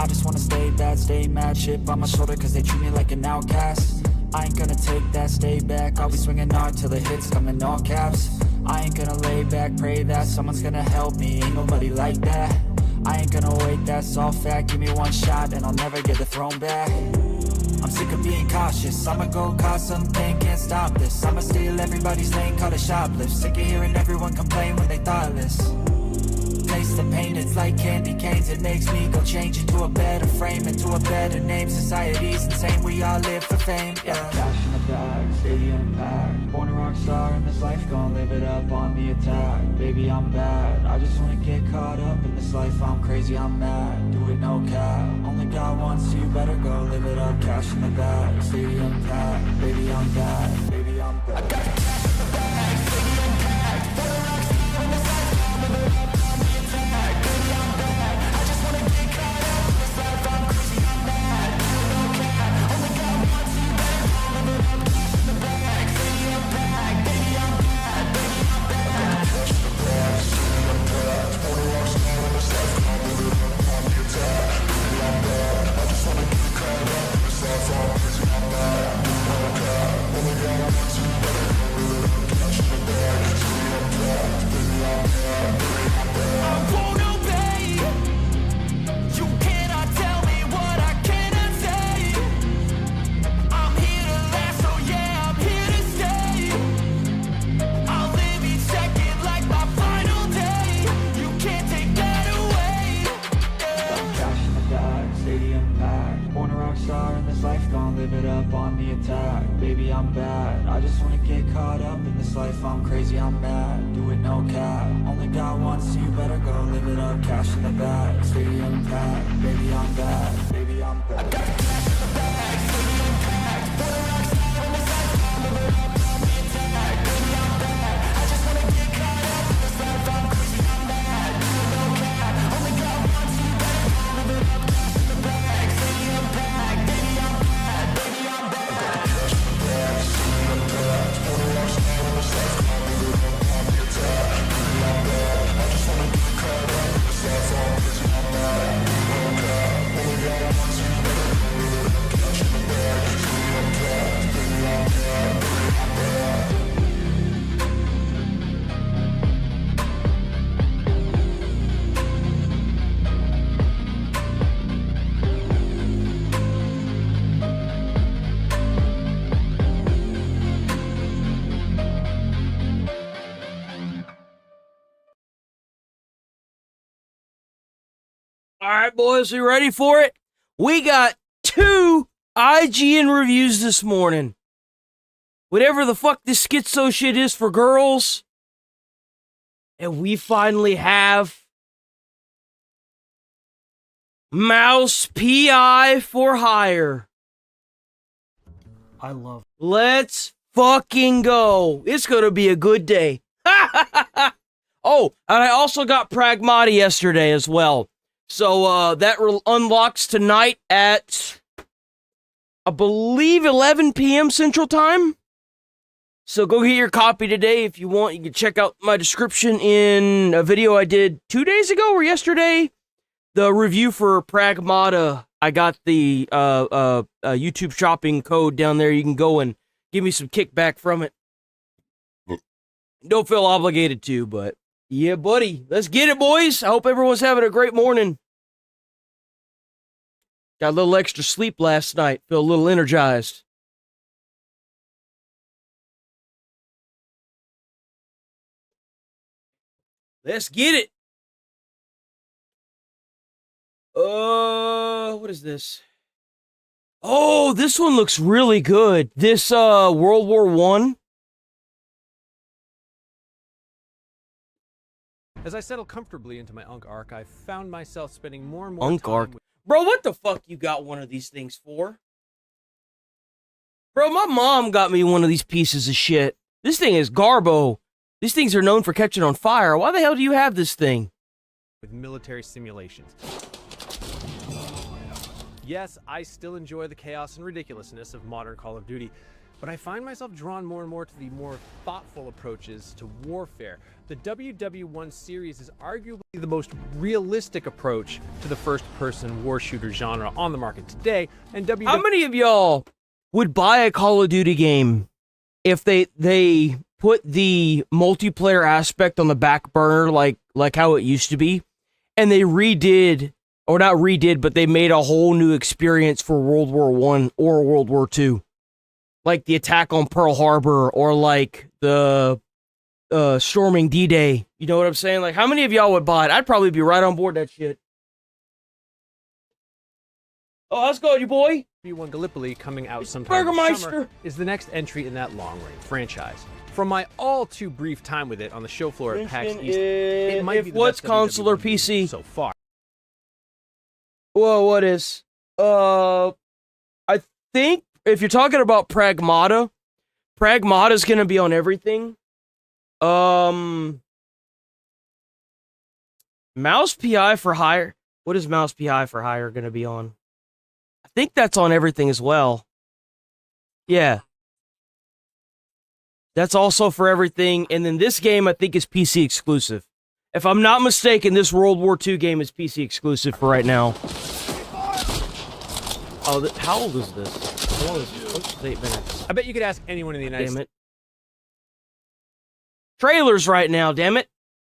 I just wanna stay bad, stay mad, chip on my shoulder cause they treat me like an outcast. I ain't gonna take that, stay back, I'll be swinging hard till the hits come in all caps. I ain't gonna lay back, pray that someone's gonna help me, ain't nobody like that. I ain't gonna wait, that's all fact, give me one shot and I'll never get the throne back. I'm sick of being cautious, I'ma go cause something, can't stop this. I'ma steal everybody's lane, call it shoplift. Sick of hearing everyone complain when they thoughtless. Taste the pain, it's like candy canes. It makes me go change into a better frame, into a better name. Society's insane, we all live for fame, yeah. Cash in the bag, stadium packed. Born a rock star in this life, gon' live it up on the attack. Baby, I'm bad, I just wanna get caught up in this life. I'm crazy, I'm mad, do it no cap. Only got one, so you better go live it up. Cash in the bag, stadium packed. Baby, I'm bad, baby, I'm bad. I got cash in the bag, stadium packed. Born a rock star in this life, gon' live it up on the attack. Baby, I'm bad, I just wanna get caught up in this life. I'm crazy, I'm mad, do it no cap. Only got one, so you better go live it up. Cash in the bag, stadium packed. Baby, I'm bad, baby, I'm bad. Cash in the bag, stadium packed. Born a rock star in this life, gon' live it up on the attack. Baby, I'm bad, I just wanna get caught up in this life. I'm crazy, I'm mad, do it no cap. Only got one, so you better go live it up. Cash in the bag, stadium packed. Baby, I'm bad, baby, I'm bad. I won't obey. You cannot tell me what I cannot say. I'm here to last, so yeah, I'm here to stay. I'll live each second like my final day. You can't take that away. Yeah. Cash in the bag, stadium packed. Born a rock star in this life, gon' live it up on the attack. Baby, I'm bad, I just wanna get caught up in this life. I'm crazy, I'm mad, do it no cap. Only got one, so you better go live it up. Cash in the bag, stadium packed. Baby, I'm bad, baby, I'm bad. I got cash in the bag, stadium packed. Born a rock star in this life, gon' live it up on the attack. Baby, I'm bad, I just wanna get caught up in this life. I'm crazy, I'm mad, do it no cap. Only got one, so you better go live it up. Cash in the bag, stadium packed. Baby, I'm bad, baby, I'm bad. I got cash in the bag, stadium packed. Born a rock star in this life, gon' live it up on the attack. Baby, I'm bad, I just wanna get caught up in this life. I'm crazy, I'm mad, do it no cap. Only got one, so you better go live it up. Cash in the bag, stadium packed. Baby, I'm bad, baby, I'm bad. All right, boys, you ready for it? We got 2 IGN reviews this morning. Whatever the fuck this schizo shit is for girls. And we finally have Mouse PI for hire. I love Let's fucking go. It's gonna be a good day. Oh, and I also got Pragmata yesterday as well. So, that unlocks tonight at, I believe, 11 p.m. Central Time. So go get your copy today if you want. You can check out my description in a video I did 2 days ago or yesterday. The review for Pragmata. I got the YouTube shopping code down there. You can go and give me some kickback from it. Don't feel obligated to, but yeah, buddy. Let's get it, boys. I hope everyone's having a great morning. Got a little extra sleep last night. Feel a little energized. Let's get it. What is this? Oh, this one looks really good. This, World War I. As I settle comfortably into my Unk arc, I found myself spending more and more Unk time arc. with... Bro, what the fuck you got one of these things for? Bro, my mom got me one of these pieces of shit. This thing is garbo. These things are known for catching on fire. Why the hell do you have this thing? with military simulations. Yes, I still enjoy the chaos and ridiculousness of modern Call of Duty, but I find myself drawn more and more to the more thoughtful approaches to warfare. The WW1 series is arguably the most realistic approach to the first-person war shooter genre on the market today, and How many of y'all would buy a Call of Duty game if they put the multiplayer aspect on the back burner like how it used to be, and they redid, or not redid, but they made a whole new experience for World War I or World War II? Like the attack on Pearl Harbor, or like the storming D-Day. You know what I'm saying? Like, how many of y'all would buy it? I'd probably be right on board that shit. Oh, how's it going, you boy? W1 Gallipoli coming out sometime this Burgermeister summer is the next entry in that long-range franchise. From my all too brief time with it on the show floor at PAX East, it might be the what's best console or WWE game PC so far. Whoa, what is? I think if you're talking about Pragmata is gonna be on everything. Mouse PI for hire. What is Mouse PI for hire gonna be on? I think that's on everything as well. Yeah. That's also for everything. And then this game, I think, is PC exclusive. If I'm not mistaken, this World War II game is PC exclusive for right now. Oh, how old is this? How long is this? It's 8 minutes. I bet you could ask anyone in the United Damn States. it. Trailers right now, damn it.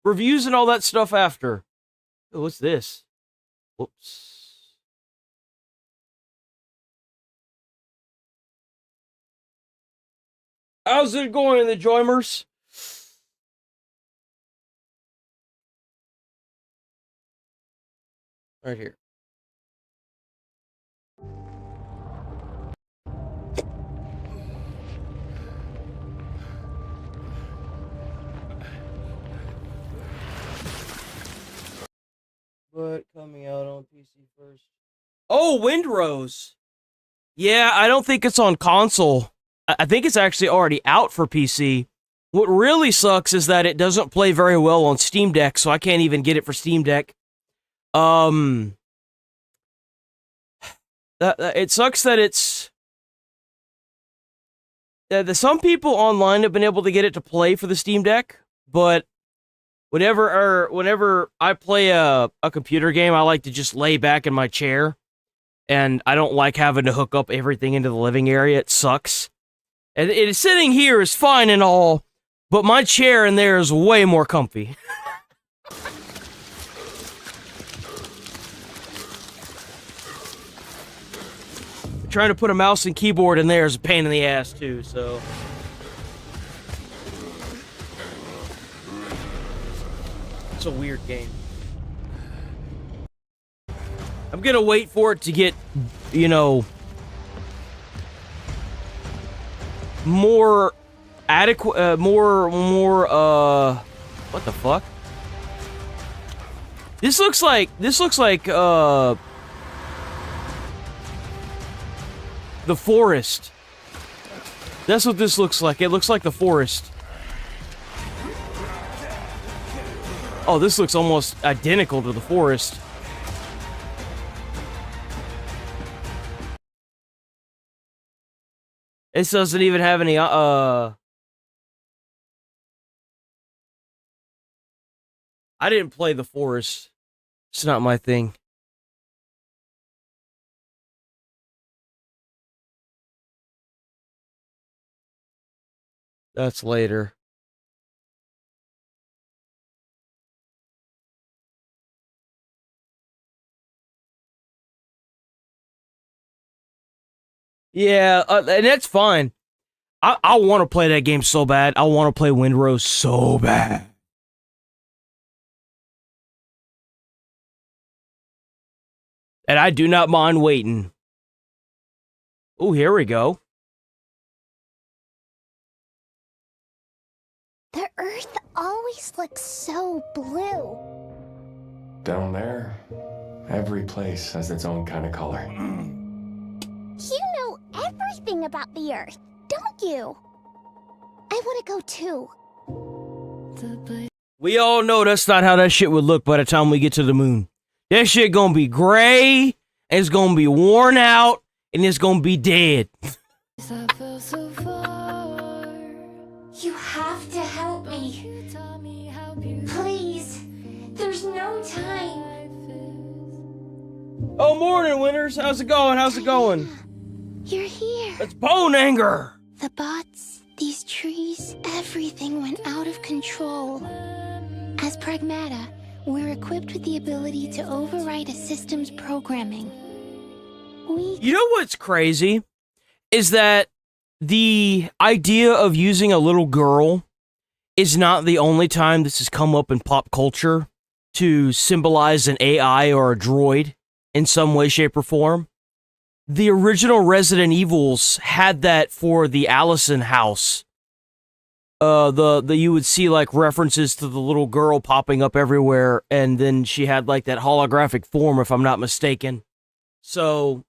Reviews and all that stuff after. Oh, what's this? Whoops. How's it going in the Joymers? Right here. But coming out on PC first. Oh, Windrose. Yeah, I don't think it's on console. I think it's actually already out for PC. What really sucks is that it doesn't play very well on Steam Deck, so I can't even get it for Steam Deck. It sucks that it's... some people online have been able to get it to play for the Steam Deck, but whenever I play a computer game, I like to just lay back in my chair, and I don't like having to hook up everything into the living area. It sucks. And sitting here is fine and all, but my chair in there is way more comfy. Trying to put a mouse and keyboard in there is a pain in the ass too, so... It's a weird game. I'm gonna wait for it to get, you know... more adequate, what the fuck? This looks like, the forest. That's what this looks like. It looks like the forest. Oh, this looks almost identical to the forest. This doesn't even have any, I didn't play the forest. It's not my thing. That's later. Yeah, and that's fine. I want to play that game so bad. I want to play Windrose so bad. And I do not mind waiting. Oh, here we go. The Earth always looks so blue. Down there, every place has its own kind of color. You know everything about the Earth, don't you? I want to go too. We all know that's not how that shit would look by the time we get to the moon. That shit gonna be gray, and it's gonna be worn out, and it's gonna be dead. I feel so far. You have to help me. You taught me how beautiful Please. There's no time. life is. Oh, morning, Winners. How's it going? How's it going? You're here. It's Bone Anger. The bots, these trees, everything went out of control. As Pragmata, we're equipped with the ability to override a system's programming. You know what's crazy? Is that the idea of using a little girl is not the only time this has come up in pop culture to symbolize an AI or a droid in some way, shape, or form. The original Resident Evils had that for the Allison house. You would see like references to the little girl popping up everywhere, and then she had like that holographic form, if I'm not mistaken. So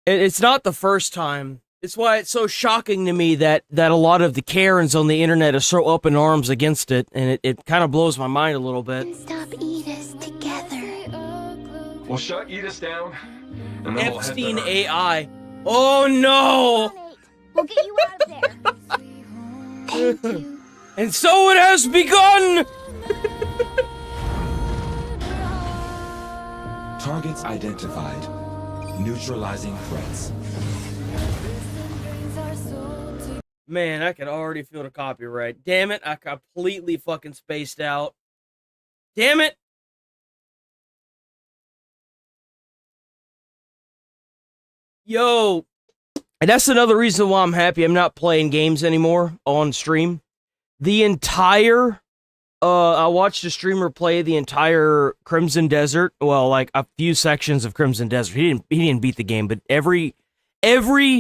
it's not the first time. It's why it's so shocking to me that a lot of the Karens on the internet are so up in arms against it, and it kind of blows my mind a little bit. And stop Edith together. We'll shut Edith down, and then Epstein we'll head to her. AI. Oh no! We'll get you out of there. Thank you. And so it has begun! Targets identified. Neutralizing threats. Man, I can already feel the copyright. Damn it, I completely fucking spaced out. Damn it! Yo, and that's another reason why I'm happy I'm not playing games anymore on stream. The entire, I watched a streamer play the entire Crimson Desert. Well, like a few sections of Crimson Desert. He didn't beat the game, but every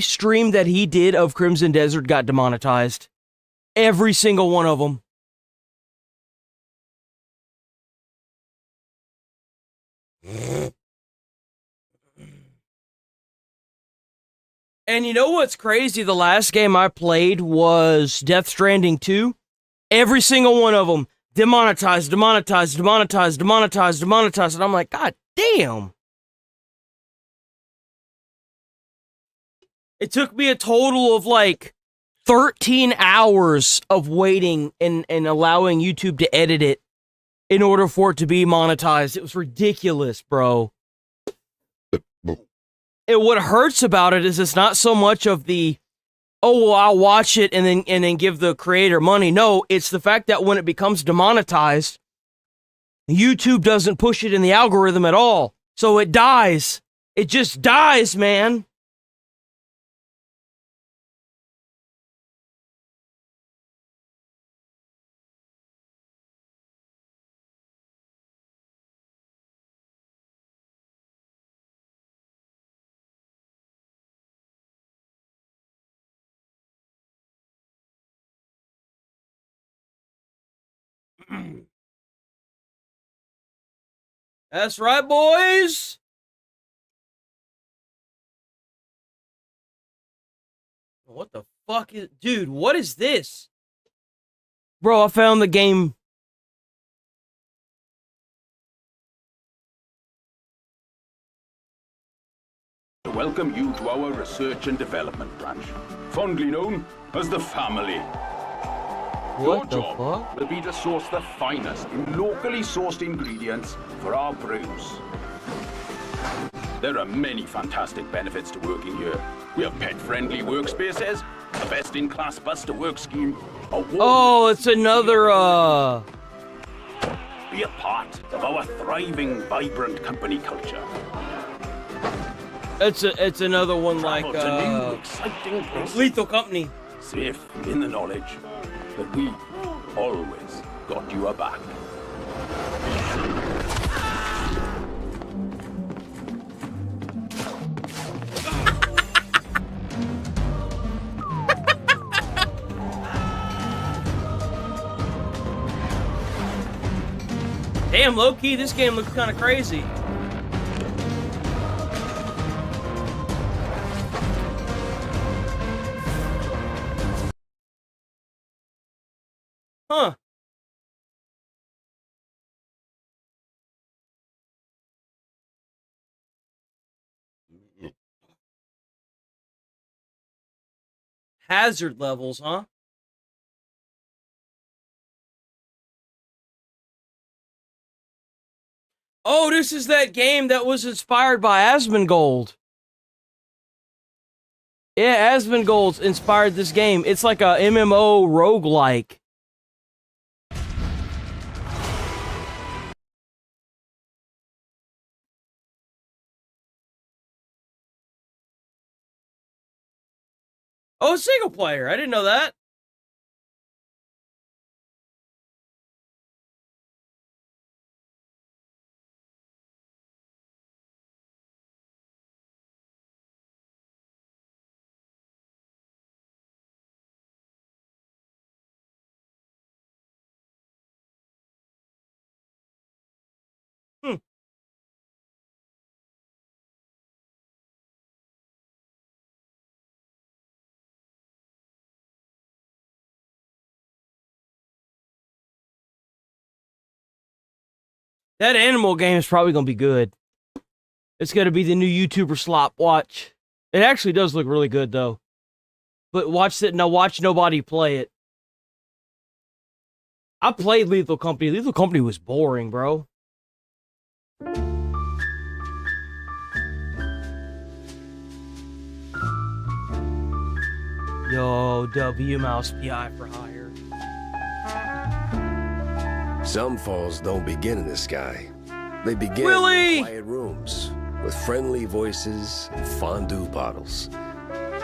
stream that he did of Crimson Desert got demonetized. Every single one of them. And you know what's crazy? The last game I played was Death Stranding 2. Every single one of them demonetized, demonetized, demonetized, demonetized, demonetized. And I'm like, God damn. It took me a total of like 13 hours of waiting and allowing YouTube to edit it in order for it to be monetized. It was ridiculous, bro. And what hurts about it is it's not so much of the, oh, well, I'll watch it and then give the creator money. No, it's the fact that when it becomes demonetized, YouTube doesn't push it in the algorithm at all. So it dies. It just dies, man. That's right, boys. What the fuck is... Dude, what is this? Bro, I found the game... To welcome you to our research and development branch, fondly known as the family. What the Your job fuck? will be to source the finest in locally sourced ingredients for our brews. There are many fantastic benefits to working here. We have pet-friendly workspaces, a best-in-class bus-to-work scheme, Oh, it's another, Be a part of our thriving, vibrant company culture. It's another one like, Travel to new, exciting places. Lethal Company. Safe in the knowledge that we always got your back. Damn, low-key, this game looks kind of crazy. Huh. Hazard levels, huh? Oh, this is that game that was inspired by Asmongold. Yeah, Asmongold's inspired this game. It's like a MMO roguelike. Oh, single player. I didn't know that. Hmm. That animal game is probably going to be good. It's going to be the new YouTuber slop. Watch. It actually does look really good, though. But watch it. Now watch nobody play it. I played Lethal Company. Lethal Company was boring, bro. Yo, W Mouse PI for hire. Some falls don't begin in the sky. They begin Willie! in quiet rooms with friendly voices and fondue bottles.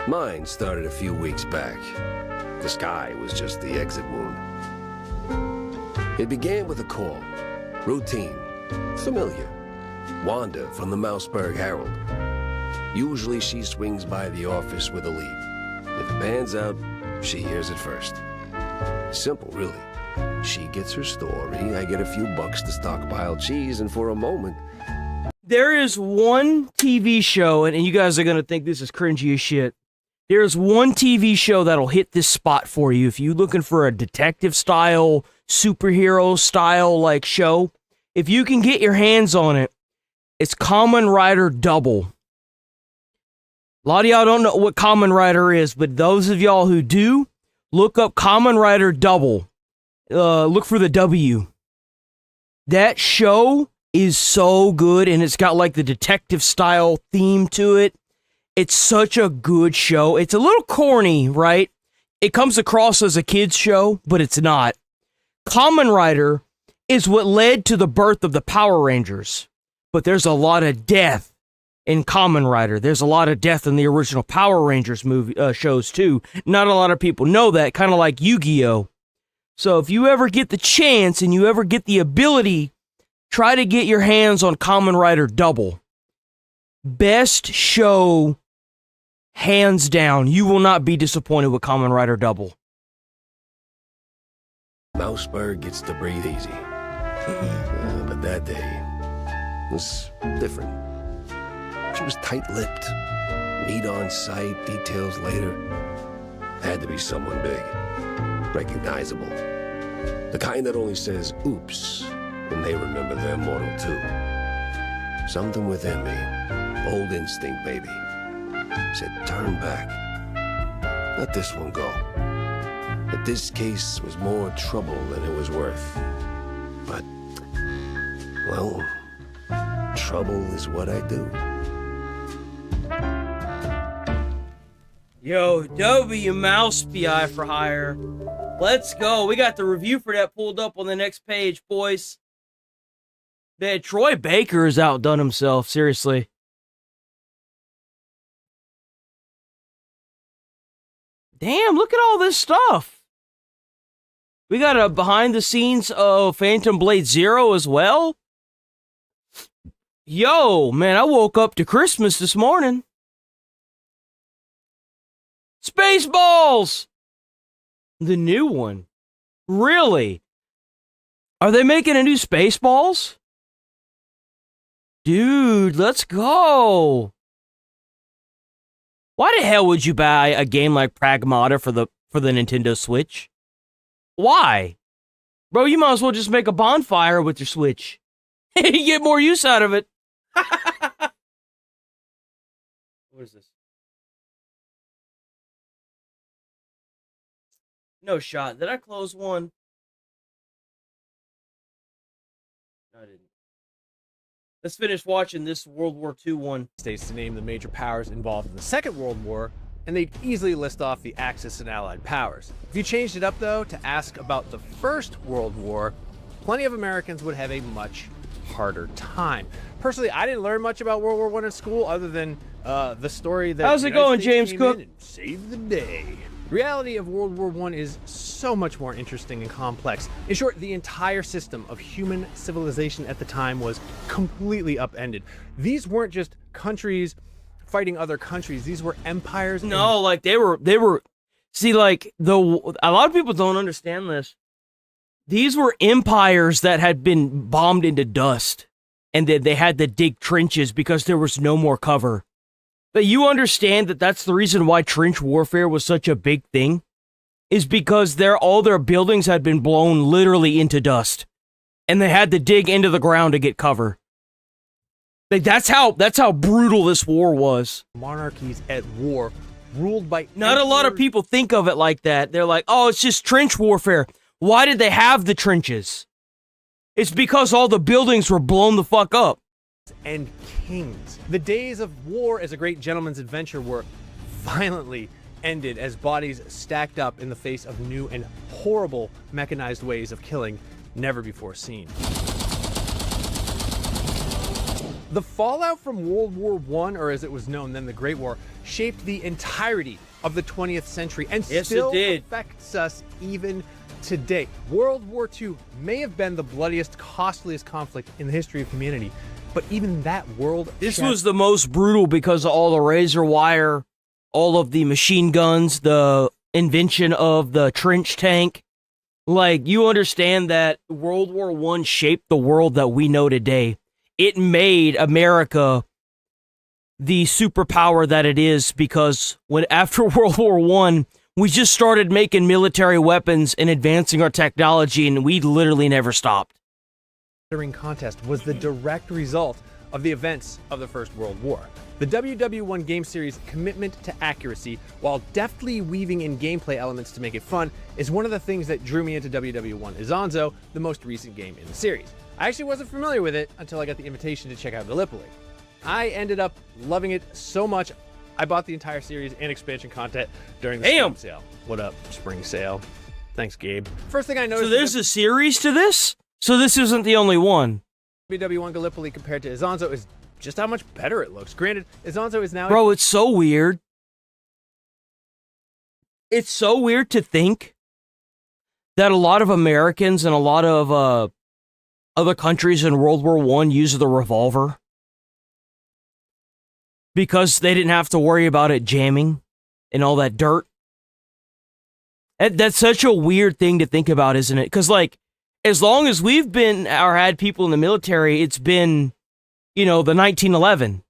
Mine started a few weeks back. The sky was just the exit wound. It began with a call. Routine. Familiar. Wanda from the Mouseburg Herald. Usually she swings by the office with a lead. If it pans out, she hears it first. Simple, really. She gets her story, I get a few bucks to stockpile cheese, and for a moment... There is one TV show, and you guys are going to think this is cringy as shit. There's one TV show that'll hit this spot for you if you're looking for a detective-style, superhero-style, like, show. If you can get your hands on it, it's Kamen Rider Double. A lot of y'all don't know what Kamen Rider is, but those of y'all who do, look up Kamen Rider Double. Look for the W. That show is so good, and it's got like the detective style theme to it. It's such a good show. It's a little corny, right? It comes across as a kid's show, but it's not. Kamen Rider is what led to the birth of the Power Rangers. But there's a lot of death in Kamen Rider. There's a lot of death in the original Power Rangers movie shows too. Not a lot of people know that, kind of like Yu-Gi-Oh! So if you ever get the chance and you ever get the ability, try to get your hands on Kamen Rider Double. Best show, hands down. You will not be disappointed with Kamen Rider Double. Mouseburg gets to breathe easy. But that day was different. She was tight-lipped. Meat on sight, details later. Had to be someone big. Recognizable. The kind that only says, oops, when they remember they're mortal too. Something within me, old instinct maybe, said turn back. Let this one go. That this case was more trouble than it was worth. But, well, trouble is what I do. Yo, W Mouse PI for hire. Let's go. We got the review for that pulled up on the next page, boys. Man, Troy Baker has outdone himself, seriously. Damn, look at all this stuff. We got a behind the scenes of Phantom Blade Zero as well. Yo, man, I woke up to Christmas this morning. Spaceballs! The new one. Really? Are they making a new Spaceballs? Dude, let's go. Why the hell would you buy a game like Pragmata for the Nintendo Switch? Why? Bro, you might as well just make a bonfire with your Switch. You get more use out of it. What is this? No shot. Did I close one? No, I didn't. Let's finish watching this World War II one. States to name the major powers involved in the Second World War, and they'd easily list off the Axis and Allied powers. If you changed it up, though, to ask about the First World War, plenty of Americans would have a much harder time. Personally, I didn't learn much about World War I in school other than the story that How's it going, James Cook? And saved the day. The reality of World War I is so much more interesting and complex. In short, the entire system of human civilization at the time was completely upended. These weren't just countries fighting other countries. These were empires. No, like they were. See, like a lot of people don't understand this. These were empires that had been bombed into dust, and they had to dig trenches because there was no more cover. But you understand that that's the reason why trench warfare was such a big thing, is because all their buildings had been blown literally into dust, and they had to dig into the ground to get cover. Like that's how brutal this war was. Monarchies at war, ruled by Not a lot of people think of it like that. They're like, oh, it's just trench warfare. Why did they have the trenches? It's because all the buildings were blown the fuck up. And kings. The days of war as a great gentleman's adventure were violently ended as bodies stacked up in the face of new and horrible mechanized ways of killing never before seen. The fallout from World War I, or as it was known then, the Great War, shaped the entirety of the 20th century and still affects us even today. World War II may have been the bloodiest, costliest conflict in the history of humanity, but even that world... This was the most brutal because of all the razor wire, all of the machine guns, the invention of the trench tank. Like, you understand that World War I shaped the world that we know today. It made America the superpower that it is because after World War I, we just started making military weapons and advancing our technology, and we literally never stopped. Contest was the direct result of the events of the First World War. The WW1 game series' commitment to accuracy, while deftly weaving in gameplay elements to make it fun, is one of the things that drew me into WW1 Izanzo, the most recent game in the series. I actually wasn't familiar with it until I got the invitation to check out Gallipoli. I ended up loving it so much, I bought the entire series and expansion content during the spring sale. What up, spring sale? Thanks, Gabe. First thing I noticed... So there's a series to this? So this isn't the only one. WW1 Gallipoli compared to Izanzo is just how much better it looks. Granted, Izanzo is now... Bro, it's so weird. It's so weird to think that a lot of Americans and a lot of other countries in World War I used the revolver because they didn't have to worry about it jamming and all that dirt. That's such a weird thing to think about, isn't it? Because, like, as long as we've been or had people in the military, it's been, the 1911.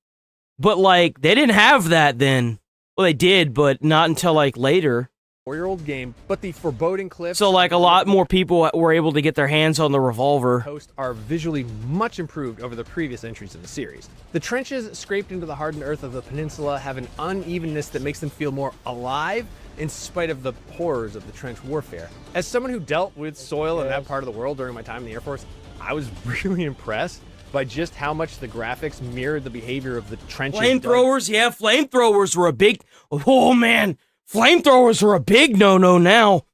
But, like, they didn't have that then. Well, they did, but not until, like, later. 4-year-old game, but the foreboding cliffs... So, like, a lot more people were able to get their hands on the revolver. ...coast are visually much improved over the previous entries in the series. The trenches scraped into the hardened earth of the peninsula have an unevenness that makes them feel more alive in spite of the horrors of the trench warfare. As someone who dealt with soil in that part of the world during my time in the Air Force, I was really impressed by just how much the graphics mirrored the behavior of the trenches. Flamethrowers? Yeah, flamethrowers were a big... Oh, man. Flamethrowers were a big no-no now.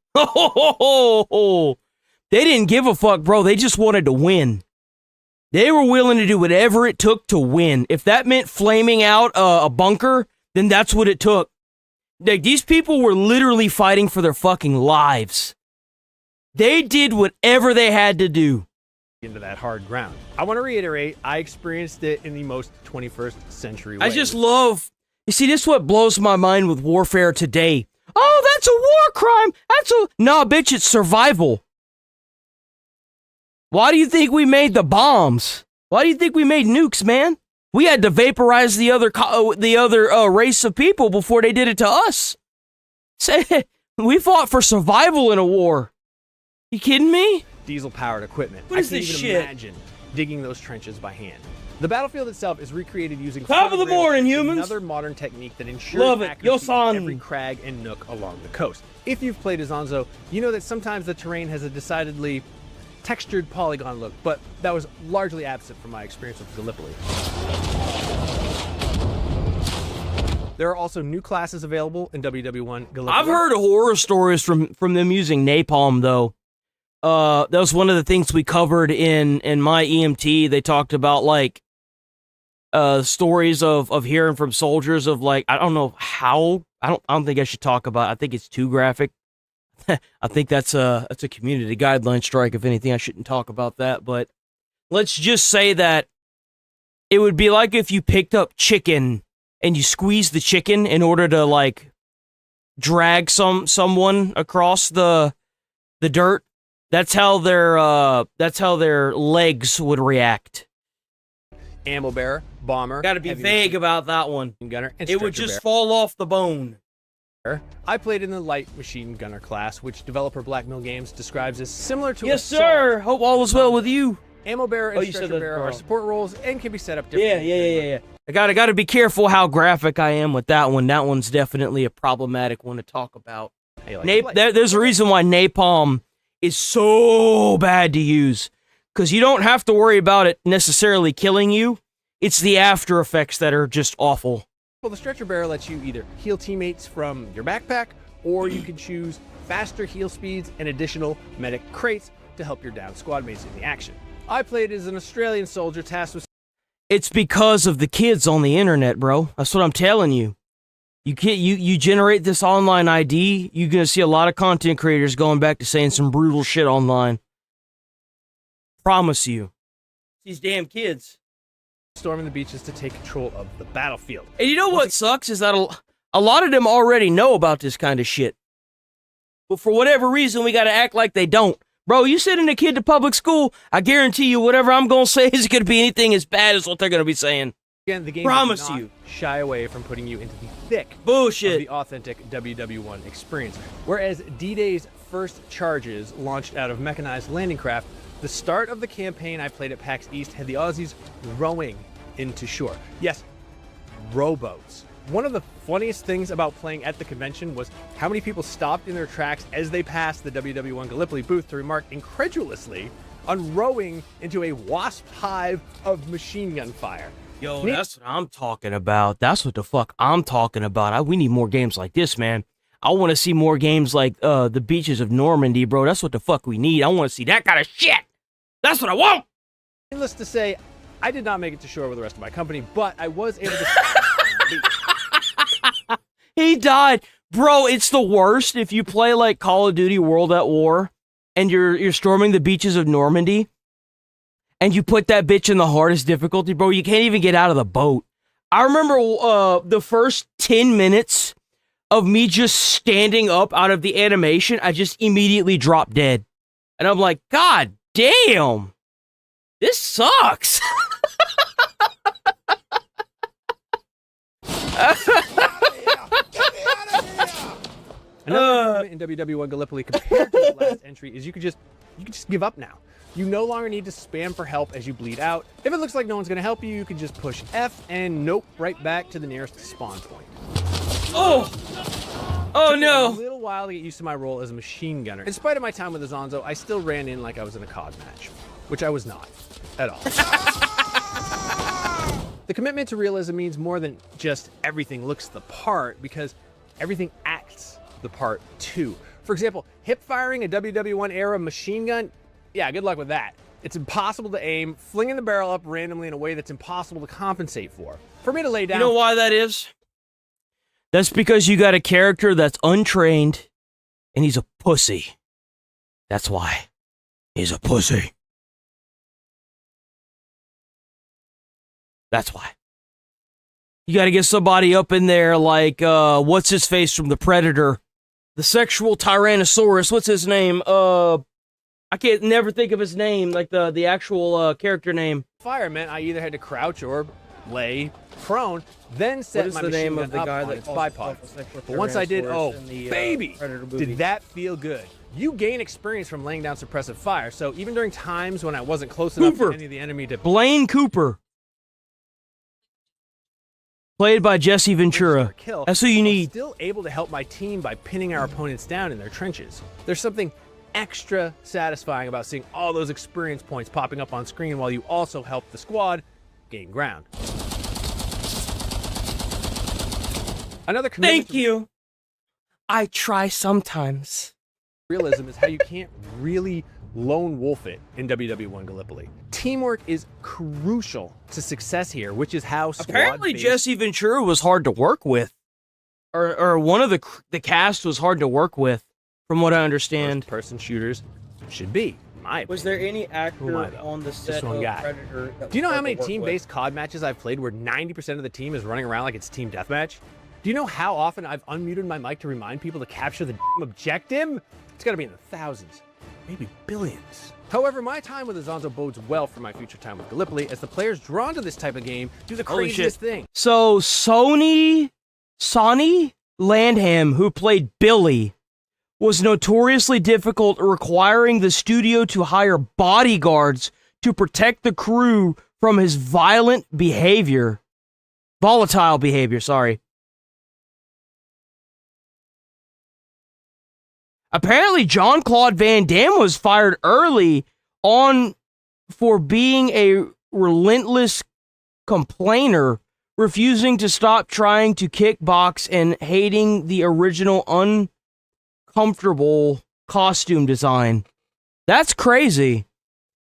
They didn't give a fuck, bro. They just wanted to win. They were willing to do whatever it took to win. If that meant flaming out a bunker, then that's what it took. Like, these people were literally fighting for their fucking lives. They did whatever they had to do. Into that hard ground. I want to reiterate, I experienced it in the most 21st century way. I just love... You see, this is what blows my mind with warfare today. Oh, that's a war crime. Nah, bitch, it's survival. Why do you think we made the bombs? Why do you think we made nukes, man? We had to vaporize the other race of people before they did it to us. We fought for survival in a war. You kidding me? Diesel-powered equipment. What is I can't this even shit? imagine digging those trenches by hand. The battlefield itself is recreated using Top of the morning, humans! Another modern technique that ensures Love it. accuracy Yosan. in every crag and nook along the coast. If you've played as Onzo, you know that sometimes the terrain has a decidedly textured polygon look, but that was largely absent from my experience with Gallipoli. There are also new classes available in WW1 Gallipoli. I've heard horror stories from them using napalm, though. That was one of the things we covered in my EMT. They talked about, like, stories of hearing from soldiers of, like, I don't know how, I don't think I should talk about it. I think it's too graphic. I think that's a community guideline strike. If anything, I shouldn't talk about that, but let's just say that it would be like if you picked up chicken and you squeezed the chicken in order to, like, drag someone across the dirt. That's how their legs would react. Ammo bearer, bomber. Got to be heavy vague about that one. machine gunner, and It would stretcher just fall off the bone. bearer. I played in the light machine gunner class, which developer Black Mill Games describes as similar to Yes, assault. sir. Hope all is well with you. Ammo bearer and Oh, you said stretcher that bearer are wrong. support roles and can be set up Yeah, differently. yeah. I gotta be careful how graphic I am with that one. That one's definitely a problematic one to talk about. How you like to play. There's a reason why napalm is so bad to use, because you don't have to worry about it necessarily killing you. It's the after effects that are just awful. Well, the stretcher bearer lets you either heal teammates from your backpack, or you can choose faster heal speeds and additional medic crates to help your down squad mates in the action. I played as an Australian soldier tasked with It's because of the kids on the internet, bro. That's what I'm telling you. You generate this online ID, you're gonna see a lot of content creators going back to saying some brutal shit online. Promise you. These damn kids. storming the beaches to take control of the battlefield. And you know what sucks is that a lot of them already know about this kind of shit. But for whatever reason, we gotta act like they don't. Bro, you sending a kid to public school, I guarantee you whatever I'm gonna say is gonna be anything as bad as what they're gonna be saying. Again, the game Promise does not you. shy away from putting you into the thick Bullshit. of the authentic WW1 experience. Whereas D-Day's first charges launched out of mechanized landing craft, the start of the campaign I played at PAX East had the Aussies rowing into shore. Yes, rowboats. One of the funniest things about playing at the convention was how many people stopped in their tracks as they passed the WW1 Gallipoli booth to remark incredulously on rowing into a wasp hive of machine gun fire. Yo, that's what I'm talking about. That's what the fuck I'm talking about. We need more games like this, man. I want to see more games like the beaches of Normandy, bro. That's what the fuck we need. I want to see that kind of shit. That's what I want. Needless to say, I did not make it to shore with the rest of my company, but I was able to stand on the beach. He died. Bro, it's the worst if you play like Call of Duty World at War and you're storming the beaches of Normandy and you put that bitch in the hardest difficulty, bro. You can't even get out of the boat. I remember the first 10 minutes of me just standing up out of the animation, I just immediately dropped dead. And I'm like, God damn, this sucks. Another improvement in WW1 Gallipoli compared to the last entry is you can just give up now. You no longer need to spam for help as you bleed out. If it looks like no one's gonna help you, you can just push F and nope, right back to the nearest spawn point. Oh! Oh Took me no! a little while to get used to my role as a machine gunner. In spite of my time with Azonzo, I still ran in like I was in a COD match, which I was not at all. The commitment to realism means more than just everything looks the part, because everything acts the part too. For example, hip firing a WW1 era machine gun, yeah, good luck with that. It's impossible to aim, flinging the barrel up randomly in a way that's impossible to compensate for. For me to lay down... You know why that is? That's because you got a character that's untrained, and he's a pussy. That's why. He's a pussy. That's why. You gotta get somebody up in there like, what's his face from The Predator? The sexual Tyrannosaurus, what's his name? I can't never think of his name, like the actual character name. Fire meant I either had to crouch or lay prone, then set What is my the machine name gun of the up guy on that its calls bipod. himself a sexual But once I did, Tyrannosaurus oh in the, baby, Predator movie? did that feel good. You gain experience from laying down suppressive fire, so even during times when I wasn't close enough Cooper. to any of the enemy to Blaine Cooper. Played by Jesse Ventura. Kill, That's who you I'm need. Still able to help my team by pinning our opponents down in their trenches. There's something extra satisfying about seeing all those experience points popping up on screen while you also help the squad gain ground. Another commitment Thank you. I try sometimes. realism is how you can't really lone wolf it in WW1 Gallipoli. Teamwork is crucial to success here, which is how Apparently squad-based Jesse Ventura was hard to work with. Or one of the cast was hard to work with, from what I understand. first-person shooters should be. in my Was opinion. there any Who am I, actor though? on the Just set one of guy. Predator that Do you know was how hard many to work with? team-based COD matches I've played where 90% of the team is running around like it's team deathmatch? Do you know how often I've unmuted my mic to remind people to capture the objective? It's gotta be in the thousands, maybe billions. However, my time with Azonzo bodes well for my future time with Gallipoli, as the players drawn to this type of game do the Holy craziest shit. thing. So Sonny Landham, who played Billy, was notoriously difficult, requiring the studio to hire bodyguards to protect the crew from his volatile behavior, sorry. Apparently, Jean-Claude Van Damme was fired early on for being a relentless complainer, refusing to stop trying to kickbox and hating the original uncomfortable costume design. That's crazy.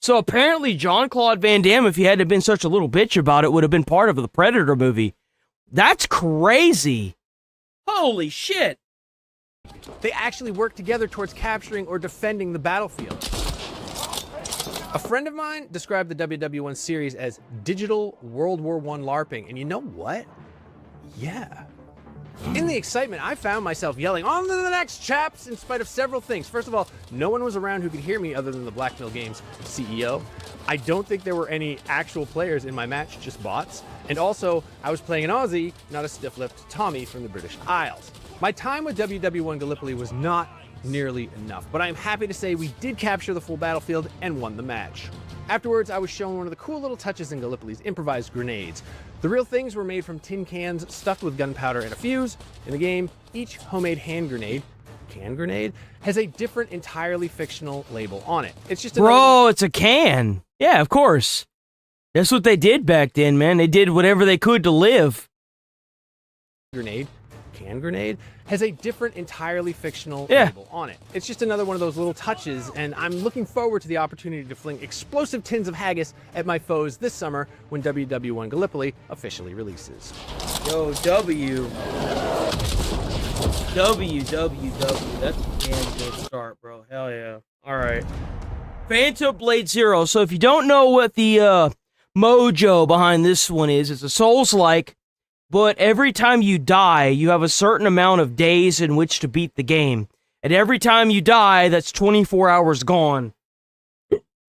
So apparently, Jean-Claude Van Damme, if he hadn't been such a little bitch about it, would have been part of the Predator movie. That's crazy. Holy shit. They actually work together towards capturing or defending the battlefield. A friend of mine described the WW1 series as digital World War I LARPing, and you know what? Yeah. In the excitement, I found myself yelling, "On to the next, chaps!" in spite of several things. First of all, no one was around who could hear me other than the Blackmill Games CEO. I don't think there were any actual players in my match, just bots. And also, I was playing an Aussie, not a stiff-lipped Tommy from the British Isles. My time with WW1 Gallipoli was not nearly enough, but I'm happy to say we did capture the full battlefield and won the match. Afterwards, I was shown one of the cool little touches in Gallipoli's improvised grenades. The real things were made from tin cans stuffed with gunpowder and a fuse. In the game, each homemade hand grenade, has a different, entirely fictional label on it. It's just Bro, it's a can. Yeah, of course. That's what they did back then, man. They did whatever they could to live. Can grenade has a different, entirely fictional label on it. It's just another one of those little touches, and I'm looking forward to the opportunity to fling explosive tins of haggis at my foes this summer when WW1 Gallipoli officially releases. Yo, W. That's a damn good start, bro. Hell yeah. All right. Phantom Blade Zero. So if you don't know what the mojo behind this one is, it's a Souls-like, but every time you die, you have a certain amount of days in which to beat the game. And every time you die, that's 24 hours gone.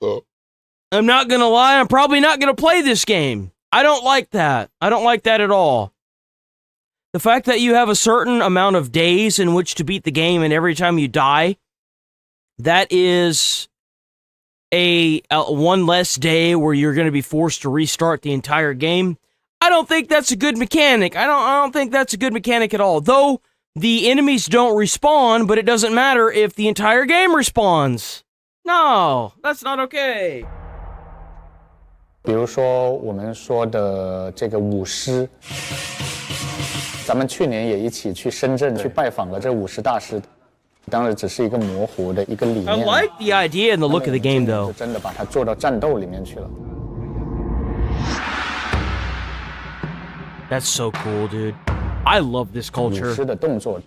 I'm not gonna lie, I'm probably not gonna play this game. I don't like that. I don't like that at all. The fact that you have a certain amount of days in which to beat the game, and every time you die, that is a one less day where you're going to be forced to restart the entire game. I don't think that's a good mechanic. I don't think that's a good mechanic at all. Though the enemies don't respawn, but it doesn't matter if the entire game respawns. No, that's not okay. 比如说我们说的这个舞狮，咱们去年也一起去深圳去拜访了这舞狮大师，当然只是一个模糊的一个理念。 I like the idea and the look of the game, though. 就真的把它做到战斗里面去了。 That's so cool, dude. I love this 舞 culture. 狮的动作，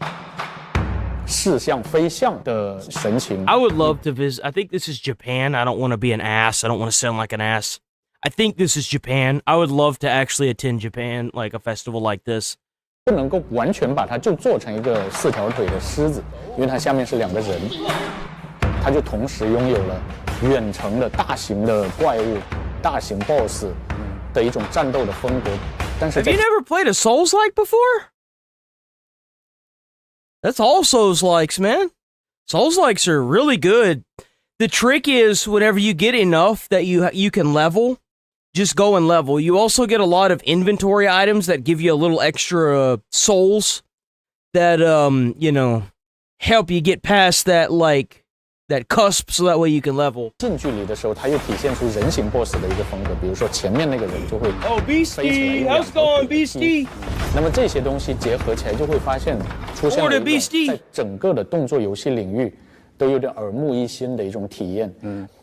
似像非像的神情。 I would love to visit. I think this is Japan. I don't want to be an ass. I don't want to sound like an ass. I think this is Japan. I would love to actually attend Japan, like a festival like this. 不能够完全把它就做成一个4条腿的狮子，因为它下面是2个人，它就同时拥有了远程的大型的怪物、大型 BOSS 的一种战斗的风格。但是 Have you never played a Souls-like before? That's all Souls-likes, man. Souls-likes are really good. The trick is whenever you get enough that you can level, just go and level. You also get a lot of inventory items that give you a little extra souls that, you know, help you get past that, like, that cusp so that way you can level. 近距离的时候，它又体现出人形 BOSS 的一个风格，比如说前面那个人就会 Oh, 飞起来 Beastie! 用 How's 两 it 条 going, 腿踢 Beastie? 那么这些东西结合起来，就会发现出现了一种在整个的动作游戏领域都有点耳目一新的一种体验。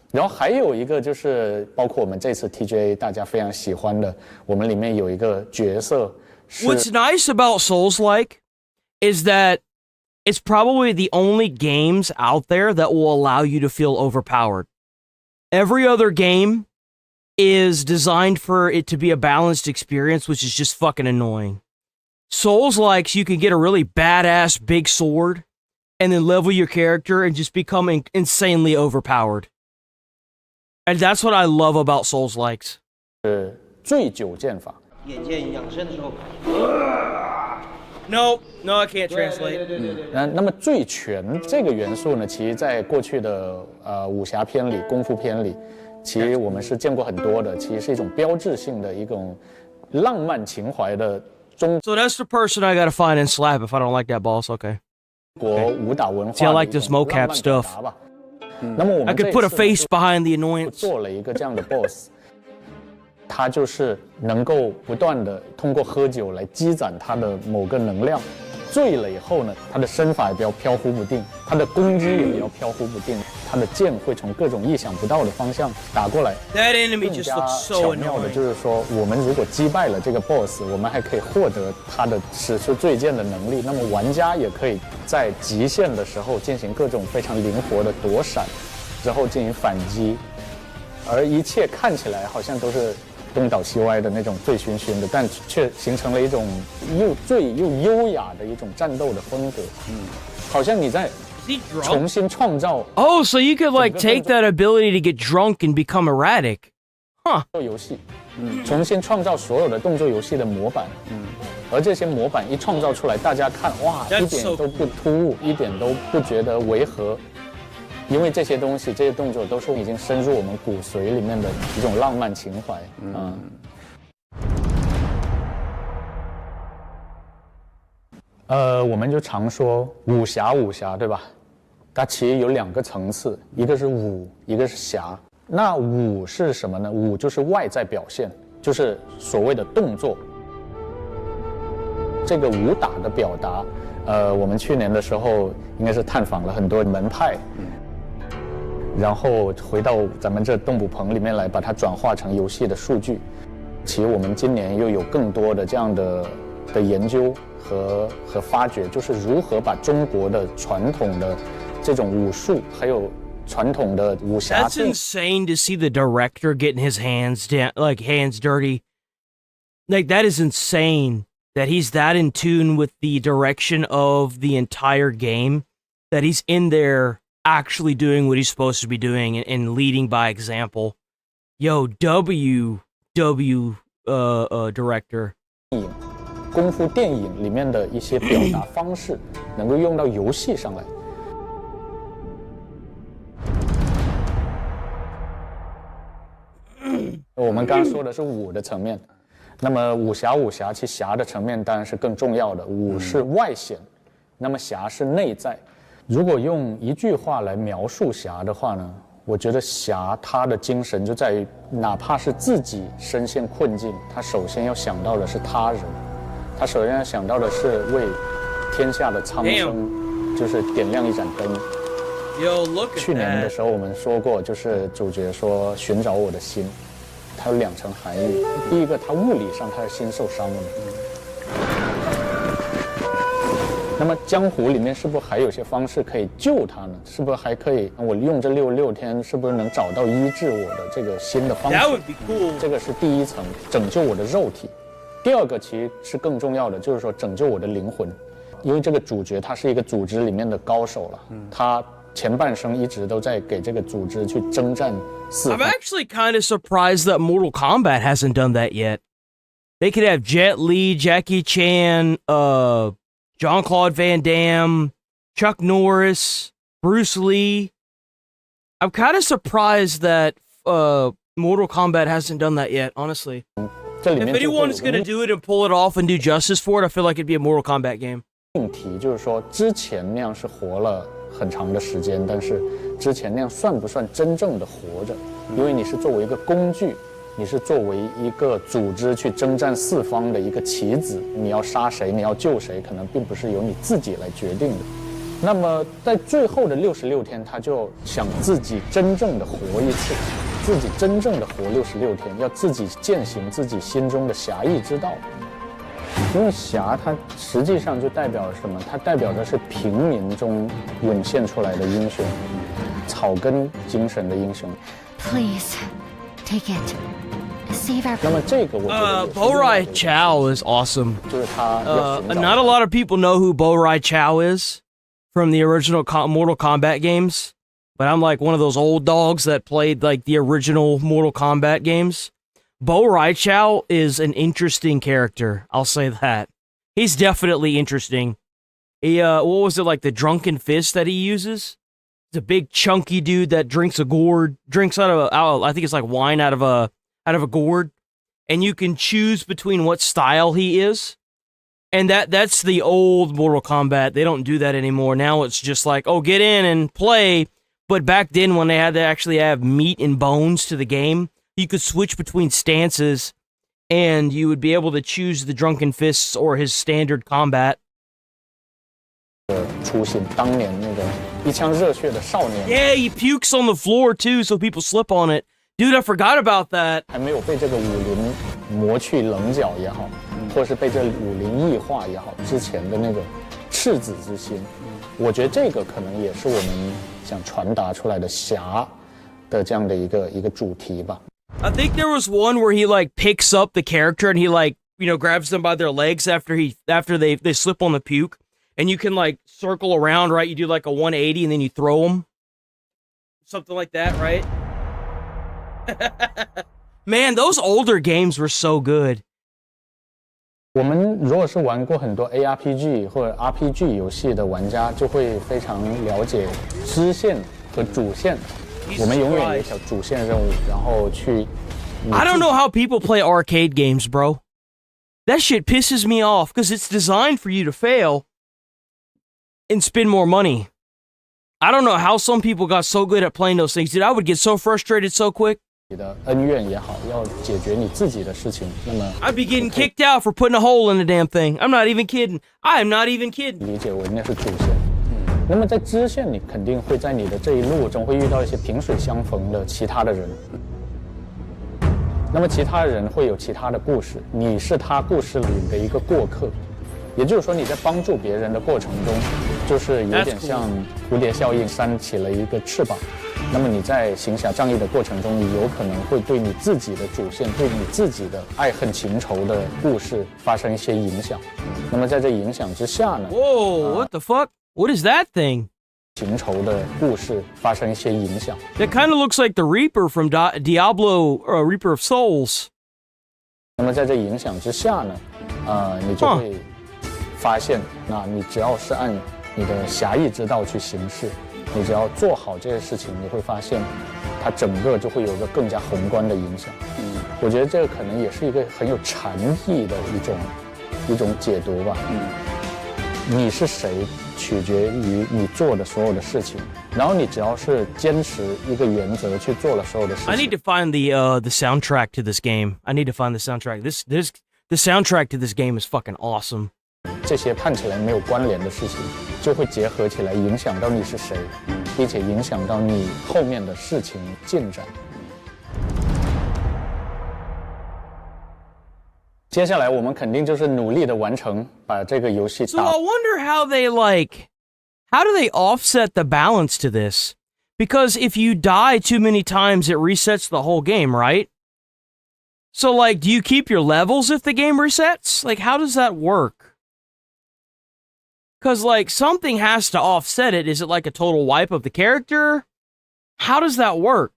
然后还有一个就是包括我们这次 TGA 大家非常喜欢的，我们里面有一个角色是 What's nice about Souls-like is that it's probably the only games out there that will allow you to feel overpowered. Every other game is designed for it to be a balanced experience, which is just fucking annoying. Souls-likes, you can get a really badass big sword and then level your character and just become insanely overpowered. And that's what I love about Souls-likes. 醉酒剑法。 No, I can't translate. 那么醉拳这个元素呢，其实在过去的武侠片里、功夫片里，其实我们是见过很多的，其实是一种标志性的一种浪漫情怀的中 So that's the person I gotta find and slap if I don't like that boss, okay. 国武打文化 See, I like this mocap stuff. 那么我 I 们 could put a face behind the annoyance. 做了一个这样的 boss， 他就是能够不断的通过喝酒来积攒他的某个能量，醉了以后呢，他的身法也比较飘忽不定，他的攻击也比较飘忽不定，他的剑会从各种意想不到的方向打过来。That enemy 更 just 加 looks so 巧妙的 annoying. 就是说，我们如果击败了这个 boss， 我们还可以获得他的使出最剑的能力。那么玩家也可以在极限的时候进行各种非常灵活的躲闪，之后进行反击，而一切看起来好像都是东倒西歪的那种醉醺醺的，但却形成了一种又醉又优雅的一种战斗的风格。好像你在重新创造。Oh, so you could like take that ability to get drunk and become erratic. Huh. 游戏，重新创造所有的动作游戏的模板。而这些模板一创造出来，大家看哇，一点都不突兀，一点都不觉得违和。因为这些东西、这些动作都是已经深入我们骨髓里面的一种浪漫情怀。我们就常说武侠，对吧？它其实有两个层次，一个是武，一个是侠。那武是什么呢？武就是外在表现，就是所谓的动作。这个武打的表达，我们去年的时候应该是探访了很多门派。然后回到咱们这动捕棚里面来，把它转化成游戏的数据。其实我们今年又有更多的这样的研究和发掘，就是如何把中国的传统的这种武术，还有传统的武侠。That's insane to see the director getting his hands dirty. Like that is insane that he's that in tune with the direction of the entire game that he's in there. Actually doing what he's supposed to be doing and leading by example. Yo, director. 功夫电影里面的一些表达方式能够用到游戏上来。我们刚刚说的是武的层面，那么武侠，其实侠的层面当然是更重要的。武是外显，那么侠是内在。如果用一句话来描述侠的话呢，我觉得侠他的精神就在于，哪怕是自己身陷困境，他首先要想到的是他人，他首先要想到的是为天下的苍生，就是点亮一盏灯。去年的时候我们说过，就是主角说寻找我的心，它有两层含义。第一个，他物理上他的心受伤了。那么江湖里面是不是还有些方式可以救他呢？是不是还可以我用这66天，是不是能找到医治我的这个新的方式？ That would be cool. 这个是第一层，拯救我的肉体。第二个其实是更重要的，就是说拯救我的灵魂。因为这个主角他是一个组织里面的高手了，他前半生一直都在给这个组织去征战四方。 I'm actually kind of surprised that Mortal Kombat hasn't done that yet. They could have Jet Li, Jackie Chan, Jean-Claude Van Damme, Chuck Norris, Bruce Lee. I'm kind of surprised that Mortal Kombat hasn't done that yet, honestly. 这里 If 面就会有 anyone's 个 gonna do it and pull it off and do justice for it, I feel like it'd be a Mortal Kombat game. 命题，就是说之前那样是活了很长的时间，但是之前那样算不算真正的活着？因为你是作为一个工具，你是作为一个组织去征战四方的一个棋子，你要杀谁，你要救谁，可能并不是由你自己来决定的。那么在最后的66天，他就想自己真正的活一次，自己真正的活66天，要自己践行自己心中的侠义之道。因为侠它实际上就代表什么？它代表的是平民中涌现出来的英雄，草根精神的英雄。Please, take it. Save our. 那么这个我觉得 Bo Rai Chow is awesome. 就是他要寻找 Not a lot of people know who Bo Rai Chow is from the original Mortal Kombat games, but I'm like one of those old dogs that played like the original Mortal Kombat games. Bo Rai Chow is an interesting character. I'll say that. He's definitely interesting. He, what was it, like the drunken fist that he uses? It's a big chunky dude that drinks out of I think it's like wine out of a gourd. And you can choose between what style he is. And that's the old Mortal Kombat. They don't do that anymore. Now it's just like, oh, get in and play. But back then when they had to actually have meat and bones to the game, you could switch between stances, and you would be able to choose the Drunken Fists or his standard combat. 出现当年那个一腔热血的少年。 Yeah, he pukes on the floor too, so people slip on it. Dude, I forgot about that. 还没有被这个武林磨去棱角也好，或是被这武林异化也好，之前的那个赤子之心，我觉得这个可能也是我们想传达出来的侠的这样的一个主题吧。 I think there was one where he like picks up the character and he like, grabs them by their legs after they slip on the puke, and you can like circle around, right? You do like a 180 and then you throw them. Something like that, right? Man, those older games were so good. 我们如果是玩过很多 ARPG 或者 RPG 游戏的玩家，就会非常了解支线和主线。我们永远有一条主线任务，然后去。I don't know how people play arcade games, bro. That shit pisses me off because it's designed for you to fail and spend more money. I don't know how some people got so good at playing those things. Dude, I would get so frustrated so quick. 你的恩怨也好，要解决你自己的事情，那么 I'd be getting kicked out for putting a hole in the damn thing. I'm not even kidding. I am not even kidding. 理解为那是主线。那么在支线，你肯定会在你的这一路中会遇到一些萍水相逢的其他的人。那么其他人会有其他的故事，你是他故事里的一个过客。也就是说，你在帮助别人的过程中，就是有点像蝴蝶效应，扇起了一个翅膀。那么你在行侠仗义的过程中，你有可能会对你自己的主线，对你自己的爱恨情仇的故事发生一些影响。那么在这影响之下呢 Whoa, what the fuck? What is that thing? 情仇的故事发生一些影响。 That kind of looks like the Reaper from Diablo, Reaper of Souls. 那么在这影响之下呢，你就会发现，那你只要是按你的侠义之道去行事，你只要做好这些事情，你会发现，它整个就会有一个更加宏观的影响。我觉得这个可能也是一个很有禅意的一种解读吧。你是谁，取决于你做的所有的事情，然后你只要是坚持一个原则去做了所有的事情。 I need to find the soundtrack to this game. I need to find the soundtrack. The soundtrack to this game is fucking awesome. 这些看起来没有关联的事情，就会结合起来，影响到你是谁，并且影响到你后面的事情进展。接下来我们肯定就是努力的完成，把这个游戏 So I wonder how do they offset the balance to this? Because if you die too many times, it resets the whole game, right? So like, do you keep your levels if the game resets? Like, how does that work? Because like, something has to offset it. Is it like a total wipe of the character? How does that work?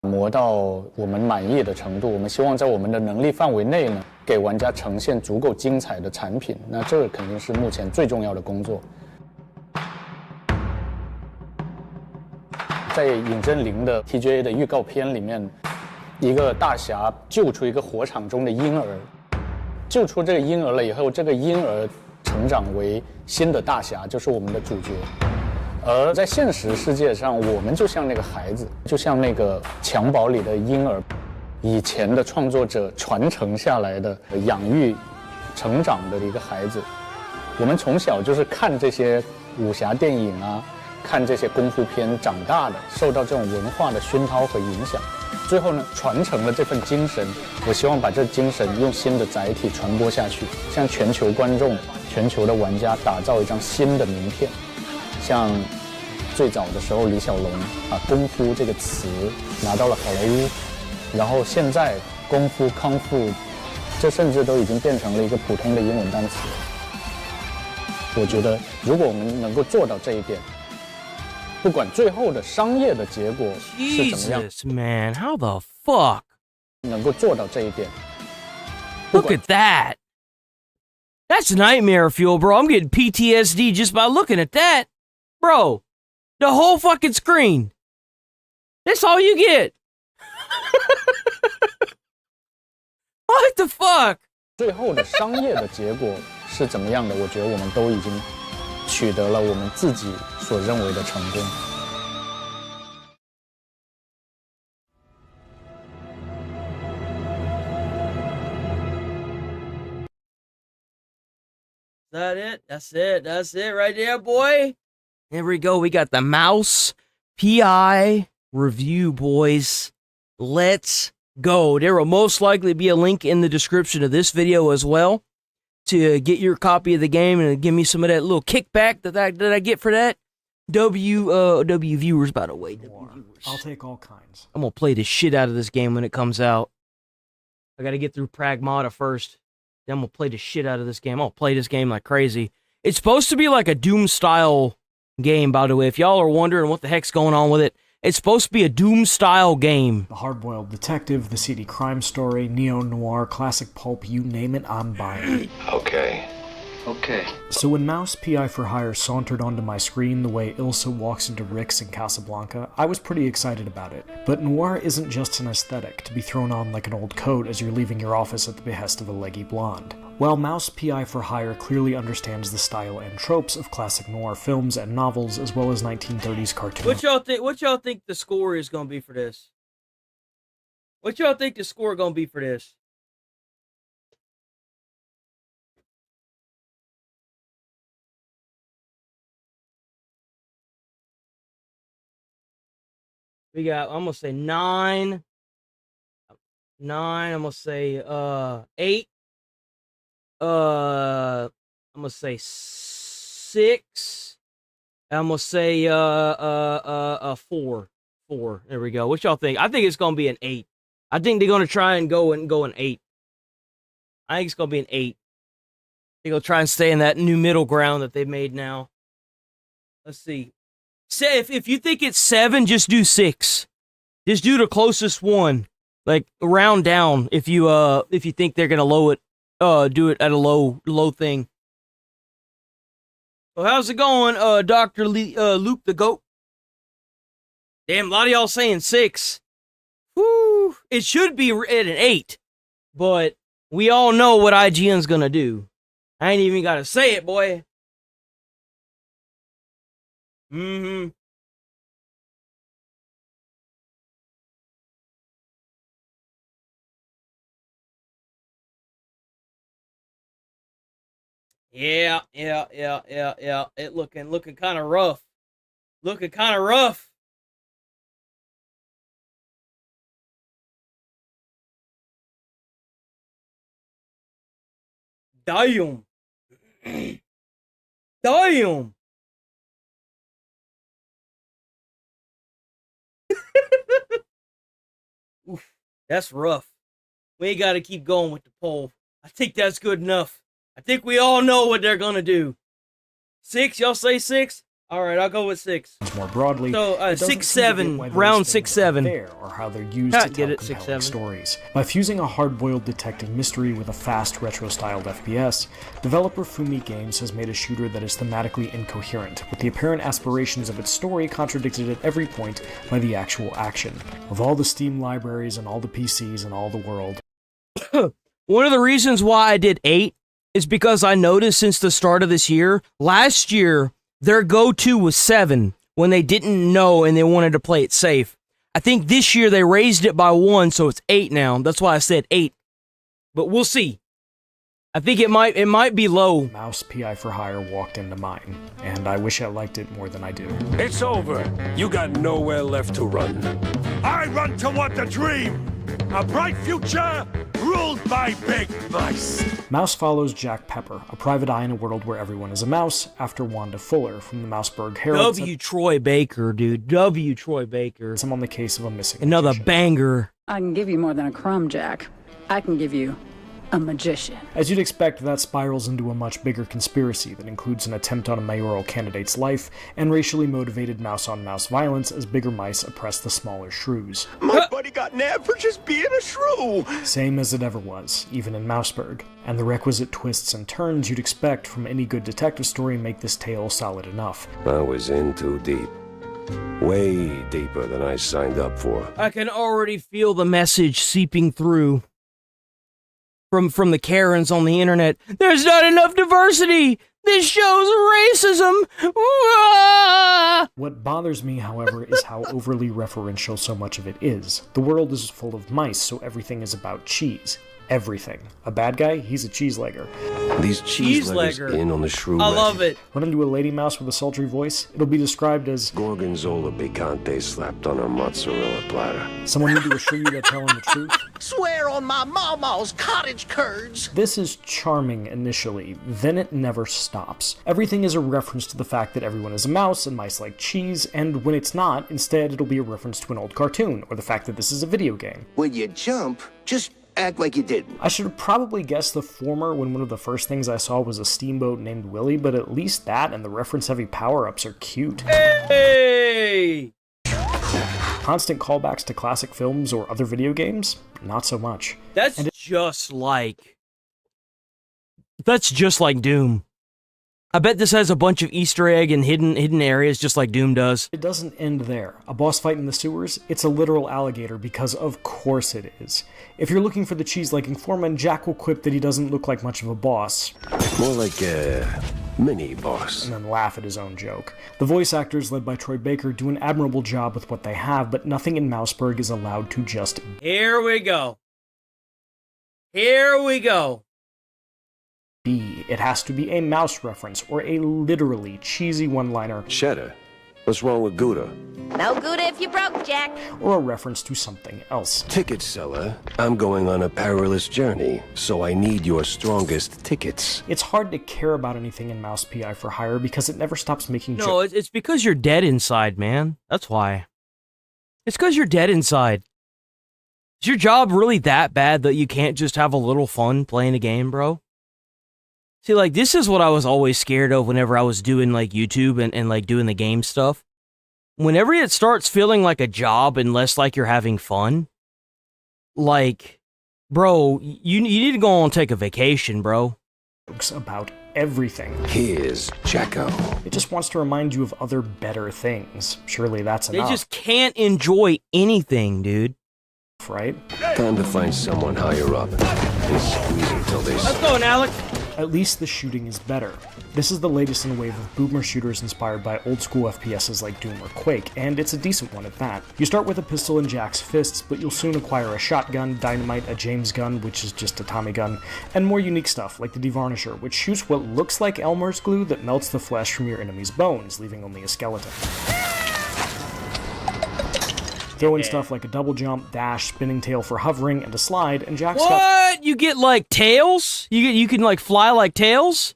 磨到我们满意的程度，我们希望在我们的能力范围内呢，给玩家呈现足够精彩的产品。那这肯定是目前最重要的工作。在尹正林的 TGA 的预告片里面，一个大侠救出一个火场中的婴儿，救出这个婴儿了以后，这个婴儿成长为新的大侠，就是我们的主角。而在现实世界上，我们就像那个孩子，就像那个襁褓里的婴儿，以前的创作者传承下来的养育、成长的一个孩子。我们从小就是看这些武侠电影啊，看这些功夫片长大的，受到这种文化的熏陶和影响，最后呢，传承了这份精神。我希望把这精神用新的载体传播下去，向全球观众、全球的玩家打造一张新的名片。像最早的时候，李小龙把功夫这个词拿到了好莱坞，然后现在功夫、康复，这甚至都已经变成了一个普通的英文单词。我觉得，如果我们能够做到这一点，不管最后的商业的结果是怎么样 Jesus, man, how the fuck? 能够做到这一点。Look at that. That's nightmare fuel, bro. I'm getting PTSD just by looking at that. Bro, the whole fucking screen. That's all you get. What the fuck? 最后的商业的结果是怎么样的？我觉得我们都已经取得了我们自己所认为的成功。That it? That's it. That's it right there, boy. There we go. We got the mouse PI review, boys. Let's go. There will most likely be a link in the description of this video as well to get your copy of the game and give me some of that little kickback that I get for that. W viewers, by the way. W viewers. I'll take all kinds. I'm gonna play the shit out of this game when it comes out. I gotta get through Pragmata first. Then I'm gonna play the shit out of this game. I'll play this game like crazy. It's supposed to be like a Doom-style game, by the way. If y'all are wondering what the heck's going on with it, it's supposed to be a Doom-style game. The hard-boiled detective, the seedy crime story, neo-noir, classic pulp, you name it, I'm buying. Okay. So when Mouse PI for Hire sauntered onto my screen the way Ilsa walks into Rick's in Casablanca, I was pretty excited about it. But noir isn't just an aesthetic to be thrown on like an old coat as you're leaving your office at the behest of a leggy blonde. While Mouse PI for Hire clearly understands the style and tropes of classic noir films and novels, as well as 1930s cartoons. What y'all think the score is gonna be for this? What y'all think the score gonna be for this? We got, I'm gonna say 9. I'm gonna say 8. I'm gonna say 6. I'm gonna say 4. 4. There we go. What y'all think? I think it's gonna be an 8. I think they're gonna try and go an 8. I think it's gonna be an 8. They're gonna try and stay in that new middle ground that they made now. Let's see. Say if you think it's 7, just do 6. Just do the closest one. Like round down if you think they're gonna low it, do it at a low thing. So how's it going, Dr. Luke the Goat? Damn, a lot of y'all saying 6. Whew, it should be at an 8, but we all know what IGN's gonna do. I ain't even gotta say it, boy. Mm-hmm. Yeah. It looking kind of rough. Looking kind of rough. Damn. Damn. Oof, that's rough. We ain't got to keep going with the poll. I think that's good enough. I think we all know what they're going to do. 6? Y'all say 6? All right, I'll go with 6. More broadly, So, it doesn't 6, seem to get 7, why those round things 6, are 7. there, or how they're used Ha, to get tell it, 6, compelling 7. stories. By fusing a hard-boiled detective mystery with a fast, retro-styled FPS, developer Fumi Games has made a shooter that is thematically incoherent, with the apparent aspirations of its story contradicted at every point by the actual action. Of all the Steam libraries and all the PCs and all the world, One of the reasons why I did 8 is because I noticed since the start of this year, last year, their go-to was 7 when they didn't know and they wanted to play it safe. I think this year they raised it by 1, so it's 8 now. That's why I said 8. But we'll see. I think it might be low. Mouse PI for Hire walked into mine, and I wish I liked it more than I do. It's over. You got nowhere left to run. I run toward the dream! A bright future ruled by big mice! Mouse follows Jack Pepper, a private eye in a world where everyone is a mouse, after Wanda Fuller from the Mouseburg Herald. W. Troy Baker, dude. W. Troy Baker. I'm on the case of a missing Another magician. banger. I can give you more than a crumb, Jack. I can give you a magician. As you'd expect, that spirals into a much bigger conspiracy that includes an attempt on a mayoral candidate's life and racially motivated mouse-on-mouse violence as bigger mice oppress the smaller shrews. My buddy got nabbed for just being a shrew! Same as it ever was, even in Mouseburg, and the requisite twists and turns you'd expect from any good detective story make this tale solid enough. I was in too deep. Way deeper than I signed up for. I can already feel the message seeping through from the Karens on the internet. There's not enough diversity! This shows racism! What bothers me, however, is how overly referential so much of it is. The world is full of mice, so everything is about cheese. Everything. A bad guy? He's a cheese-legger. These cheese-leggers in on the shrew I love magic. it. Run into a lady mouse with a sultry voice? It'll be described as Gorgonzola picante slapped on a mozzarella platter. someone need to assure you they're telling the truth. Swear on my mama's cottage curds! This is charming initially, then it never stops. Everything is a reference to the fact that everyone is a mouse and mice like cheese, and when it's not, instead it'll be a reference to an old cartoon, or the fact that this is a video game. When you jump, just act like you didn't. I should have probably guessed the former when one of the first things I saw was a steamboat named Willie, but at least that and the reference-heavy power-ups are cute. Hey! Constant callbacks to classic films or other video games? Not so much. That's just like Doom. I bet this has a bunch of Easter egg and hidden areas just like Doom does. It doesn't end there. A boss fight in the sewers? It's a literal alligator because of course it is. If you're looking for the cheese-liking foreman, Jack will quip that he doesn't look like much of a boss. More like a mini-boss. And then laugh at his own joke. The voice actors, led by Troy Baker, do an admirable job with what they have, but nothing in Mouseburg is allowed to just Here we go. Here we go. be. It has to be a mouse reference, or a literally cheesy one-liner, Cheddar. What's wrong with Gouda? No good if you broke, Jack. or a reference to something else. Ticket seller. I'm going on a perilous journey, so I need your strongest tickets. It's hard to care about anything in Mouse PI for Hire because it never stops making No, it's because you're dead inside, man. That's why. It's because you're dead inside. Is your job really that bad that you can't just have a little fun playing a game, bro? See, like, this is what I was always scared of whenever I was doing, like, YouTube and like, doing the game stuff. Whenever it starts feeling like a job and less like you're having fun, like, bro, you need to go on and take a vacation, bro. jokes about everything. Here's Jacko. It just wants to remind you of other better things. Surely that's They enough, just can't enjoy anything, dude. right? Time to find someone higher up and squeeze until they Let's go, Alex. At least the shooting is better. This is the latest in a wave of boomer shooters inspired by old school FPSs like Doom or Quake, and it's a decent one at that. You start with a pistol in Jack's fists, but you'll soon acquire a shotgun, dynamite, a James gun, which is just a Tommy gun, and more unique stuff like the Devarnisher, which shoots what looks like Elmer's glue that melts the flesh from your enemy's bones, leaving only a skeleton. Throw in stuff like a double jump, dash, spinning tail for hovering, and a slide, and Jack's got... What? You get, like, tails? You can, like, fly like tails?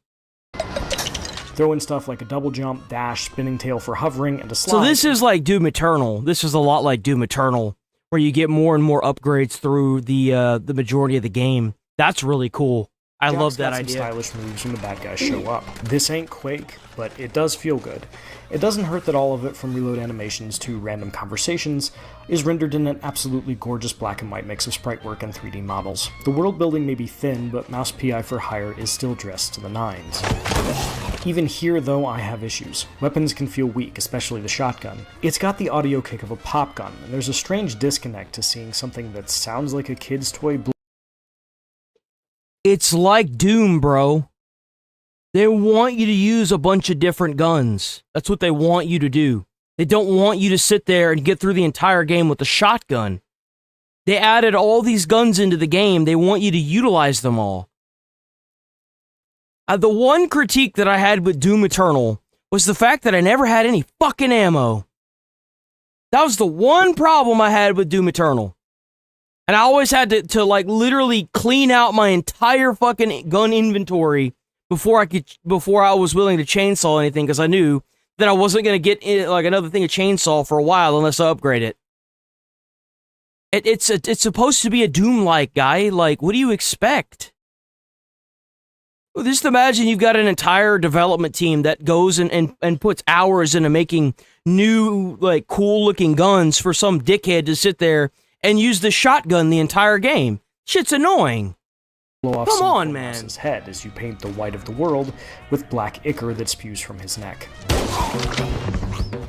Throw in stuff like a double jump, dash, spinning tail for hovering, and a slide. So this is like Doom Eternal. This is a lot like Doom Eternal, where you get more and more upgrades through the majority of the game. That's really cool. I Jack's love that got some idea. stylish moves when the bad guys show up. This ain't Quake, but it does feel good. It doesn't hurt that all of it, from reload animations to random conversations, is rendered in an absolutely gorgeous black and white mix of sprite work and 3D models. The world building may be thin, but Mouse PI for Hire is still dressed to the nines. Even here, though, I have issues. Weapons can feel weak, especially the shotgun. It's got the audio kick of a pop gun, and there's a strange disconnect to seeing something that sounds like a kid's toy. It's like Doom, bro. They want you to use a bunch of different guns. That's what they want you to do. They don't want you to sit there and get through the entire game with a shotgun. They added all these guns into the game. They want you to utilize them all. The one critique that I had with Doom Eternal was the fact that I never had any fucking ammo. That was the one problem I had with Doom Eternal. And I always had to like literally clean out my entire fucking gun inventory before I was willing to chainsaw anything, because I knew that I wasn't going to get like another thing of chainsaw for a while unless I upgrade it. It's supposed to be a Doom-like, guy. Like, what do you expect? Well, just imagine you've got an entire development team that goes and puts hours into making new, like, cool-looking guns for some dickhead to sit there and use the shotgun the entire game. Shit's annoying. Blow off Come some on, of man. Mouse's head as you paint the white of the world with black ichor that spews from his neck.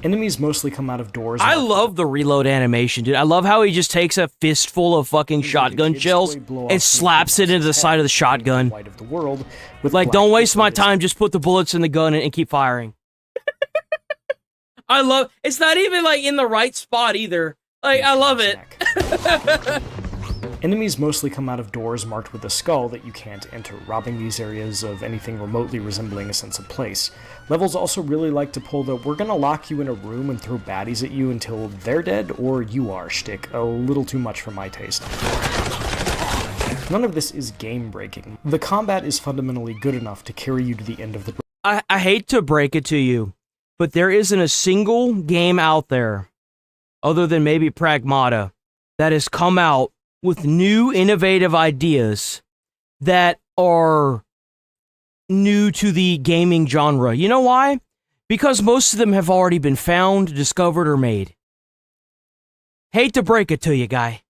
Enemies mostly come out of doors. I love the reload animation, dude. I love how he just takes a fistful of fucking shotgun shells and slaps it into the side of the shotgun. White of the world with like, black don't waste my ichor time, just put the bullets in the gun and keep firing. I love, it's not even like in the right spot either. Like, I love it. Enemies mostly come out of doors marked with a skull that you can't enter, robbing these areas of anything remotely resembling a sense of place. Levels also really like to pull the "we're gonna lock you in a room and throw baddies at you until they're dead or you are" shtick a little too much for my taste. None of this is game-breaking. The combat is fundamentally good enough to carry you to the end of the... I hate to break it to you, but there isn't a single game out there, other than maybe Pragmata, that has come out with new innovative ideas that are new to the gaming genre. You know why? Because most of them have already been found, discovered, or made. Hate to break it to you, guy.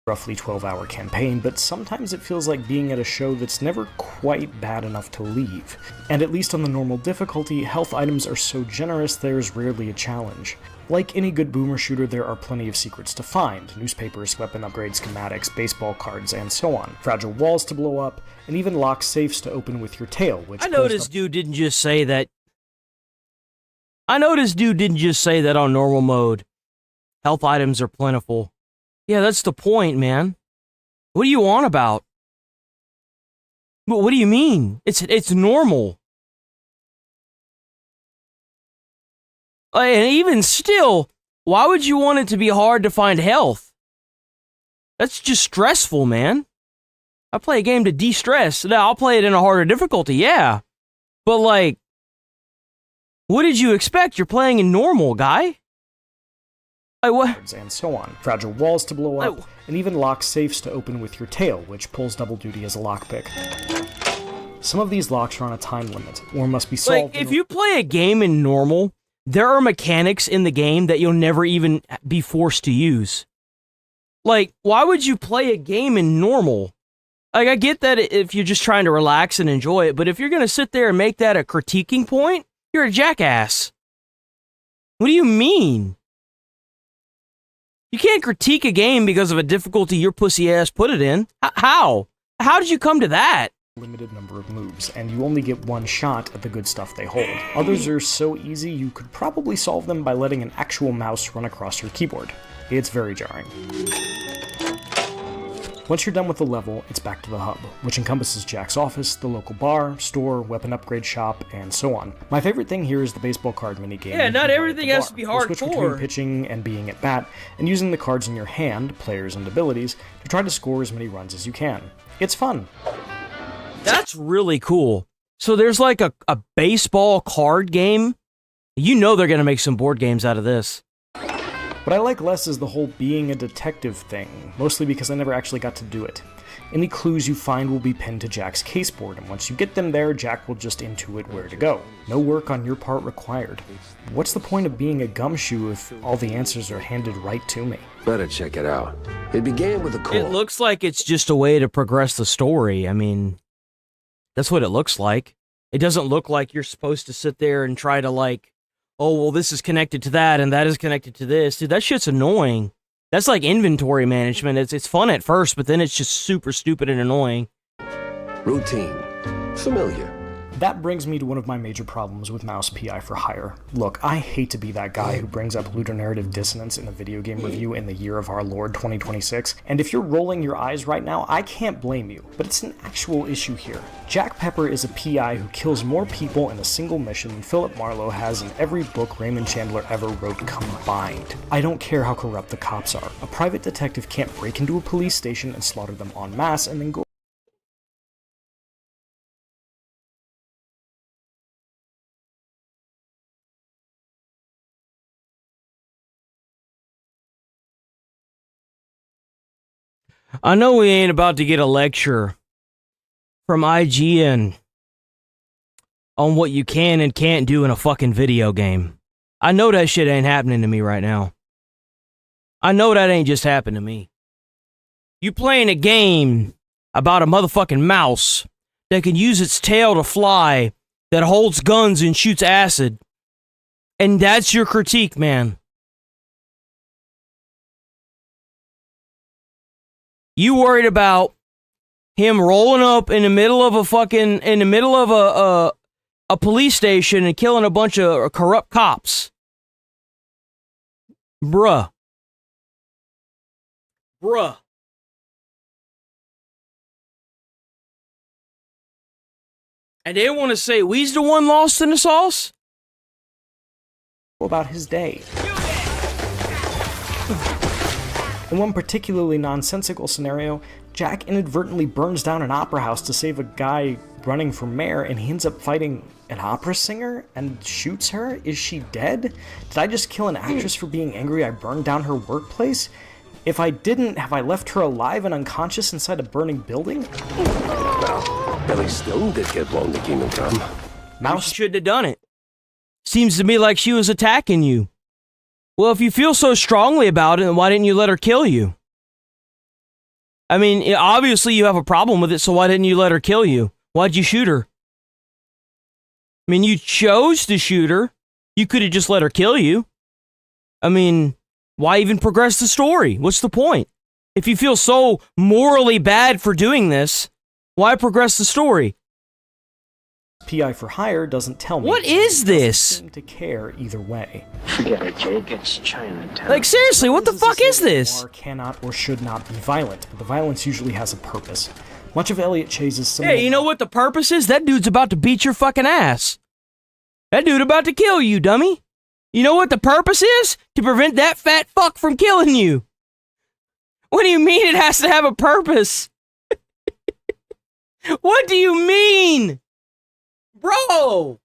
Roughly 12-hour campaign, but sometimes it feels like being at a show that's never quite bad enough to leave. And at least on the normal difficulty, health items are so generous there's rarely a challenge. Like any good boomer shooter, there are plenty of secrets to find: newspapers, weapon upgrade schematics, baseball cards, and so on. Fragile walls to blow up, and even locked safes to open with your tail, which... I noticed dude didn't just say that. I noticed dude didn't just say that on normal mode. Health items are plentiful. Yeah, that's the point, man. What are you on about? What do you mean? It's normal. And even still, why would you want it to be hard to find health? That's just stressful, man. I play a game to de-stress. Now, I'll play it in a harder difficulty, yeah. But, like, what did you expect? You're playing in normal, guy. Like, what? And so on. Fragile walls to blow up, and even locked safes to open with your tail, which pulls double duty as a lockpick. Some of these locks are on a time limit, or must be solved... Like, if you play a game in normal, there are mechanics in the game that you'll never even be forced to use. Like, why would you play a game in normal? Like, I get that if you're just trying to relax and enjoy it, but if you're gonna sit there and make that a critiquing point, you're a jackass. What do you mean? You can't critique a game because of a difficulty your pussy ass put it in. How? How did you come to that? Limited number of moves, and you only get one shot at the good stuff they hold. Others are so easy you could probably solve them by letting an actual mouse run across your keyboard. It's very jarring. Once you're done with the level, it's back to the hub, which encompasses Jack's office, the local bar, store, weapon upgrade shop, and so on. My favorite thing here is the baseball card minigame. Yeah, not everything has to be hardcore. Switch between hardcore. pitching and being at bat, and using the cards in your hand, players and abilities, to try to score as many runs as you can. It's fun. That's really cool. So there's like a baseball card game. You know they're gonna make some board games out of this. What I like less is the whole being a detective thing, mostly because I never actually got to do it. Any clues you find will be pinned to Jack's caseboard, and once you get them there, Jack will just intuit where to go. No work on your part required. What's the point of being a gumshoe if all the answers are handed right to me? Better check it out. It began with a call. It looks like it's just a way to progress the story. I mean, that's what it looks like. It doesn't look like you're supposed to sit there and try to like, oh, well, this is connected to that and that is connected to this. Dude, that shit's annoying. That's like inventory management. It's fun at first, but then it's just super stupid and annoying. Routine. Familiar. That brings me to one of my major problems with Mouse PI for Hire. Look, I hate to be that guy who brings up ludonarrative dissonance in a video game review in the year of our Lord 2026, and if you're rolling your eyes right now, I can't blame you, but it's an actual issue here. Jack Pepper is a PI who kills more people in a single mission than Philip Marlowe has in every book Raymond Chandler ever wrote combined. I don't care how corrupt the cops are. A private detective can't break into a police station and slaughter them en masse and then go I know we ain't about to get a lecture from IGN on what you can and can't do in a fucking video game. I know that shit ain't happening to me right now. I know that ain't just happened to me. You playing a game about a motherfucking mouse that can use its tail to fly, that holds guns and shoots acid, and that's your critique, man. You worried about him rolling up in the middle of a police station and killing a bunch of corrupt cops. Bruh. And they want to say we's the one lost in the sauce? about his day. In one particularly nonsensical scenario, Jack inadvertently burns down an opera house to save a guy running for mayor, and he ends up fighting an opera singer and shoots her. Is she dead? Did I just kill an actress for being angry I burned down her workplace? If I didn't, have I left her alive and unconscious inside a burning building? Well, Billy still did get blown to Kingdom Come. Mouse shouldn't have done it. Seems to me like she was attacking you. Well, if you feel so strongly about it, then why didn't you let her kill you? I mean, obviously you have a problem with it, so why didn't you let her kill you? Why'd you shoot her? I mean, you chose to shoot her. You could have just let her kill you. I mean, why even progress the story? What's the point? If you feel so morally bad for doing this, why progress the story? PI for Hire doesn't tell me. What is this? Seem to care either way. Forget it, Jake. It's Chinatown. Like, seriously, what the fuck is this? Noir cannot or should not be violent, but the violence usually has a purpose. Much of Elliot Chase's Hey, you know what the purpose is? That dude's about to beat your fucking ass. That dude about to kill you, dummy. You know what the purpose is? To prevent that fat fuck from killing you. What do you mean it has to have a purpose? What do you mean? Bro!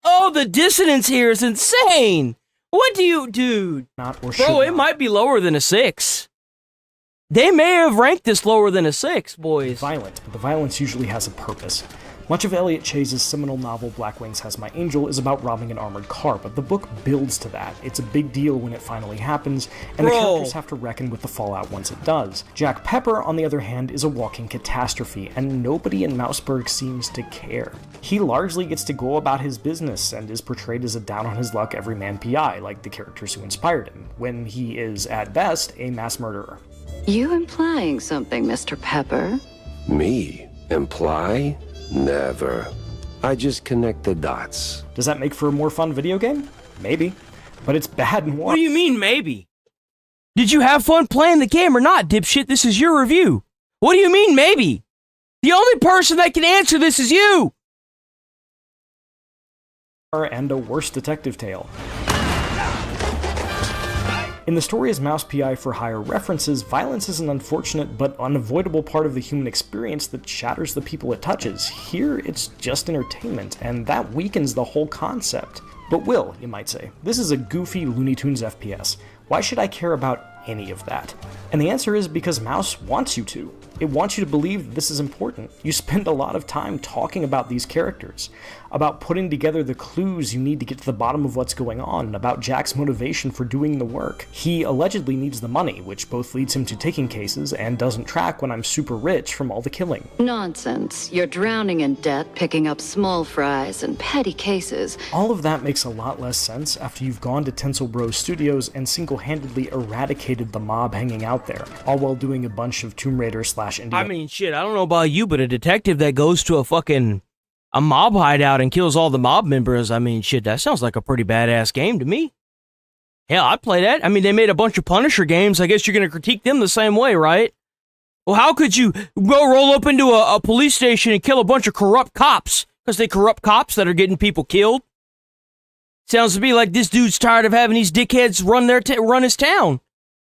Oh, the dissonance here is insane! What do you... Dude. Bro, it might be lower than a 6. They may have ranked this lower than a 6, boys. Violent, but the violence usually has a purpose. Much of Elliot Chase's seminal novel Black Wings Has My Angel is about robbing an armored car, but the book builds to that. It's a big deal when it finally happens, and the characters have to reckon with the fallout once it does. Jack Pepper, on the other hand, is a walking catastrophe, and nobody in Mouseburg seems to care. He largely gets to go about his business, and is portrayed as a down-on-his-luck everyman PI, like the characters who inspired him, when he is, at best, a mass murderer. You implying something, Mr. Pepper? Me? Imply? Never. I just connect the dots. Does that make for a more fun video game? Maybe. But it's bad and What do you mean, maybe? Did you have fun playing the game or not, dipshit? This is your review. What do you mean, maybe? The only person that can answer this is you! And a worse detective tale. In the story as Mouse PI for Hire references, violence is an unfortunate but unavoidable part of the human experience that shatters the people it touches. Here, it's just entertainment, and that weakens the whole concept. But Will, you might say, this is a goofy Looney Tunes FPS. Why should I care about any of that? And the answer is because Mouse wants you to. It wants you to believe that this is important. You spend a lot of time talking about these characters, about putting together the clues you need to get to the bottom of what's going on, about Jack's motivation for doing the work. He allegedly needs the money, which both leads him to taking cases and doesn't track when I'm super rich from all the killing. Nonsense. You're drowning in debt, picking up small fries and petty cases. All of that makes a lot less sense after you've gone to Tinsel Bros Studios and single-handedly eradicated the mob hanging out there, all while doing a bunch of Tomb Raider / Indiana. I mean, shit, I don't know about you, but a detective that goes to a mob hideout and kills all the mob members, I mean, shit, that sounds like a pretty badass game to me. Hell, I'd play that. I mean, they made a bunch of Punisher games. I guess you're going to critique them the same way, right? Well, how could you go roll up into a police station and kill a bunch of corrupt cops? Because they corrupt cops that are getting people killed? Sounds to me like this dude's tired of having these dickheads run his town.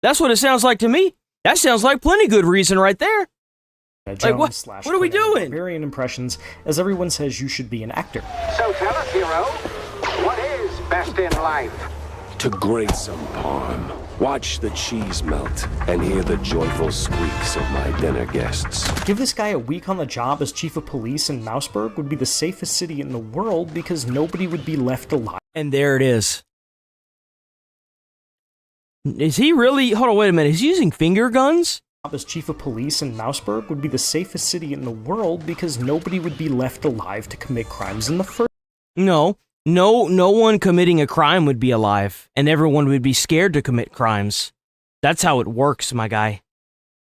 That's what it sounds like to me. That sounds like plenty good reason right there. Like, what are we doing? Barbarian impressions, as everyone says you should be an actor. So tell us, hero, what is best in life? To grate some parm, watch the cheese melt, and hear the joyful squeaks of my dinner guests. Give this guy a week on the job as chief of police in Mouseburg would be the safest city in the world because nobody would be left alive. And there it is. Is he really? Hold on, wait a minute. He's using finger guns? As chief of police in Mouseburg would be the safest city in the world because nobody would be left alive to commit crimes in the first. No one committing a crime would be alive, and everyone would be scared to commit crimes. That's how it works, my guy.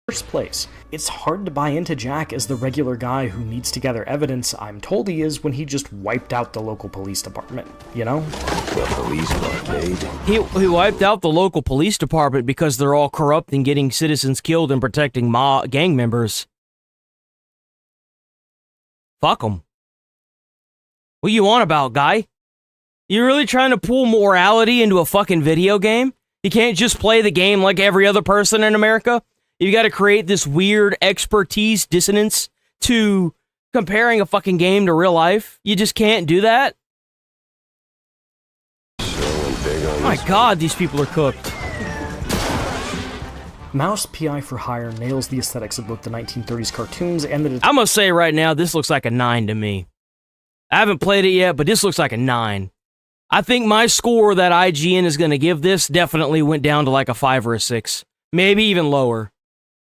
First place. It's hard to buy into Jack as the regular guy who needs to gather evidence. I'm told he is when he just wiped out the local police department, you know? The police arcade. He wiped out the local police department because they're all corrupt and getting citizens killed and protecting gang members. Fuck them. What you on about, guy? You really trying to pull morality into a fucking video game? You can't just play the game like every other person in America? You gotta create this weird expertise dissonance to comparing a fucking game to real life? You just can't do that? Oh my god, these people are cooked. Mouse PI for Hire nails the aesthetics of both the 1930s cartoons and the... I'm gonna say right now, this looks like a 9 to me. I haven't played it yet, but this looks like a 9. I think my score that IGN is gonna give this definitely went down to like a 5 or a 6. Maybe even lower.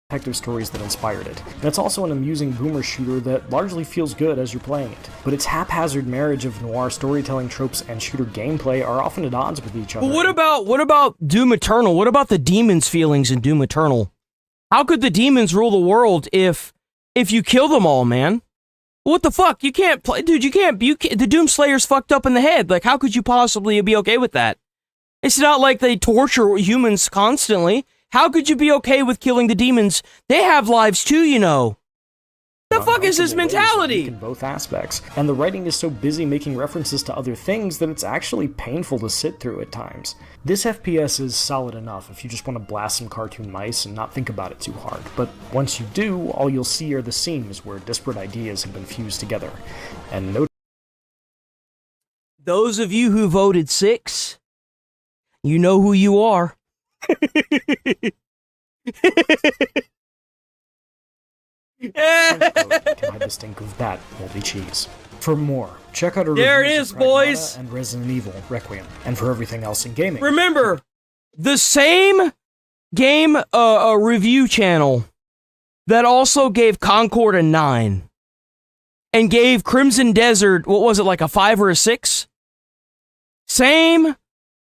Detective stories that inspired it. That's also an amusing boomer shooter that largely feels good as you're playing it. But its haphazard marriage of noir storytelling tropes and shooter gameplay are often at odds with each other. But what about Doom Eternal? What about the demons' feelings in Doom Eternal? How could the demons rule the world if you kill them all, man? What the fuck? You can't play, dude. You can't. The Doom Slayer's fucked up in the head. Like, how could you possibly be okay with that? It's not like they torture humans constantly. How could you be okay with killing the demons? They have lives too, you know. The fuck is this mentality? In both aspects, and the writing is so busy making references to other things that it's actually painful to sit through at times. This FPS is solid enough if you just want to blast some cartoon mice and not think about it too hard, but once you do, all you'll see are the seams where disparate ideas have been fused together. And no. Those of you who voted 6, you know who you are. Can I just think of that moldy cheese? For more, check out our there it reviews is, of boys, and Resident Evil Requiem, and for everything else in gaming. Remember, the same game review channel that also gave Concord a 9 and gave Crimson Desert, what was it, like a 5 or a 6? Same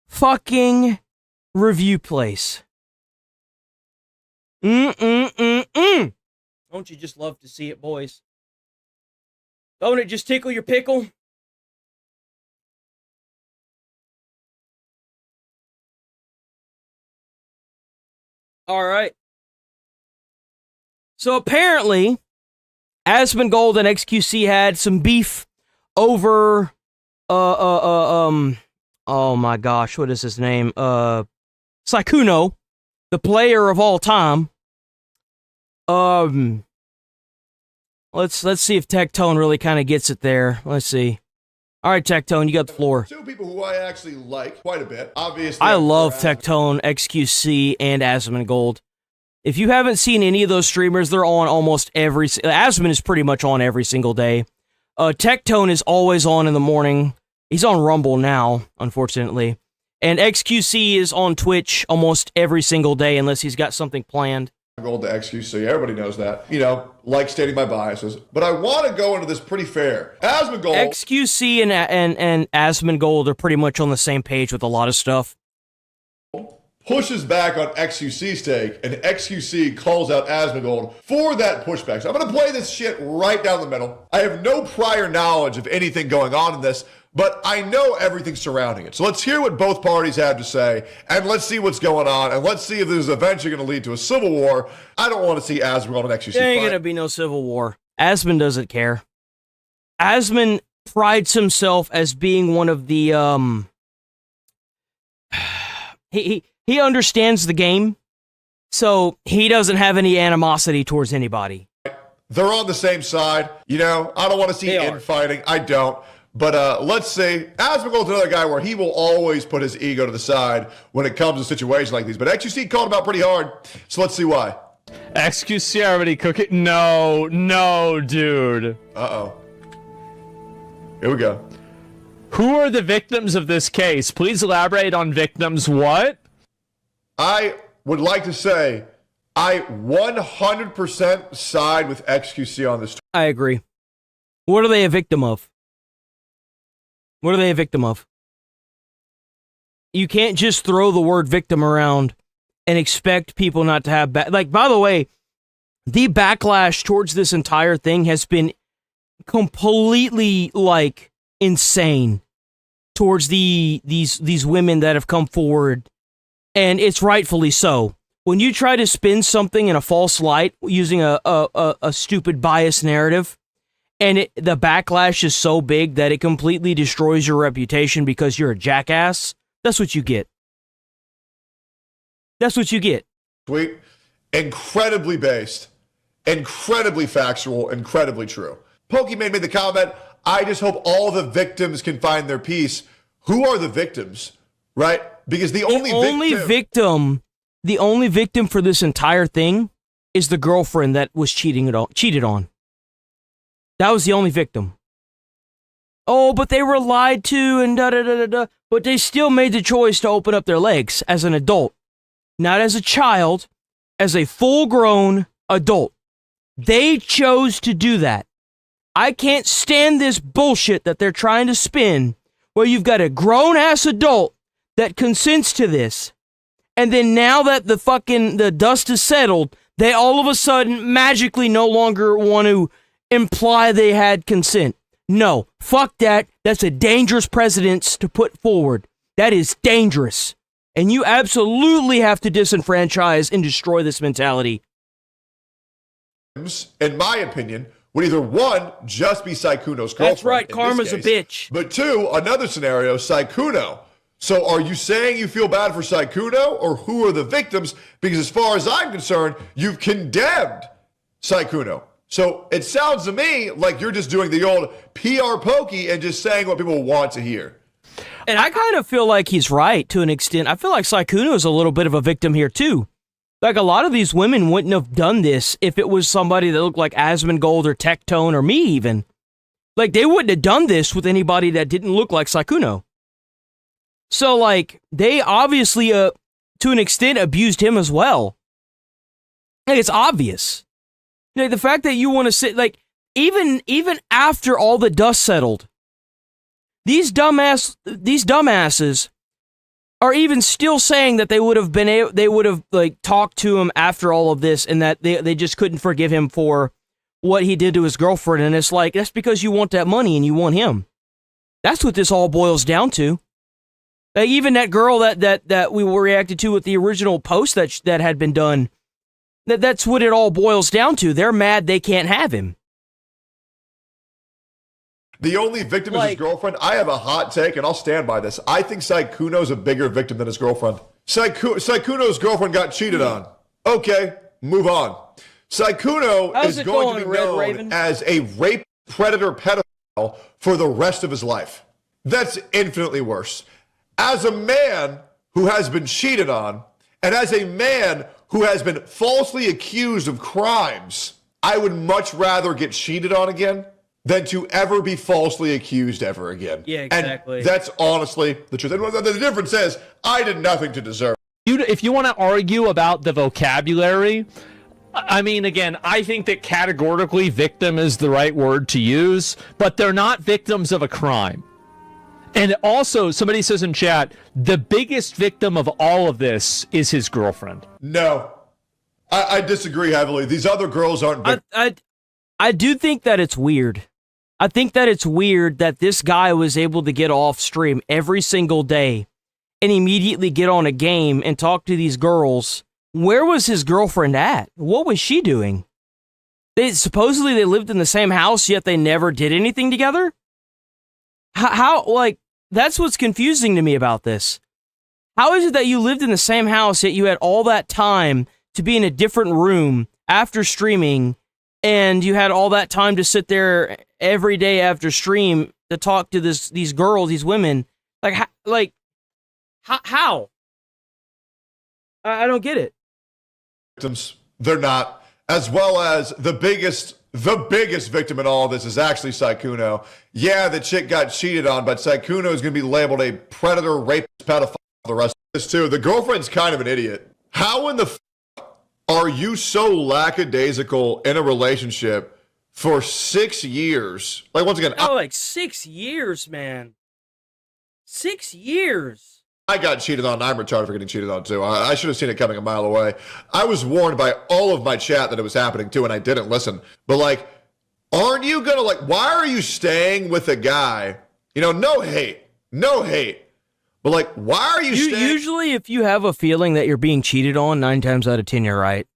fucking review place. Don't you just love to see it, boys? Don't it just tickle your pickle? All right. So apparently, Asmongold and XQC had some beef over oh my gosh, what is his name? Saikuno, the player of all time. Let's see if Tectone really kind of gets it there. Let's see. All right, Tectone, you got the floor. Two people who I actually like quite a bit. Obviously, I love Tectone, XQC, and Asmongold. If you haven't seen any of those streamers, they're on almost every... Asmon is pretty much on every single day. Tectone is always on in the morning. He's on Rumble now, unfortunately. And XQC is on Twitch almost every single day unless he's got something planned. Gold to XQC, everybody knows that. You know, like stating my biases. But I want to go into this pretty fair. Asmongold... XQC and Asmongold are pretty much on the same page with a lot of stuff. Pushes back on XQC's take, and XQC calls out Asmongold for that pushback. So I'm going to play this shit right down the middle. I have no prior knowledge of anything going on in this, but I know everything surrounding it. So let's hear what both parties have to say, and let's see what's going on, and let's see if this is eventually going to lead to a civil war. I don't want to see Asmongold and XQC There ain't going to be no civil war. Asmon doesn't care. Asmon prides himself as being one of the, He understands the game, so he doesn't have any animosity towards anybody. They're on the same side. You know, I don't want to see infighting. I don't. But let's say Asmongold's another guy where he will always put his ego to the side when it comes to situations like these. But XQC called him out pretty hard, so let's see why. XQC already cooking? No, dude. Uh-oh. Here we go. Who are the victims of this case? Please elaborate on victims what? I would like to say I 100% side with XQC on this. I agree. What are they a victim of? What are they a victim of? You can't just throw the word victim around and expect people not to have like, by the way, the backlash towards this entire thing has been completely, like, insane towards these women that have come forward. And it's rightfully so. When you try to spin something in a false light using a stupid biased narrative, and the backlash is so big that it completely destroys your reputation because you're a jackass, that's what you get. That's what you get. Sweet. Incredibly based, incredibly factual, incredibly true. Pokimane made the comment, I just hope all the victims can find their peace. Who are the victims, right? Because the only victim for this entire thing is the girlfriend that was cheated on. That was the only victim. Oh, but they were lied to and da-da-da-da-da. But they still made the choice to open up their legs as an adult. Not as a child, as a full-grown adult. They chose to do that. I can't stand this bullshit that they're trying to spin where you've got a grown-ass adult that consents to this. And then now that the dust is settled, they all of a sudden magically no longer want to imply they had consent. No, fuck that. That's a dangerous precedence to put forward. That is dangerous. And you absolutely have to disenfranchise and destroy this mentality. In my opinion, would either one, just be Saikuno's girlfriend. That's right, karma's a bitch. But two, another scenario, Saikuno. So are you saying you feel bad for Saikuno, or who are the victims? Because as far as I'm concerned, you've condemned Saikuno. So it sounds to me like you're just doing the old PR pokey and just saying what people want to hear. And I kind of feel like he's right to an extent. I feel like Saikuno is a little bit of a victim here too. Like a lot of these women wouldn't have done this if it was somebody that looked like Asmongold or Tectone or me even. Like they wouldn't have done this with anybody that didn't look like Saikuno. So like they obviously to an extent abused him as well. Like it's obvious. You know, the fact that you want to sit like even after all the dust settled, these dumbasses are even still saying that they would have like talked to him after all of this, and that they just couldn't forgive him for what he did to his girlfriend. And it's like, that's because you want that money and you want him. That's what this all boils down to. Like, even that girl that we were reacted to with the original post that had been done, that's what it all boils down to. They're mad they can't have him. The only victim is his girlfriend. I have a hot take, and I'll stand by this. I think Saikuno's a bigger victim than his girlfriend. Saikuno's girlfriend got cheated on. Okay, move on. Saikuno is going to be known as a rape predator pedophile for the rest of his life. That's infinitely worse. As a man who has been cheated on, and as a man who has been falsely accused of crimes, I would much rather get cheated on again than to ever be falsely accused ever again. Yeah, exactly. And that's honestly the truth. And the difference is, I did nothing to deserve it. If you want to argue about the vocabulary, I mean, again, I think that categorically victim is the right word to use, but they're not victims of a crime. And also, somebody says in chat, the biggest victim of all of this is his girlfriend. No. I disagree heavily. These other girls aren't victims. I do think that it's weird. I think that it's weird that this guy was able to get off stream every single day and immediately get on a game and talk to these girls. Where was his girlfriend at? What was she doing? Supposedly they lived in the same house, yet they never did anything together? How, like, that's what's confusing to me about this. How is it that you lived in the same house, yet you had all that time to be in a different room after streaming, and you had all that time to sit there every day after stream to talk to these girls, these women? How? I don't get it. Victims, they're not. As well as the biggest victim in all of this is actually Sykkuno. Yeah, the chick got cheated on, but Sykkuno is going to be labeled a predator, rapist, pedophile for the rest of this too. The girlfriend's kind of an idiot. How in the are you so lackadaisical in a relationship for 6 years? Like, once again, like 6 years, man. 6 years. I got cheated on. I'm retarded for getting cheated on too. I should have seen it coming a mile away. I was warned by all of my chat that it was happening too, and I didn't listen. But like, aren't you gonna why are you staying with a guy? You know, no hate. But like, why are you staying? Usually, if you have a feeling that you're being cheated on, 9 times out of 10, you're right.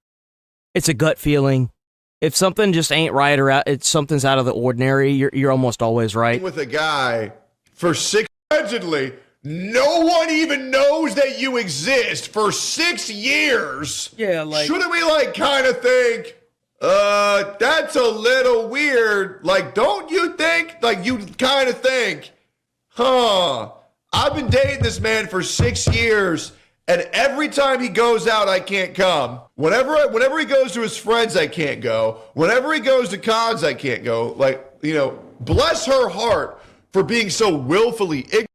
It's a gut feeling. If something just ain't right or something's out of the ordinary, you're almost always right. With a guy for 6, allegedly, no one even knows that you exist for 6 years. Yeah, like, shouldn't we kind of think, that's a little weird? Like, don't you think? Like, you kind of think, I've been dating this man for 6 years, and every time he goes out, I can't come. Whenever he goes to his friends, I can't go. Whenever he goes to cons, I can't go. Like, you know, bless her heart for being so willfully ignorant.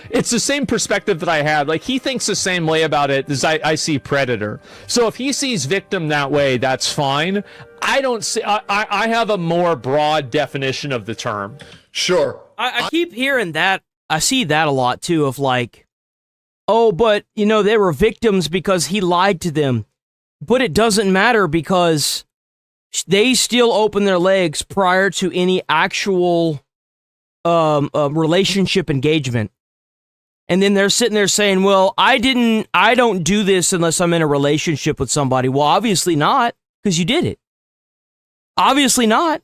It's the same perspective that I had. Like, he thinks the same way about it as I see Predator. So if he sees victim that way, that's fine. I don't see. I have a more broad definition of the term. Sure. I keep hearing that. I see that a lot too, of like, oh, but, you know, they were victims because he lied to them. But it doesn't matter because they still open their legs prior to any actual relationship engagement. And then they're sitting there saying, well, I don't do this unless I'm in a relationship with somebody. Well, obviously not, because you did it. Obviously not.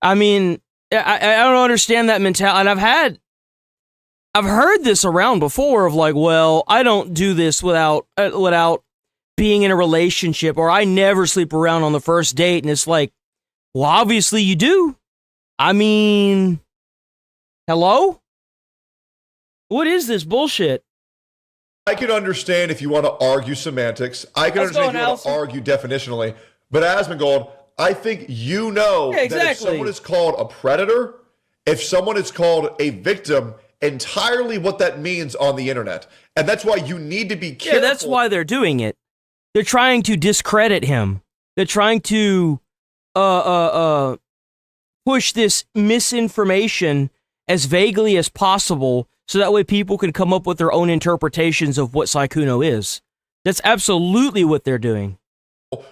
I mean, I don't understand that mentality. And I've heard this around before of like, well, I don't do this without being in a relationship, or I never sleep around on the first date. And it's like, well, obviously you do. I mean, hello? What is this bullshit? I can understand if you want to argue semantics. I can understand if you want to argue definitionally. But Asmongold, I think you know that if someone is called a predator, if someone is called a victim, entirely what that means on the internet. And that's why you need to be careful. Yeah, that's why they're doing it. They're trying to discredit him. They're trying to push this misinformation as vaguely as possible so that way people can come up with their own interpretations of what Sykkuno is. That's absolutely what they're doing.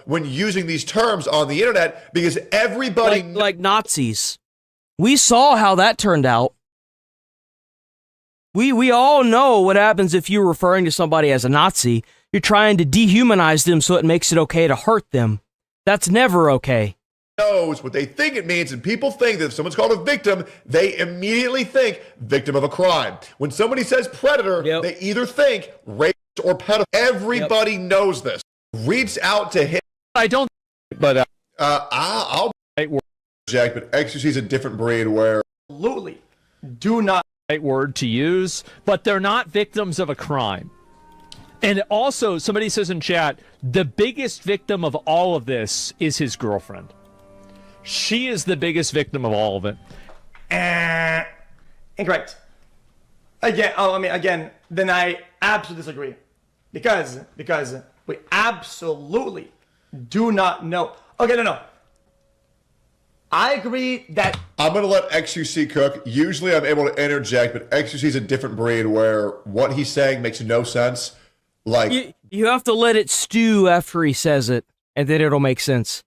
When using these terms on the internet, because everybody... Like Nazis. We saw how that turned out. We all know what happens if you're referring to somebody as a Nazi. You're trying to dehumanize them so it makes it okay to hurt them. That's never okay. Knows what they think it means, and people think that if someone's called a victim, they immediately think victim of a crime. When somebody says predator, they either think rapist or pedophile. Everybody knows this. Reach out to him. I don't, but I'll Jack, but XQC is a different breed where absolutely do not right word to use, but they're not victims of a crime. And also, somebody says in chat, the biggest victim of all of this is his girlfriend. She is the biggest victim of all of it. Incorrect. Again, then I absolutely disagree. Because we absolutely do not know. Okay, no. I agree that... I'm going to let XUC cook. Usually I'm able to interject, but XUC is a different breed where what he's saying makes no sense. Like you have to let it stew after he says it, and then it'll make sense.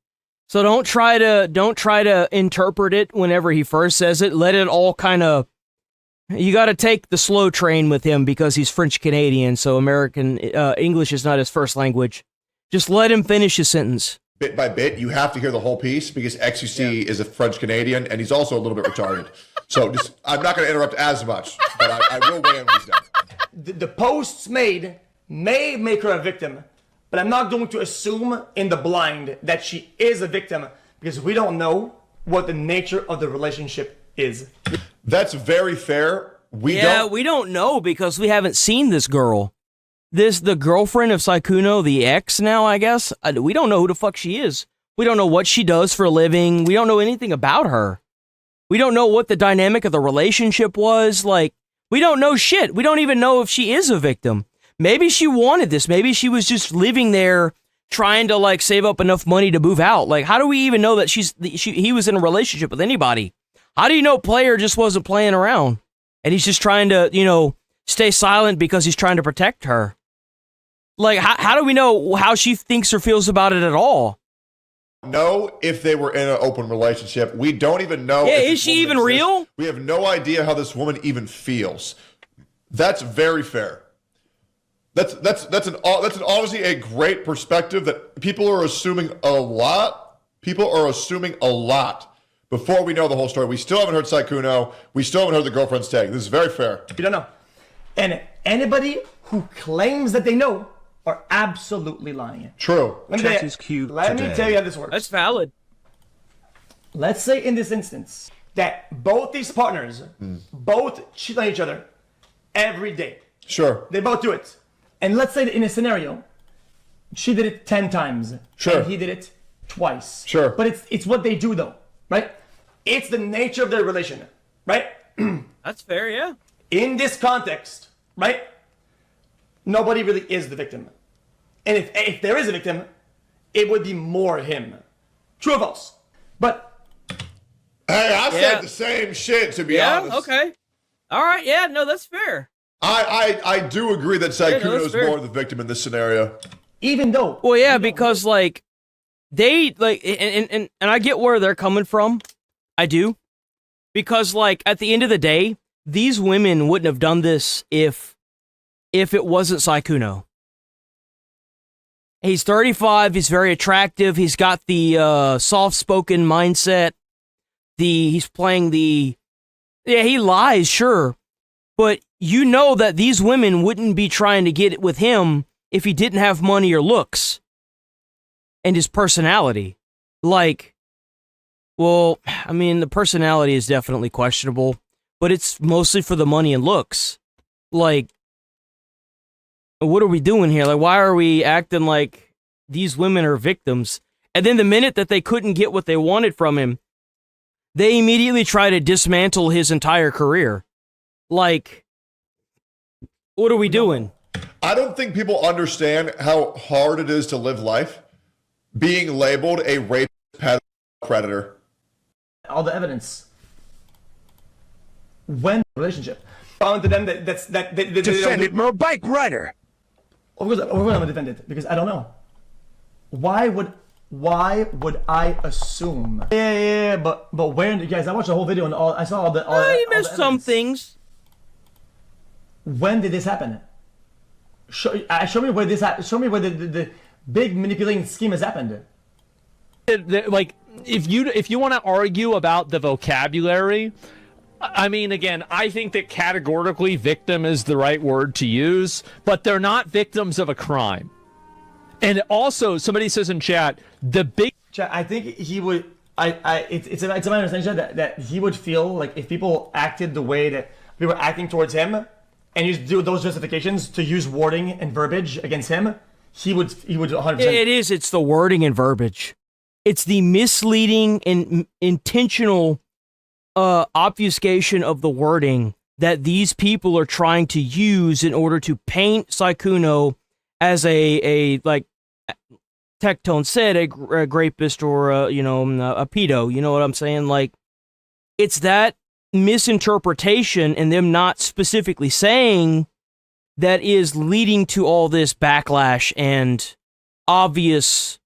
So don't try to interpret it whenever he first says it. Let it all kind of... You got to take the slow train with him because he's French Canadian, so American English is not his first language. Just let him finish his sentence. Bit by bit, you have to hear the whole piece because XUC is a French Canadian and he's also a little bit retarded. So I'm not going to interrupt as much, but I will weigh in when he's done. The posts made may make her a victim, but I'm not going to assume in the blind that she is a victim because we don't know what the nature of the relationship is. That's very fair. We don't know because we haven't seen this girl. The girlfriend of Sykkuno, the ex now, I guess. We don't know who the fuck she is. We don't know what she does for a living. We don't know anything about her. We don't know what the dynamic of the relationship was. Like, we don't know shit. We don't even know if she is a victim. Maybe she wanted this. Maybe she was just living there trying to, like, save up enough money to move out. Like, how do we even know that he was in a relationship with anybody? How do you know Player just wasn't playing around? And he's just trying to, stay silent because he's trying to protect her. Like, how do we know how she thinks or feels about it at all? Know if they were in an open relationship. We don't even know. Yeah, is she even real? We have no idea how this woman even feels. That's very fair. That's honestly a great perspective that people are assuming a lot. People are assuming a lot before we know the whole story. We still haven't heard Sykkuno. We still haven't heard the girlfriend's take. This is very fair. You don't know. And anybody who claims that they know are absolutely lying. True. Let me tell you how this works. That's valid. Let's say in this instance that both these partners both cheat on each other every day. Sure. They both do it. And let's say that in a scenario, she did it 10 times. Sure. And he did it twice. Sure. But it's what they do though, right? It's the nature of their relation, right? That's fair, yeah. In this context, right? Nobody really is the victim. And if there is a victim, it would be more him. True or false? But hey, I said the same shit, to be honest. Yeah, okay. All right, yeah, no, that's fair. I do agree that Sykkuno is more the victim in this scenario. Even though... Well, yeah, because, like, they, like, and I get where they're coming from. I do. Because, like, at the end of the day, these women wouldn't have done this if it wasn't Sykkuno. He's 35, he's very attractive, he's got the soft-spoken mindset, he's playing the... Yeah, he lies, sure, but you know that these women wouldn't be trying to get it with him if he didn't have money or looks. And his personality. Like, well, I mean, the personality is definitely questionable, but it's mostly for the money and looks. Like, what are we doing here? Like, why are we acting like these women are victims? And then the minute that they couldn't get what they wanted from him, they immediately try to dismantle his entire career. Like, what are we doing? I don't think people understand how hard it is to live life being labeled a rape predator. All the evidence. When relationship. Found to them that defendant more bike rider. Of course, we're gonna defend it because I don't know. Why would I assume? Yeah, but where, guys? I watched the whole video and I saw all the. You missed some things. When did this happen? Show me where this happened. Show me where the big manipulating scheme has happened. Like, if you want to argue about the vocabulary, I mean, again, I think that categorically victim is the right word to use, but they're not victims of a crime. And also, somebody says in chat, the big... Chat, I think he would... it's my understanding that he would feel like if people acted the way that we were acting towards him, and used those justifications to use wording and verbiage against him, he would 100%. It's the wording and verbiage. It's the misleading and intentional obfuscation of the wording that these people are trying to use in order to paint Sykkuno as a like Tectone said, a rapist or a pedo. You know what I'm saying? Like, it's that misinterpretation and them not specifically saying that is leading to all this backlash and obvious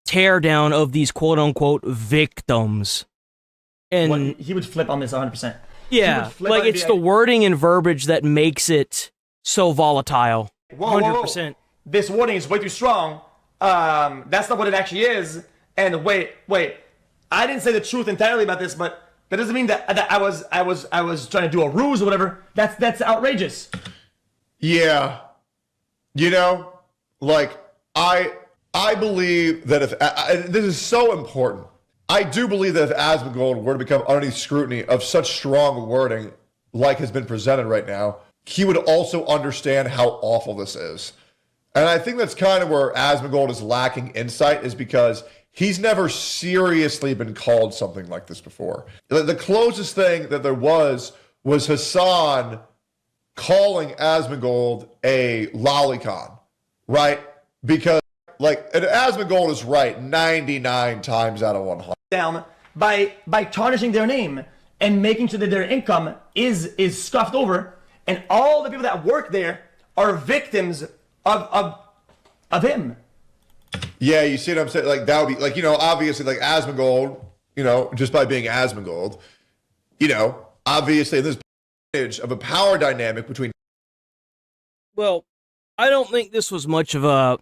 teardown of these quote-unquote victims. And he would flip on this 100%. Yeah, like it's the wording and verbiage that makes it so volatile. 100%. Whoa. This wording is way too strong. That's not what it actually is. And wait. I didn't say the truth entirely about this, but that doesn't mean that I was trying to do a ruse or whatever. That's outrageous. Yeah. I believe that if this is so important. I do believe that if Asmongold were to become underneath scrutiny of such strong wording like has been presented right now, he would also understand how awful this is. And I think that's kind of where Asmongold is lacking insight, is because he's never seriously been called something like this before. The closest thing that there was Hassan calling Asmongold a lolicon, right? Because, and Asmongold is right 99 times out of 100. Down by tarnishing their name and making sure that their income is scuffed over, and all the people that work there are victims of him. Yeah, you see what I'm saying? Like, that would be, obviously, like, Asmongold, just by being Asmongold, obviously, this image of a power dynamic between... Well, I don't think this was much of a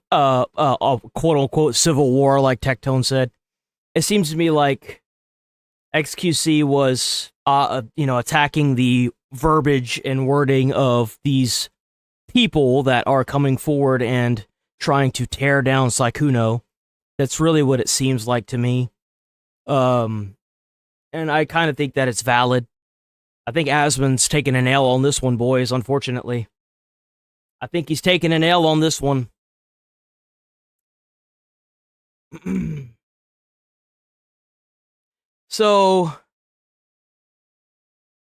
quote-unquote civil war, like Tectone said. It seems to me like XQC was, attacking the verbiage and wording of these people that are coming forward and trying to tear down Sykkuno. That's really what it seems like to me. And I kind of think that it's valid. I think Asmon's taking an L on this one, boys, unfortunately. I think he's taking an L on this one. So,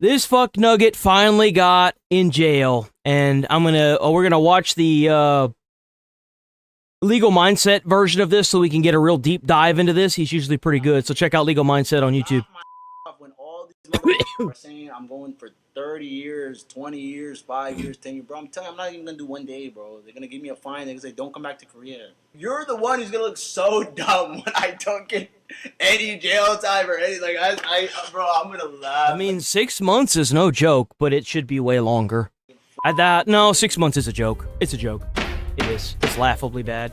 this fuck nugget finally got in jail, and we're gonna watch the Legal Mindset version of this so we can get a real deep dive into this. He's usually pretty good, so check out Legal Mindset on YouTube. When all these motherfuckers are saying I'm going for 30 years, 20 years, 5 years, 10 years, bro, I'm telling you, I'm not even gonna do one day, bro. They're gonna give me a fine. They're gonna say, don't come back to Korea. You're the one who's gonna look so dumb when I don't get any jail time or anything. Like, bro, I'm gonna laugh. I mean, 6 months is no joke, but it should be way longer. No, 6 months is a joke. It's a joke. It is. It's laughably bad.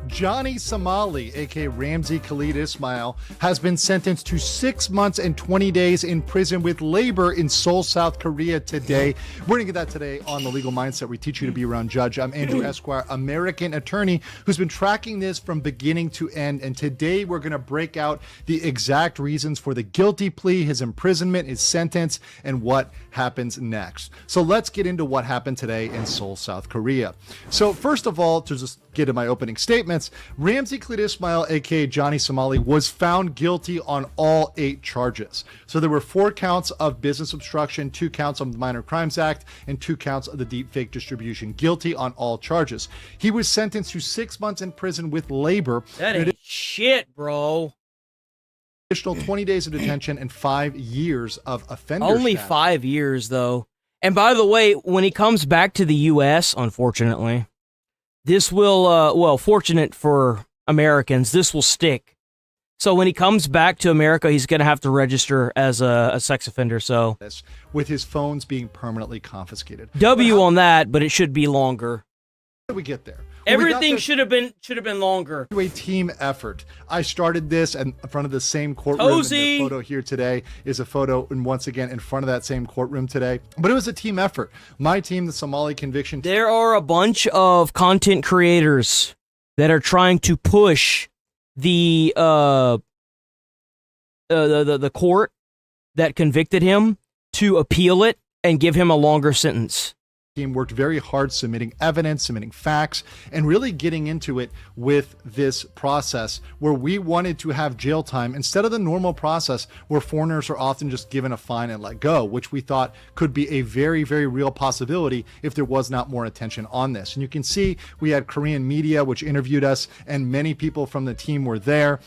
Johnny Somali, aka Ramzi Khalid Ismail, has been sentenced to 6 months and 20 days in prison with labor in Seoul, South Korea today. We're going to get that today on The Legal Mindset. We teach you to be around judge. I'm Andrew Esquire, American attorney who's been tracking this from beginning to end. And today we're going to break out the exact reasons for the guilty plea, his imprisonment, his sentence, and what happens next. So let's get into what happened today in Seoul, South Korea. So first of all, to just get to my opening statements, Ramzi Khalid Ismail, aka Johnny Somali, was found guilty on all 8 charges. So there were 4 counts of business obstruction, 2 counts of the Minor Crimes Act, and 2 counts of the deepfake distribution. Guilty on all charges. He was sentenced to 6 months in prison with labor. That ain't shit, bro. Additional 20 days of detention and 5 years of offender Only status. 5 years, though. And by the way, when he comes back to the U.S., unfortunately, this will, fortunate for Americans, this will stick. So when he comes back to America, he's going to have to register as a sex offender, so. With his phones being permanently confiscated. W on that, but it should be longer. How did we get there? Everything should have been longer. A team effort. I started this in front of the same courtroom. Cozy. And the photo here today is a photo, and once again in front of that same courtroom today. But it was a team effort. My team, the Somali Conviction. There are a bunch of content creators that are trying to push the the court that convicted him to appeal it and give him a longer sentence. Team worked very hard submitting evidence, submitting facts, and really getting into it with this process where we wanted to have jail time instead of the normal process where foreigners are often just given a fine and let go, which we thought could be a very, very real possibility if there was not more attention on this. And you can see we had Korean media, which interviewed us, and many people from the team were there.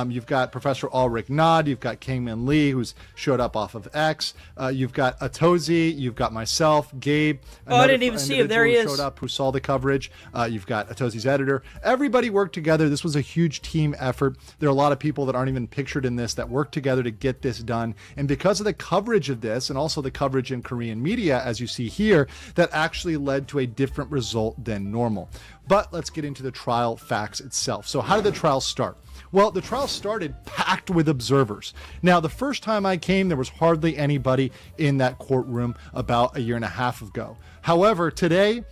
You've got Professor Ulrich Nod, you've got Kangmin Lee, who's showed up off of X. You've got Atozi, you've got myself, Gabe. I didn't even see him. There he is. Showed up who saw the coverage. You've got Atozi's editor. Everybody worked together. This was a huge team effort. There are a lot of people that aren't even pictured in this that worked together to get this done. And because of the coverage of this and also the coverage in Korean media, as you see here, that actually led to a different result than normal. But let's get into the trial facts itself. So how did the trial start? Well, the trial started packed with observers. Now, the first time I came, there was hardly anybody in that courtroom about a year and a half ago. However, today,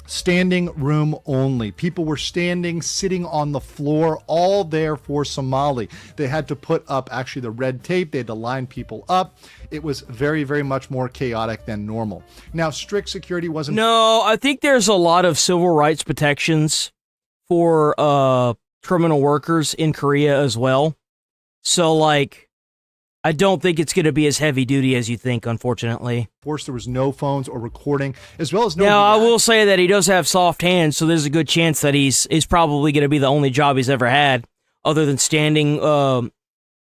standing room only. People were standing, sitting on the floor, all there for Somali. They had to put up actually the red tape. They had to line people up. It was very, very much more chaotic than normal. Now, strict security wasn't... No, I think there's a lot of civil rights protections for criminal workers in Korea as well. So, like, I don't think it's going to be as heavy duty as you think, unfortunately. Of course, there was no phones or recording, as well as no... Now, I will say that he does have soft hands, so there's a good chance that he's probably going to be the only job he's ever had, other than standing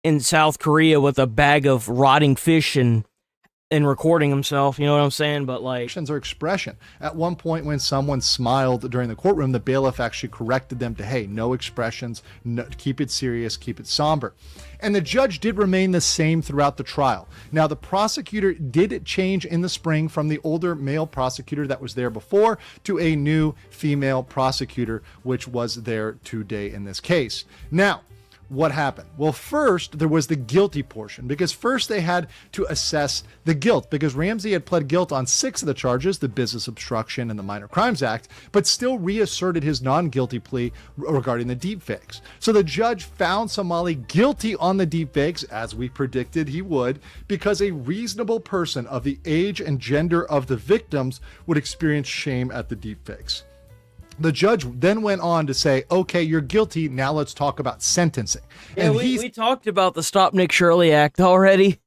in South Korea with a bag of rotting fish and recording himself, you know what I'm saying? But like... or expression. At one point when someone smiled during the courtroom, the bailiff actually corrected them to, hey, no expressions, no, keep it serious, keep it somber. And the judge did remain the same throughout the trial. Now, the prosecutor did change in the spring from the older male prosecutor that was there before to a new female prosecutor, which was there today in this case. Now, what happened? Well, first, there was the guilty portion, because first they had to assess the guilt, because Ramsey had pled guilt on 6 of the charges, the business obstruction and the Minor Crimes Act, but still reasserted his non-guilty plea regarding the deepfakes. So the judge found Somali guilty on the deepfakes, as we predicted he would, because a reasonable person of the age and gender of the victims would experience shame at the deepfakes. The judge then went on to say, okay, you're guilty. Now let's talk about sentencing. Yeah, and we talked about the Stop Nick Shirley Act already.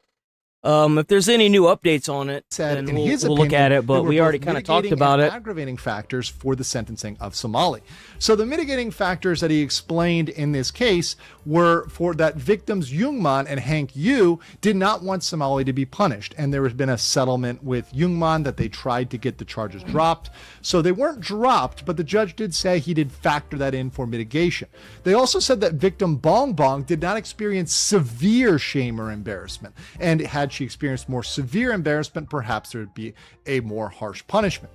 If there's any new updates on it, then we'll look at it, but we already kind of talked about it. Aggravating factors for the sentencing of Somali. So the mitigating factors that he explained in this case were for that victims Youngman and Hank Yu did not want Somali to be punished. And there has been a settlement with Youngman that they tried to get the charges dropped. So they weren't dropped, but the judge did say he did factor that in for mitigation. They also said that victim Bong Bong did not experience severe shame or embarrassment. And had she experienced more severe embarrassment, perhaps there would be a more harsh punishment.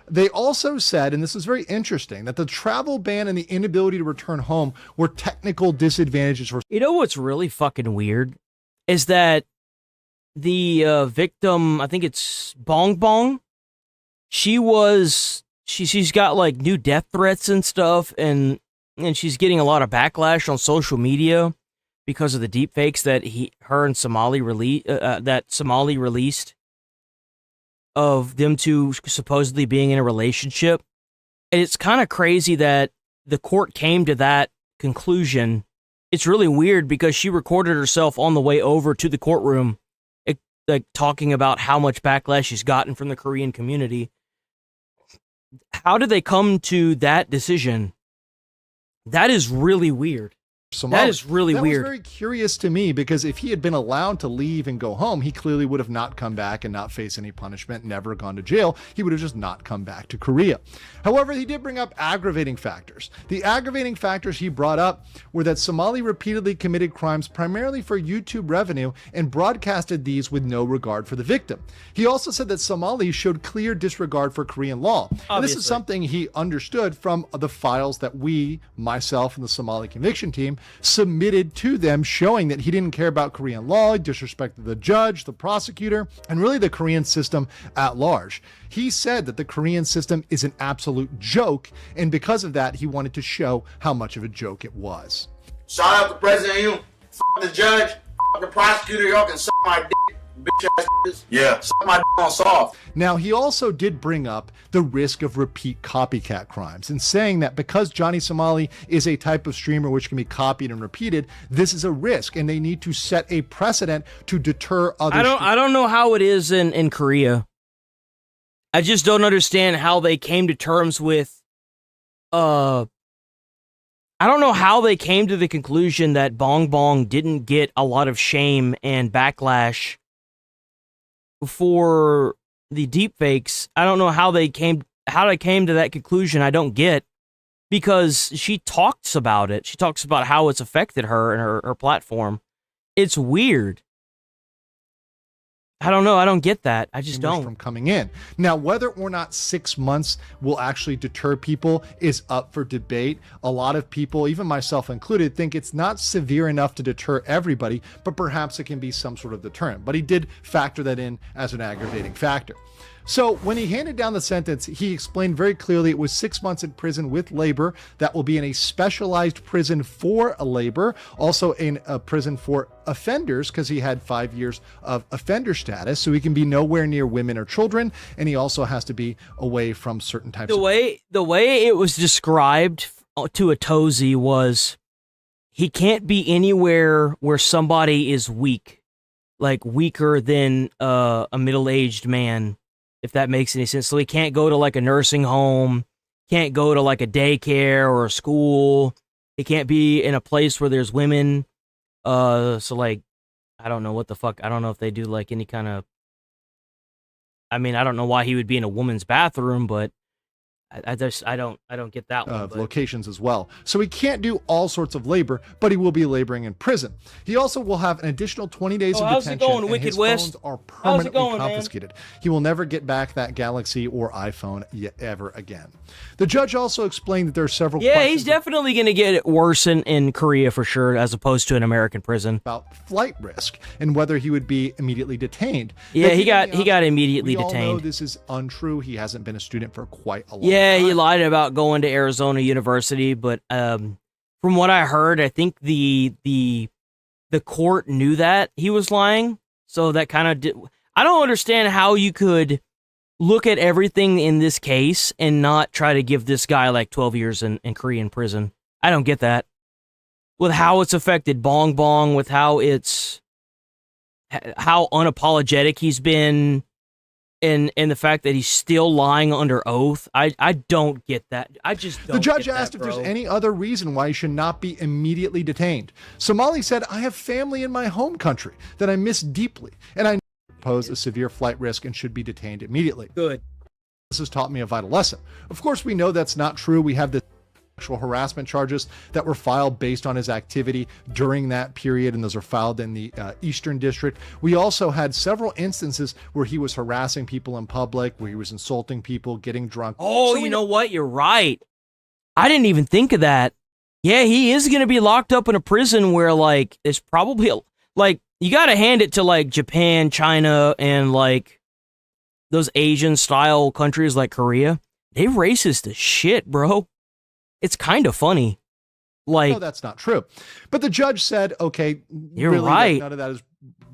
They also said, and this is very interesting, that the travel ban and the inability to return home were technical disadvantages for... You know what's really fucking weird? Is that the victim, I think it's Bong Bong, she's got like new death threats and stuff, and she's getting a lot of backlash on social media because of the deepfakes that her and Somali released of them two supposedly being in a relationship. And it's kind of crazy that the court came to that conclusion. It's really weird because she recorded herself on the way over to the courtroom, like talking about how much backlash she's gotten from the Korean community. How did they come to that decision? That is really weird. Somali. That is really weird. That was very curious to me, because if he had been allowed to leave and go home, he clearly would have not come back and not face any punishment, never gone to jail. He would have just not come back to Korea. However, he did bring up aggravating factors. The aggravating factors he brought up were that Somali repeatedly committed crimes primarily for YouTube revenue and broadcasted these with no regard for the victim. He also said that Somali showed clear disregard for Korean law. And this is something he understood from the files that we, myself and the Somali conviction team, submitted to them, showing that he didn't care about Korean law, he disrespected the judge, the prosecutor, and really the Korean system at large. He said that the Korean system is an absolute joke, and because of that, he wanted to show how much of a joke it was. Shout out to President Yoon. The judge. The prosecutor, y'all can suck my dick, bitch ass bitches. Yeah, suck my dick on soft. Now, he also did bring up the risk of repeat copycat crimes and saying that because Johnny Somali is a type of streamer which can be copied and repeated, this is a risk and they need to set a precedent to deter others. I don't know how it is in Korea. I just don't understand how they came to terms with I don't know how they came to the conclusion that Bong Bong didn't get a lot of shame and backlash for the deepfakes. I don't know how they came to that conclusion. I don't get, because she talks about it. She talks about how it's affected her and her platform. It's weird. I don't know. I don't get that. I just don't. From coming in. Now, whether or not 6 months will actually deter people is up for debate. A lot of people, even myself included, think it's not severe enough to deter everybody, but perhaps it can be some sort of deterrent. But he did factor that in as an aggravating factor. So when he handed down the sentence, he explained very clearly it was 6 months in prison with labor. That will be in a specialized prison for labor, also in a prison for offenders, because he had 5 years of offender status, so he can be nowhere near women or children, and he also has to be away from certain types the way it was described to a Tozy was he can't be anywhere where somebody is weak, like weaker than a middle-aged man, if that makes any sense. So he can't go to like a nursing home, can't go to like a daycare or a school. He can't be in a place where there's women. So like, I don't know what the fuck. I don't know if they do like any kind of, I mean, I don't know why he would be in a woman's bathroom, but I don't get that one. Locations as well. So he can't do all sorts of labor, but he will be laboring in prison. He also will have an additional 20 days of detention. How's it going, and Wicked his West? phones are How's it permanently going, confiscated. He will never get back that Galaxy or iPhone ever again. The judge also explained that there are several questions. He's definitely going to get it worse in Korea for sure, as opposed to an American prison. About flight risk and whether he would be immediately detained. Yeah, he got immediately we all know detained. this is untrue. He hasn't been a student for quite a long Yeah, time. he lied about going to Arizona University, but from what I heard, I think the court knew that he was lying, so that kind of did. I don't understand how you could look at everything in this case and not try to give this guy like 12 years in Korean prison. I don't get that. With how it's affected Bong Bong, with how unapologetic he's been, and the fact that he's still lying under oath, I don't get that. I just don't. The judge get asked that, if there's bro. any other reason why he should not be immediately detained. Somali said, "I have family in my home country that I miss deeply, and I pose a severe flight risk and should be detained immediately." Good. This has taught me a vital lesson. Of course, we know that's not true. We have the sexual harassment charges that were filed based on his activity during that period, and those are filed in the Eastern District. We also had several instances where he was harassing people in public, where he was insulting people, getting drunk. Oh, you know what? You're right. I didn't even think of that. Yeah, he is going to be locked up in a prison where, like, it's probably, like, you got to hand it to, like, Japan, China, and, like, those Asian-style countries like Korea. They racist as shit, bro. It's kind of funny. Like, no, that's not true. But the judge said, okay, you're really, right. None of that is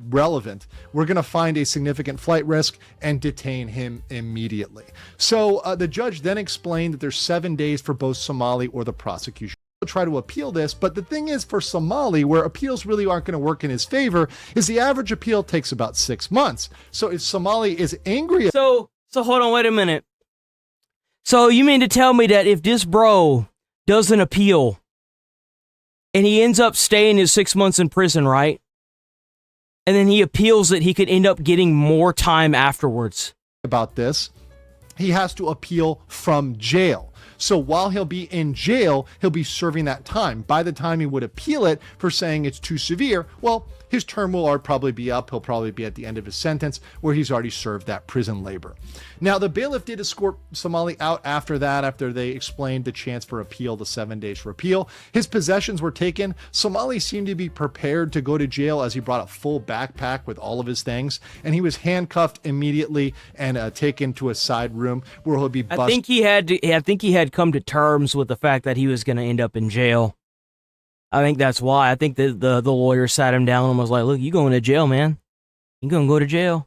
relevant. We're going to find a significant flight risk and detain him immediately. So the judge then explained that there's 7 days for both Somali or the prosecution to try to appeal this. But the thing is, for Somali, where appeals really aren't going to work in his favor, is the average appeal takes about 6 months. So if Somali is angry... So hold on, wait a minute. So you mean to tell me that if this bro does an appeal and he ends up staying his 6 months in prison, right? And then he appeals it, he could end up getting more time afterwards. About this, he has to appeal from jail. So while he'll be in jail, he'll be serving that time. By the time he would appeal it for saying it's too severe, well, his term will probably be up. He'll probably be at the end of his sentence where he's already served that prison labor. Now, the bailiff did escort Somali out after that, after they explained the chance for appeal, the 7 days for appeal. His possessions were taken. Somali seemed to be prepared to go to jail as he brought a full backpack with all of his things, and he was handcuffed immediately and taken to a side room where he'll be busted. I think he had come to terms with the fact that he was going to end up in jail. I think that's why. I think the lawyer sat him down and was like, look, you going to jail, man. You going to go to jail.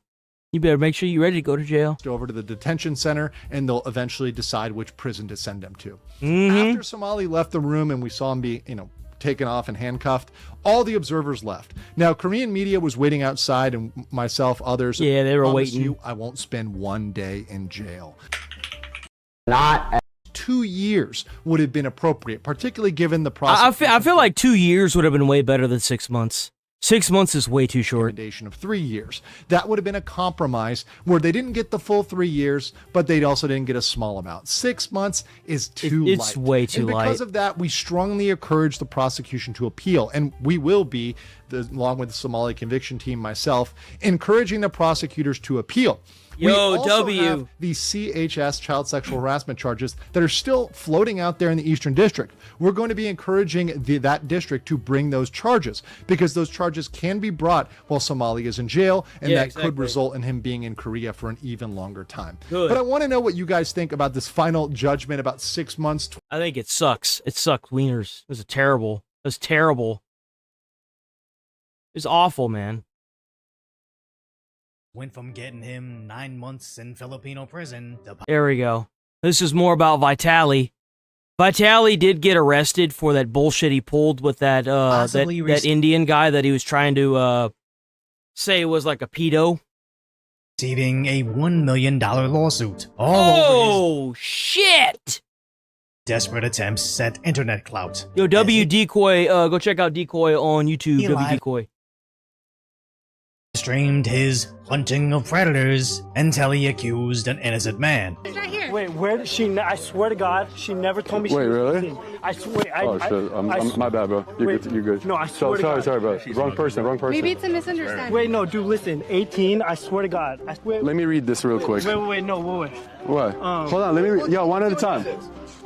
You better make sure you're ready to go to jail. Over to the detention center, and they'll eventually decide which prison to send him to. After Somali left the room and we saw him be, taken off and handcuffed, all the observers left. Now, Korean media was waiting outside, and myself, others. Yeah, they were waiting. I won't spend one day in jail. Not 2 years would have been appropriate, particularly given the process. I feel like 2 years would have been way better than 6 months. 6 months is way too short. Recommendation of 3 years. That would have been a compromise where they didn't get the full 3 years, but they also didn't get a small amount. 6 months is too light. It's way too light. Because of that, we strongly encourage the prosecution to appeal, and we will be, along with the Somali conviction team, myself, encouraging the prosecutors to appeal. We also have the CHS child sexual harassment charges that are still floating out there in the Eastern District. We're going to be encouraging that district to bring those charges because those charges can be brought while Somali is in jail, and that could result in him being in Korea for an even longer time. Good. But I want to know what you guys think about this final judgment about 6 months. I think it sucks. It sucks, wieners. It was terrible. It was terrible. It was awful, man. Went from getting him 9 months in Filipino prison to... There we go. This is more about Vitali. Vitali did get arrested for that bullshit he pulled with that that Indian guy that he was trying to say was like a pedo. Receiving a $1 million lawsuit. Oh, shit! Desperate attempts at internet clout. Yo, Decoy, go check out Decoy on YouTube. Decoy. Streamed his hunting of predators until he accused an innocent man. Right here. Wait, where did she? I swear to God, she never told me. Wait, really? I swear. Shit. My bad, bro. You're good. No, I swear to God. Sorry, bro. Wrong person. Maybe it's a misunderstanding. Wait, no, dude, listen. 18. I swear to God. I swear. Let me read this real quick. Wait. What? Hold on. Let me read. Yo, one at a time.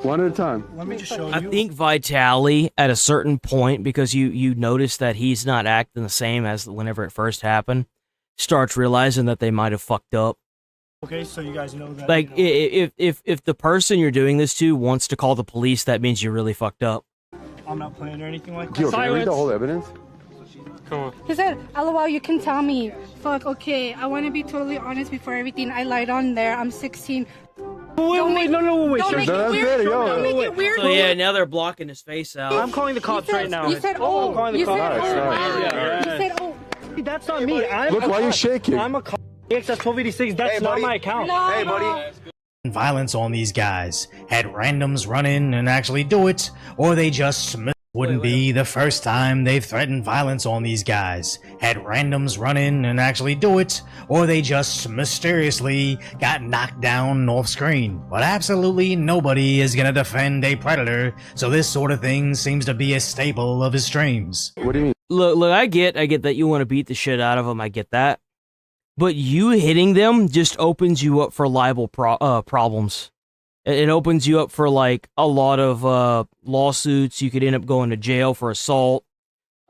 One at a time. Let me just show you. I think Vitali, at a certain point, because you notice that he's not acting the same as whenever it first happened, starts realizing that they might have fucked up. Okay, so you guys know that. Like, if the person you're doing this to wants to call the police, that means you really fucked up. I'm not playing or anything like that. Yo, can you read the whole evidence? Come on. He said, LOL, you can tell me. Fuck, okay, I want to be totally honest before everything. I lied on there. I'm 16. Wait. Don't make it weird. So yeah, now they're blocking his face out. I'm calling the cops right now. You said, oh. I'm calling the cops. You said, oh. That's not me. Look, why are you shaking? I'm a cop. Access 1286. That's not my account. No, hey, buddy. Violence on these guys. Had randoms run in and actually do it, or they just wouldn't be the first time they've threatened violence on these guys. Had randoms run in and actually do it, or they just mysteriously got knocked down off screen. But absolutely nobody is gonna defend a predator, so this sort of thing seems to be a staple of his streams. What do you mean? Look, I get that you want to beat the shit out of them. I get that. But you hitting them just opens you up for libel problems. It opens you up for, like, a lot of lawsuits. You could end up going to jail for assault.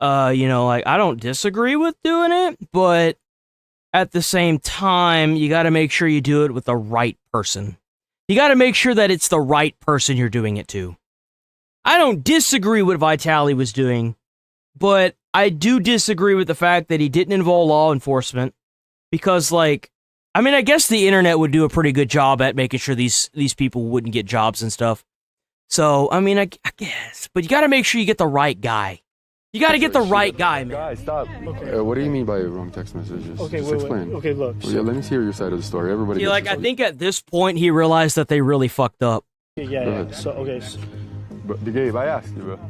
Like, I don't disagree with doing it, but at the same time, you got to make sure you do it with the right person. You got to make sure that it's the right person you're doing it to. I don't disagree with what Vitali was doing, but I do disagree with the fact that he didn't involve law enforcement because, like, I mean, I guess the internet would do a pretty good job at making sure these people wouldn't get jobs and stuff. So, I mean, I guess. But you got to make sure you get the right guy. You got to get the right guy, man. Guys, stop. Okay. What do you mean by wrong text messages? Okay, Just explain. Okay, look. Well, yeah, let me hear your side of the story. Everybody. I think at this point he realized that they really fucked up. Yeah. So, okay. But Gabe, I asked you, bro.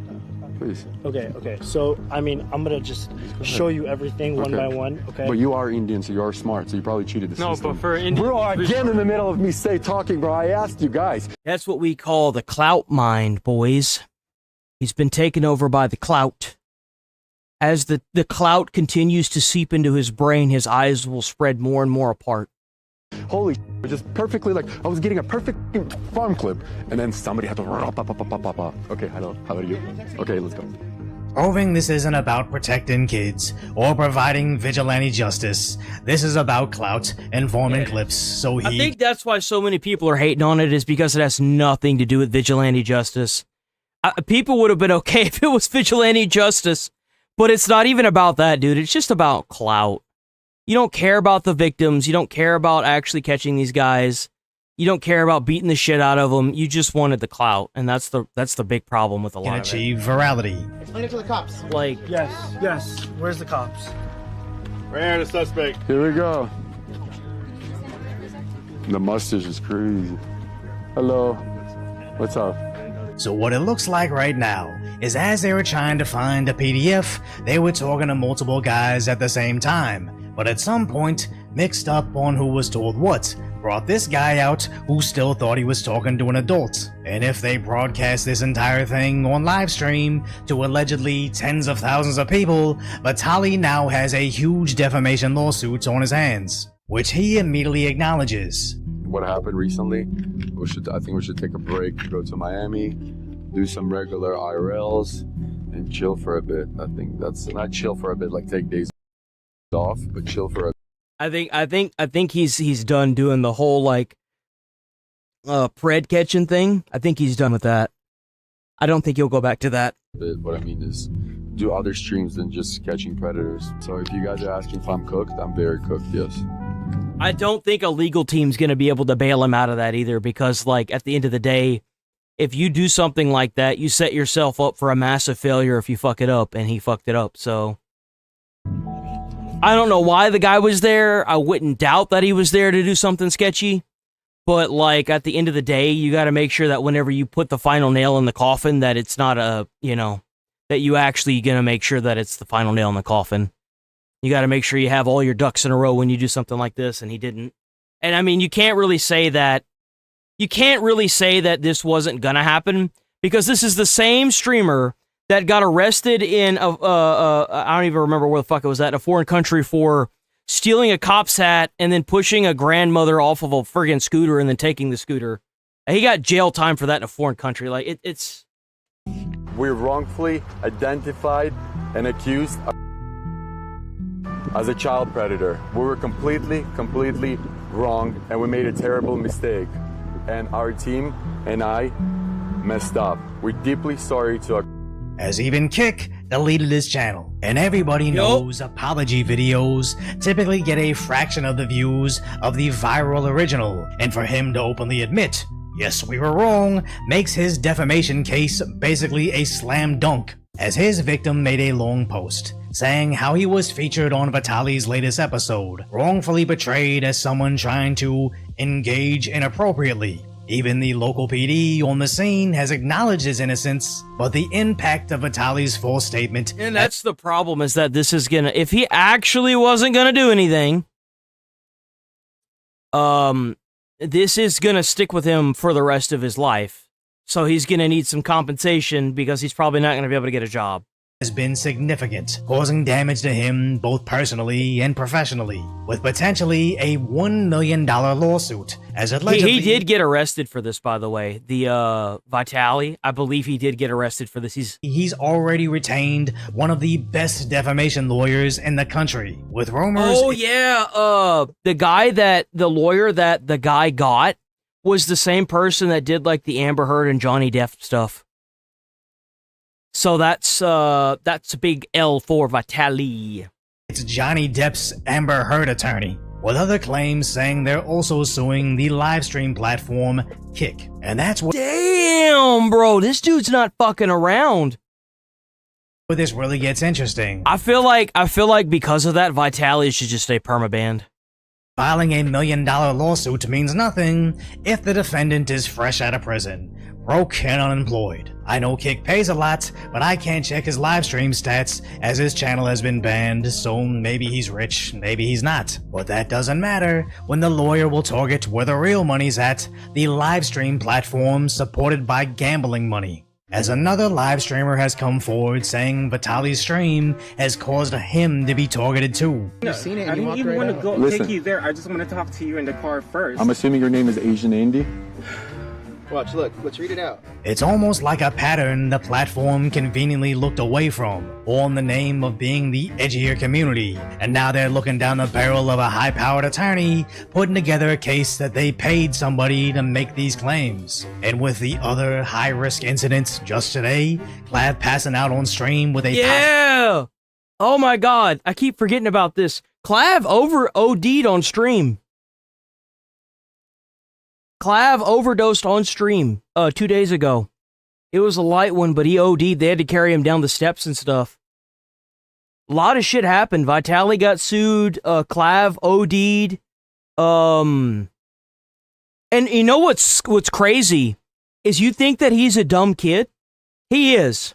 Please. Okay. So, I mean, I'm gonna just show you everything one by one, okay? But you are Indian, so you are smart, so you probably cheated the system. No, but for Indian... Bro, again in the middle of me talking, bro. I asked you guys. That's what we call the clout mind, boys. He's been taken over by the clout. As the clout continues to seep into his brain, his eyes will spread more and more apart. Holy just perfectly, like, I was getting a perfect farm clip, and then somebody had to Okay, hello, how are you? Okay, let's go. Proving this isn't about protecting kids or providing vigilante justice. This is about clout and forming clips, so I think that's why so many people are hating on it, is because it has nothing to do with vigilante justice. people would have been okay if it was vigilante justice, but it's not even about that, dude. It's just about clout. You don't care about the victims. You don't care about actually catching these guys. You don't care about beating the shit out of them. You just wanted the clout, and that's the big problem with a lot of it. Achieve virality. Explain it to the cops. Like, Yes. Where's the cops? Right here, the suspect. Here we go. The mustache is crazy. Hello. What's up? So what it looks like right now is as they were trying to find a PDF, they were talking to multiple guys at the same time, but at some point, mixed up on who was told what, brought this guy out who still thought he was talking to an adult. And if they broadcast this entire thing on live stream to allegedly tens of thousands of people, Vitaly now has a huge defamation lawsuit on his hands, which he immediately acknowledges. What happened recently? I think we should take a break, go to Miami, do some regular IRLs, and chill for a bit. I think that's not chill for a bit, like take days off, but chill for a bit. I think he's done doing the whole like pred catching thing. I think he's done with that. I don't think he'll go back to that. What I mean is do other streams than just catching predators. So if you guys are asking if I'm cooked, I'm very cooked, yes. I don't think a legal team's going to be able to bail him out of that either, because like at the end of the day, if you do something like that, you set yourself up for a massive failure if you fuck it up, and he fucked it up. So I don't know why the guy was there. I wouldn't doubt that he was there to do something sketchy, but like at the end of the day, you got to make sure that whenever you put the final nail in the coffin, that it's not that you actually going to make sure that it's the final nail in the coffin. You got to make sure you have all your ducks in a row when you do something like this, and he didn't. And I mean, you can't really say that this wasn't gonna happen, because this is the same streamer that got arrested in I don't even remember where the fuck it was at, a foreign country, for stealing a cop's hat and then pushing a grandmother off of a friggin' scooter and then taking the scooter. And he got jail time for that in a foreign country. Like it's. We're wrongfully identified and accused as a child predator. We were completely wrong, and we made a terrible mistake. And our team and I messed up. We're deeply sorry to our... As even Kick deleted his channel. And everybody knows apology videos typically get a fraction of the views of the viral original. And for him to openly admit, yes, we were wrong, makes his defamation case basically a slam dunk, as his victim made a long post saying how he was featured on Vitaly's latest episode, wrongfully portrayed as someone trying to engage inappropriately. Even the local PD on the scene has acknowledged his innocence, but the impact of Vitaly's false statement... And that's the problem, is that this is gonna... If he actually wasn't gonna do anything, this is gonna stick with him for the rest of his life. So he's gonna need some compensation, because he's probably not gonna be able to get a job. Has been significant, causing damage to him both personally and professionally, with potentially a $1 million lawsuit, as allegedly... He did get arrested for this, by the way. The, Vitaly, I believe he did get arrested for this. He's already retained one of the best defamation lawyers in the country, with rumors... Oh, yeah, the lawyer that the guy got was the same person that did, like, the Amber Heard and Johnny Depp stuff. So that's a big L for Vitaly. It's Johnny Depp's Amber Heard attorney, with other claims saying they're also suing the livestream platform Kick. And that's what— Damn, bro, this dude's not fucking around. But this really gets interesting. I feel like because of that, Vitaly should just stay permabanned. Filing $1 million lawsuit means nothing if the defendant is fresh out of prison, broke and unemployed. I know Kick pays a lot, but I can't check his live stream stats as his channel has been banned, so maybe he's rich, maybe he's not. But that doesn't matter when the lawyer will target where the real money's at, the live stream platform supported by gambling money. As another live streamer has come forward saying Vitaly's stream has caused him to be targeted too. I didn't even want to take you there. I just want to talk to you in the car first. I'm assuming your name is Asian Andy? Watch, look, let's read it out. It's almost like a pattern the platform conveniently looked away from, all in the name of being the edgier community, and now they're looking down the barrel of a high-powered attorney, putting together a case that they paid somebody to make these claims. And with the other high-risk incidents just today, Clav passing out on stream with a Yeah! Oh my god, I keep forgetting about this. Clav over OD'd on stream. Clav overdosed on stream 2 days ago. It was a light one, but he OD'd. They had to carry him down the steps and stuff. A lot of shit happened. Vitali got sued. Clav OD'd. And you know what's crazy is you think that he's a dumb kid. He is.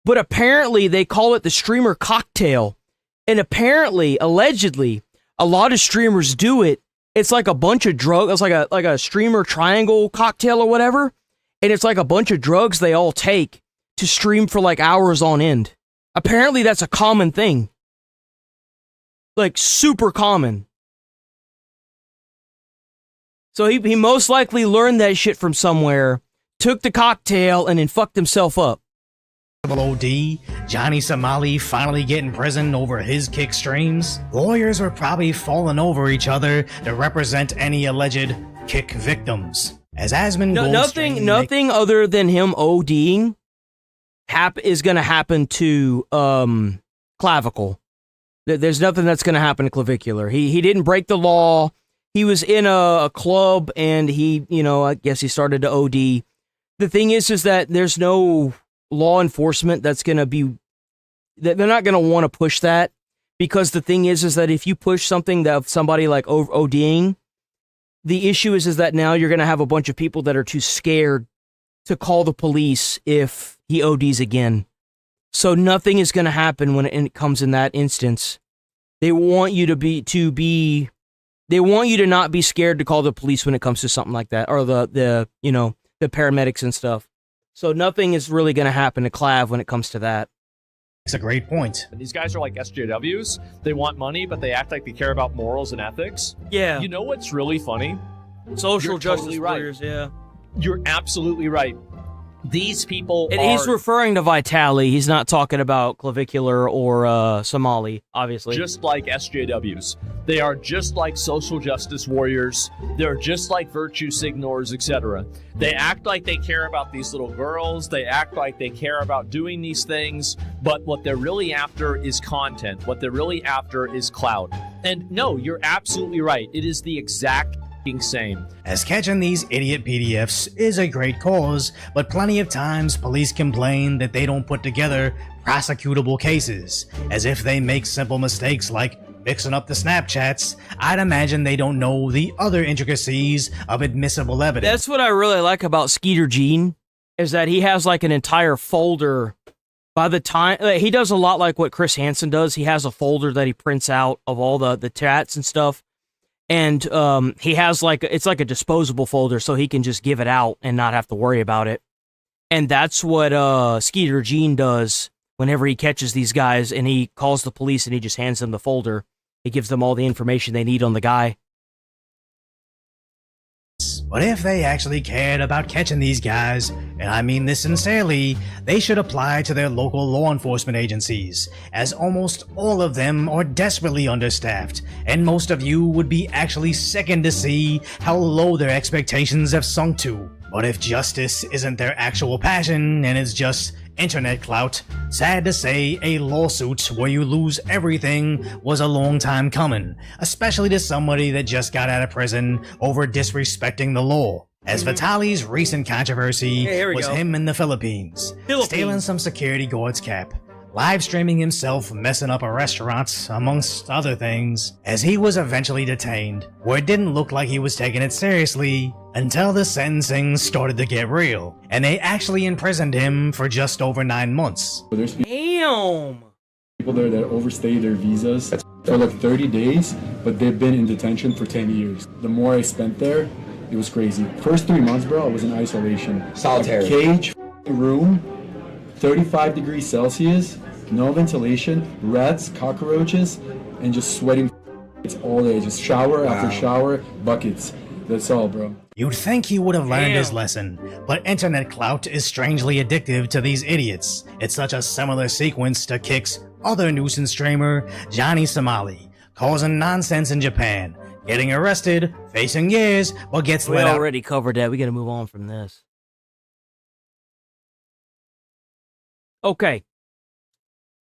But apparently they call it the streamer cocktail. And apparently, allegedly, a lot of streamers do it. It's like a bunch of drugs. It's like a streamer triangle cocktail or whatever. And it's like a bunch of drugs they all take to stream for like hours on end. Apparently that's a common thing. Like super common. So he most likely learned that shit from somewhere, took the cocktail, and then fucked himself up. OD, Johnny Somali finally get in prison over his kick streams. Lawyers were probably falling over each other to represent any alleged kick victims. As Asmund nothing other than him ODing is going to happen to Clavicle. There's nothing that's going to happen to Clavicular. He didn't break the law. He was in a club and he, I guess he started to OD. The thing is that there's no law enforcement that's going to be, they're not going to want to push that, because the thing is that if you push something that somebody like ODing, the issue is that now you're going to have a bunch of people that are too scared to call the police if he ODs again. So nothing is going to happen when it comes in that instance. They want you they want you to not be scared to call the police when it comes to something like that, or the paramedics and stuff. So nothing is really going to happen to Clav when it comes to that. It's a great point. These guys are like SJWs. They want money, but they act like they care about morals and ethics. Yeah. You know what's really funny? Social justice warriors, yeah. You're absolutely right. These people and he's referring to Vitali. He's not talking about Clavicular or Somali, obviously. Just like SJWs. They are just like social justice warriors. They're just like virtue signors, etc. They act like they care about these little girls. They act like they care about doing these things. But what they're really after is content. What they're really after is clout. And no, you're absolutely right. It is the exact same. As catching these idiot PDFs is a great cause, but plenty of times police complain that they don't put together prosecutable cases. As if they make simple mistakes like mixing up the Snapchats, I'd imagine they don't know the other intricacies of admissible evidence. That's what I really like about Skeeter Gene, is that he has like an entire folder. By the time, he does a lot like what Chris Hansen does. He has a folder that he prints out of all the chats and stuff. And he has it's like a disposable folder, so he can just give it out and not have to worry about it. And that's what Skeeter Gene does whenever he catches these guys, and he calls the police and he just hands them the folder. He gives them all the information they need on the guy. But if they actually cared about catching these guys, and I mean this sincerely, they should apply to their local law enforcement agencies, as almost all of them are desperately understaffed, and most of you would be actually sickened to see how low their expectations have sunk to. But if justice isn't their actual passion, and it's just internet clout, sad to say, a lawsuit where you lose everything was a long time coming, especially to somebody that just got out of prison over disrespecting the law. As Vitali's recent controversy was him in the Philippines, stealing some security guard's cap, live streaming himself messing up a restaurant, amongst other things, as he was eventually detained, where it didn't look like he was taking it seriously, until the sentencing started to get real, and they actually imprisoned him for just over 9 months. Damn! People there that overstay their visas for like 30 days, but they've been in detention for 10 years. The more I spent there, it was crazy. First 3 months, bro, I was in isolation. Solitary. A cage, room, 35 degrees Celsius, no ventilation, rats, cockroaches, and just sweating all day. Just shower after shower, buckets. That's all, bro. You'd think he would have learned his lesson, but internet clout is strangely addictive to these idiots. It's such a similar sequence to Kick's other nuisance streamer, Johnny Somali, causing nonsense in Japan, getting arrested, facing years, but gets We let out. already covered that. We gotta move on from this. Okay.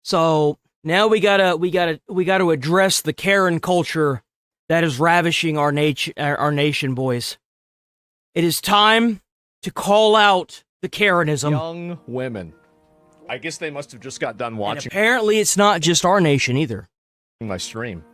So now we gotta address the Karen culture that is ravishing our nation, boys. It is time to call out the Karenism. Young women. I guess they must have just got done And watching apparently it's not just our nation either. my stream.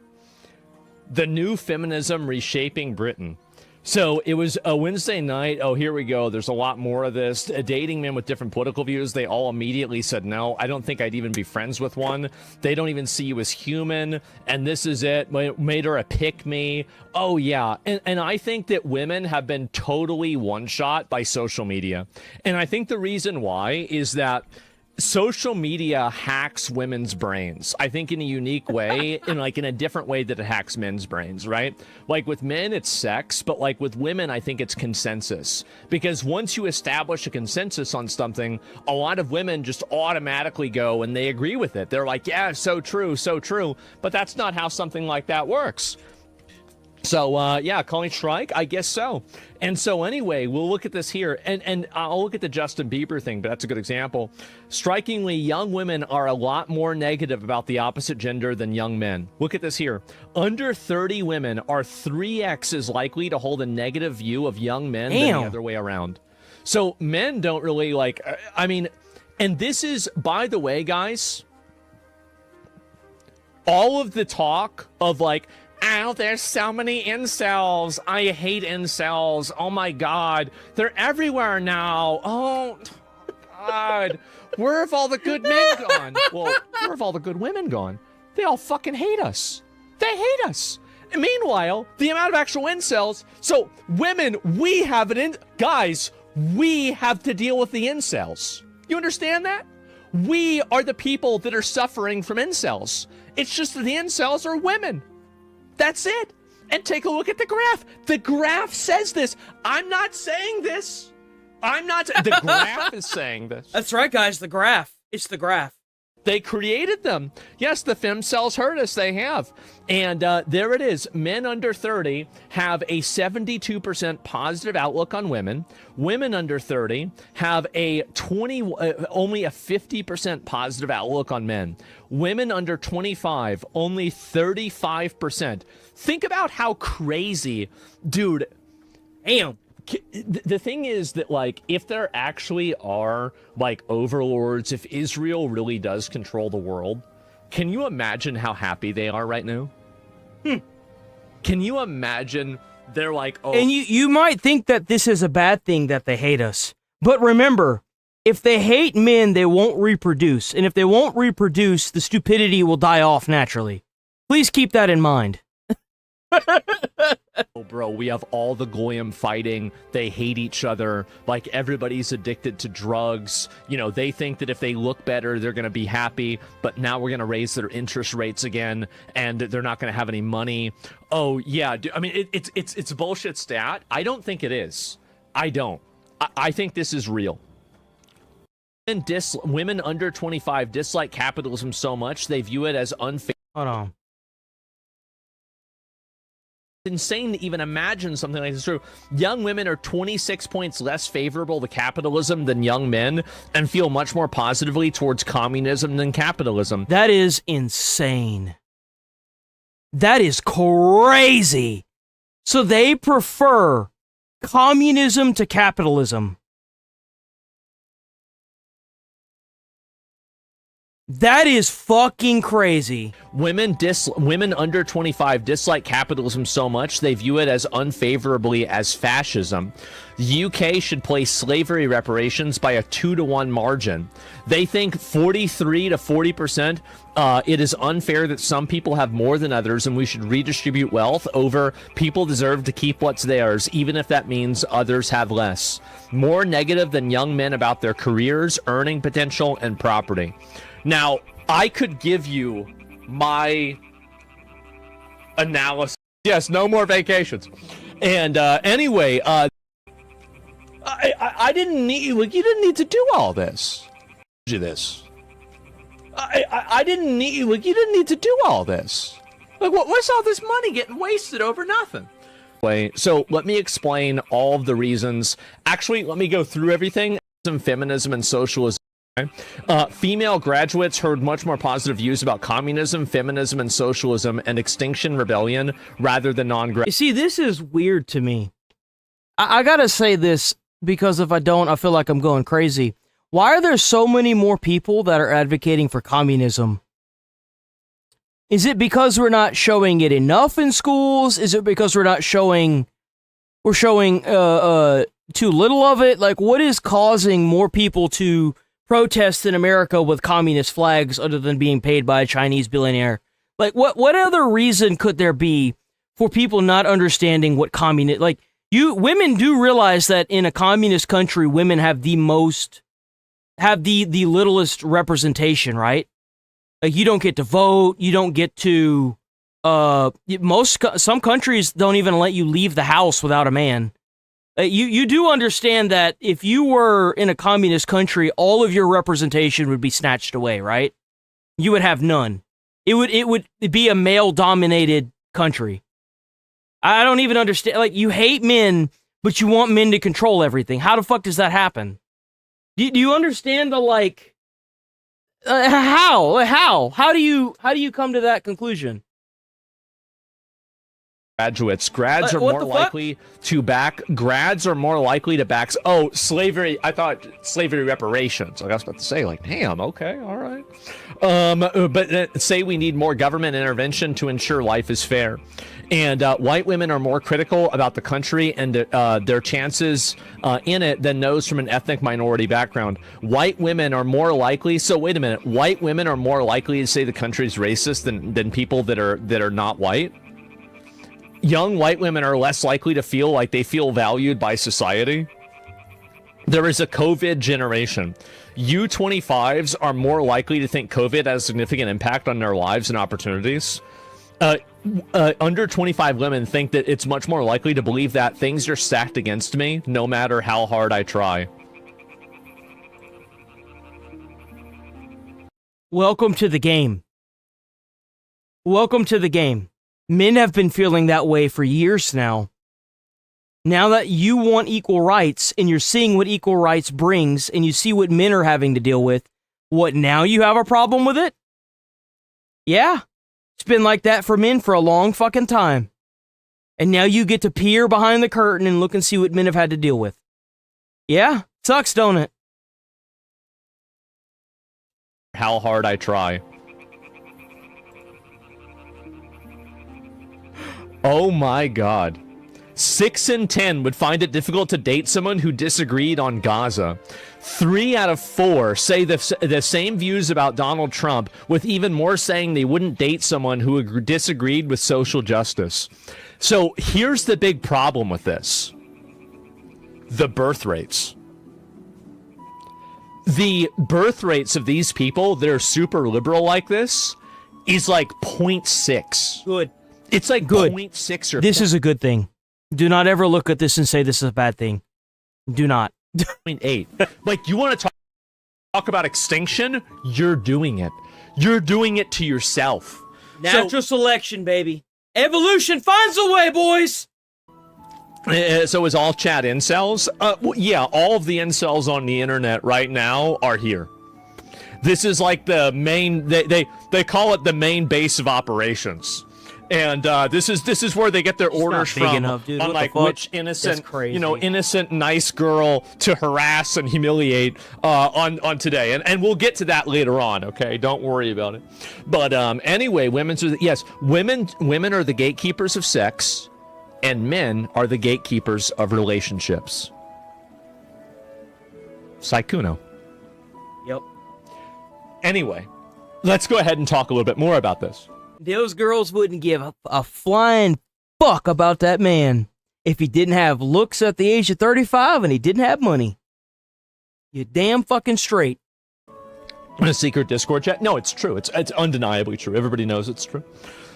The new feminism reshaping Britain. So it was a Wednesday night. Oh, here we go. There's a lot more of this. Dating men with different political views. They all immediately said, no, I don't think I'd even be friends with one. They don't even see you as human. And this is it. Made her a pick me. Oh, yeah. And I think that women have been totally one-shot by social media. And I think the reason why is that social media hacks women's brains, I think, in a unique way, in a different way that it hacks men's brains, right? Like with men, it's sex, but like with women, I think it's consensus. Because once you establish a consensus on something, a lot of women just automatically go and they agree with it. They're like, yeah, so true, so true. But that's not how something like that works. So, yeah, calling strike? I guess so. And so anyway, we'll look at this here. And I'll look at the Justin Bieber thing, but that's a good example. Strikingly, young women are a lot more negative about the opposite gender than young men. Look at this here. Under 30 women are 3x as likely to hold a negative view of young men than the other way around. So men don't really and this is, by the way, guys, all of the talk of ow, there's so many incels. I hate incels. Oh my God. They're everywhere now. Oh, God. Where have all the good men gone? Well, where have all the good women gone? They all fucking hate us. They hate us. And meanwhile, the amount of actual incels. So, women, we have guys, we have to deal with the incels. You understand that? We are the people that are suffering from incels. It's just that the incels are women. That's it. And take a look at the graph. The graph says this. I'm not saying this. The graph is saying this. That's right, guys. The graph. It's the graph. They created them. Yes, the femcells hurt us. They have. And there it is. Men under 30 have a 72% positive outlook on women. Women under 30 have only a 50% positive outlook on men. Women under 25, only 35%. Think about how crazy, dude. Damn. The thing is that, if there actually are, overlords, if Israel really does control the world, can you imagine how happy they are right now? Can you imagine they're like, oh... And you might think that this is a bad thing that they hate us. But remember, if they hate men, they won't reproduce. And if they won't reproduce, the stupidity will die off naturally. Please keep that in mind. Oh, bro, we have all the goyim fighting. They hate each other. Everybody's addicted to drugs. They think that if they look better, they're going to be happy. But now we're going to raise their interest rates again, and they're not going to have any money. Oh, yeah. It's a bullshit stat. I don't think it is. I don't. I think this is real. Women under 25 dislike capitalism so much they view it as unfair. Hold on. Insane to even imagine something like this is true. Young women are 26 points less favorable to capitalism than young men and feel much more positively towards communism than capitalism. That is insane. That is crazy. So they prefer communism to capitalism. That is fucking crazy. Women under 25 dislike capitalism so much they view it as unfavorably as fascism. The UK should place slavery reparations by a 2-to-1 margin. They think 43 to 40%. It is unfair that some people have more than others, and we should redistribute wealth over people deserve to keep what's theirs, even if that means others have less. More negative than young men about their careers, earning potential, and property. Now, I could give you my analysis. Yes, no more vacations. And anyway, I didn't need, like, you didn't need to do all this. Do this. I didn't need, like, you didn't need to do all this. Like, what's all this money getting wasted over nothing? So let me explain all of the reasons. Actually, let me go through everything. Feminism and socialism. Female graduates heard much more positive views about communism, feminism, and socialism, and Extinction Rebellion rather than non-grad. You see, this is weird to me. I gotta say this, because if I don't, I feel like I'm going crazy. Why are there so many more people that are advocating for communism? Is it because we're not showing it enough in schools? Is it because we're showing too little of it? Like, what is causing more people to protest in America with communist flags other than being paid by a Chinese billionaire? Like, what other reason could there be for people not understanding what communist, like, women do realize that in a communist country, women have the littlest representation, right? Like, you don't get to vote, you don't get to, some countries don't even let you leave the house without a man. You do understand that if you were in a communist country, all of your representation would be snatched away, right? You would have none. It would be a male-dominated country. I don't even understand. Like, you hate men, but you want men to control everything. How the fuck does that happen? Do you understand the, like, how do you come to that conclusion? Grads are more likely to back slavery. I thought slavery reparations. Like, I was about to say, like, damn, okay, all right. But say we need more government intervention to ensure life is fair. And white women are more critical about the country and their chances in it than those from an ethnic minority background. White women are more likely. So wait a minute. White women are more likely to say the country's racist than people that are not white. Young white women are less likely to feel like they feel valued by society. There is a COVID generation. U25s are more likely to think COVID has a significant impact on their lives and opportunities. Under 25 women think that it's much more likely to believe that things are stacked against me no matter how hard I try. Welcome to the game. Welcome to the game. Men have been feeling that way for years now. Now that you want equal rights and you're seeing what equal rights brings and you see what men are having to deal with, what, now you have a problem with it? Yeah. It's been like that for men for a long fucking time. And now you get to peer behind the curtain and look and see what men have had to deal with. Yeah, sucks, don't it? How hard I try. Oh my god. 6 in 10 would find it difficult to date someone who disagreed on Gaza. 3 out of 4 say the same views about Donald Trump, with even more saying they wouldn't date someone who disagreed with social justice. So here's the big problem with this. The birth rates. The birth rates of these people that are super liberal like this is like 0.6. Good. It's like good. 0.6 or... This is a good thing. Do not ever look at this and say this is a bad thing. Do not. 0.8. Like, you want to talk about extinction? You're doing it. You're doing it to yourself. Natural selection, baby. Evolution finds a way, boys! So is all chat incels? Yeah, all of the incels on the internet right now are here. This is like the main... They call it the main base of operations. And this is where they get their orders from, enough, dude. on like which innocent, innocent, nice girl to harass and humiliate on today, and we'll get to that later on. Okay, don't worry about it. But anyway, women are the gatekeepers of sex, and men are the gatekeepers of relationships. Saikuno. Yep. Anyway, let's go ahead and talk a little bit more about this. Those girls wouldn't give a flying fuck about that man if he didn't have looks at the age of 35 and he didn't have money. You're damn fucking straight. In a secret Discord chat? No, it's true. It's undeniably true. Everybody knows it's true.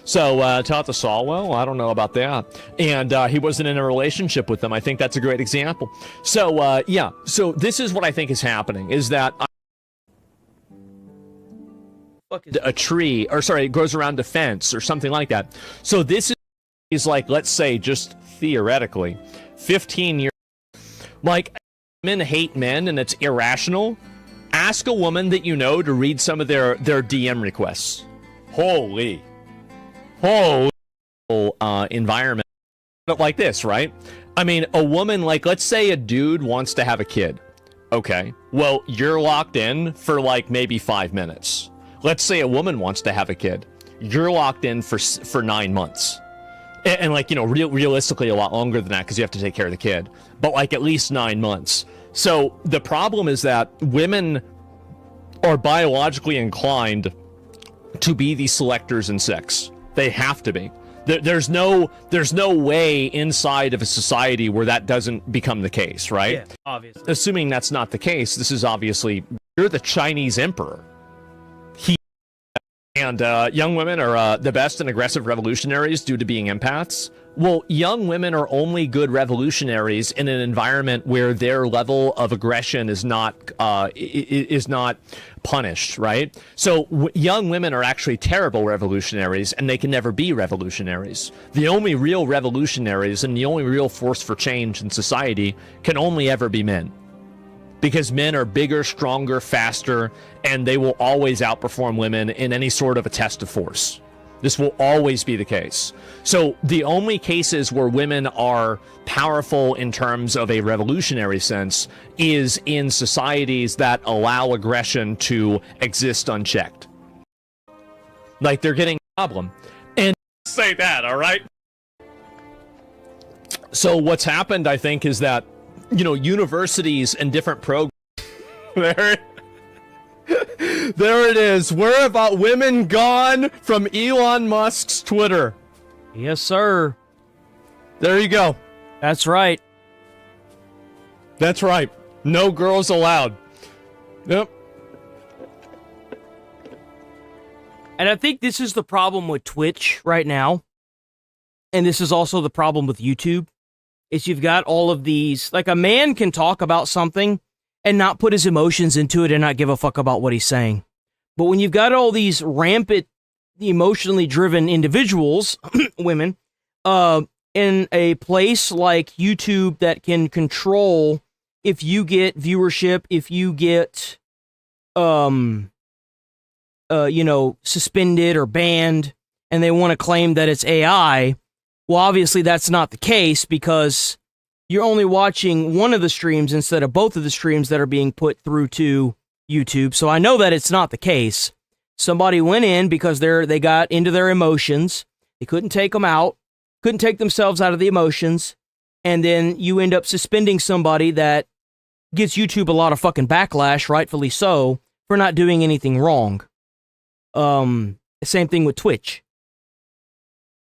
So taught the Saul well, I don't know about that. And he wasn't in a relationship with them. I think that's a great example. So yeah, so this is what I think is happening, is that a tree, or sorry, it goes around a fence or something like that. So this is like, let's say, just theoretically, 15 years, like, men hate men and it's irrational. Ask a woman that you know to read some of their DM requests. Holy environment like this, right? I mean, a woman, like, let's say a dude wants to have a kid. Okay, well, you're locked in for like maybe 5 minutes. Let's say a woman wants to have a kid. You're locked in for 9 months. And like, you know, realistically a lot longer than that, because you have to take care of the kid. But like at least 9 months. So the problem is that women are biologically inclined to be the selectors in sex. They have to be. There's no way inside of a society where that doesn't become the case, right? Yeah, obviously. Assuming that's not the case, this is obviously, you're the Chinese emperor. And young women are the best and aggressive revolutionaries due to being empaths. Well, young women are only good revolutionaries in an environment where their level of aggression is not punished, right? So young women are actually terrible revolutionaries, and they can never be revolutionaries. The only real revolutionaries and the only real force for change in society can only ever be men. Because men are bigger, stronger, faster, and they will always outperform women in any sort of a test of force. This will always be the case. So the only cases where women are powerful in terms of a revolutionary sense is in societies that allow aggression to exist unchecked. Like, they're getting a problem. And say that, all right? So what's happened, I think, is that, you know, universities and different programs. There it is. Where about women gone from Elon Musk's Twitter? Yes, sir. There you go. That's right. That's right. No girls allowed. Yep. And I think this is the problem with Twitch right now. And this is also the problem with YouTube. Is you've got all of these, like, a man can talk about something and not put his emotions into it and not give a fuck about what he's saying. But when you've got all these rampant, emotionally driven individuals, women, in a place like YouTube that can control if you get viewership, if you get, suspended or banned, and they want to claim that it's AI, well, obviously that's not the case, because you're only watching one of the streams instead of both of the streams that are being put through to YouTube. So I know that it's not the case. Somebody went in because they got into their emotions. They couldn't take them out, couldn't take themselves out of the emotions. And then you end up suspending somebody that gets YouTube a lot of fucking backlash, rightfully so, for not doing anything wrong. Same thing with Twitch.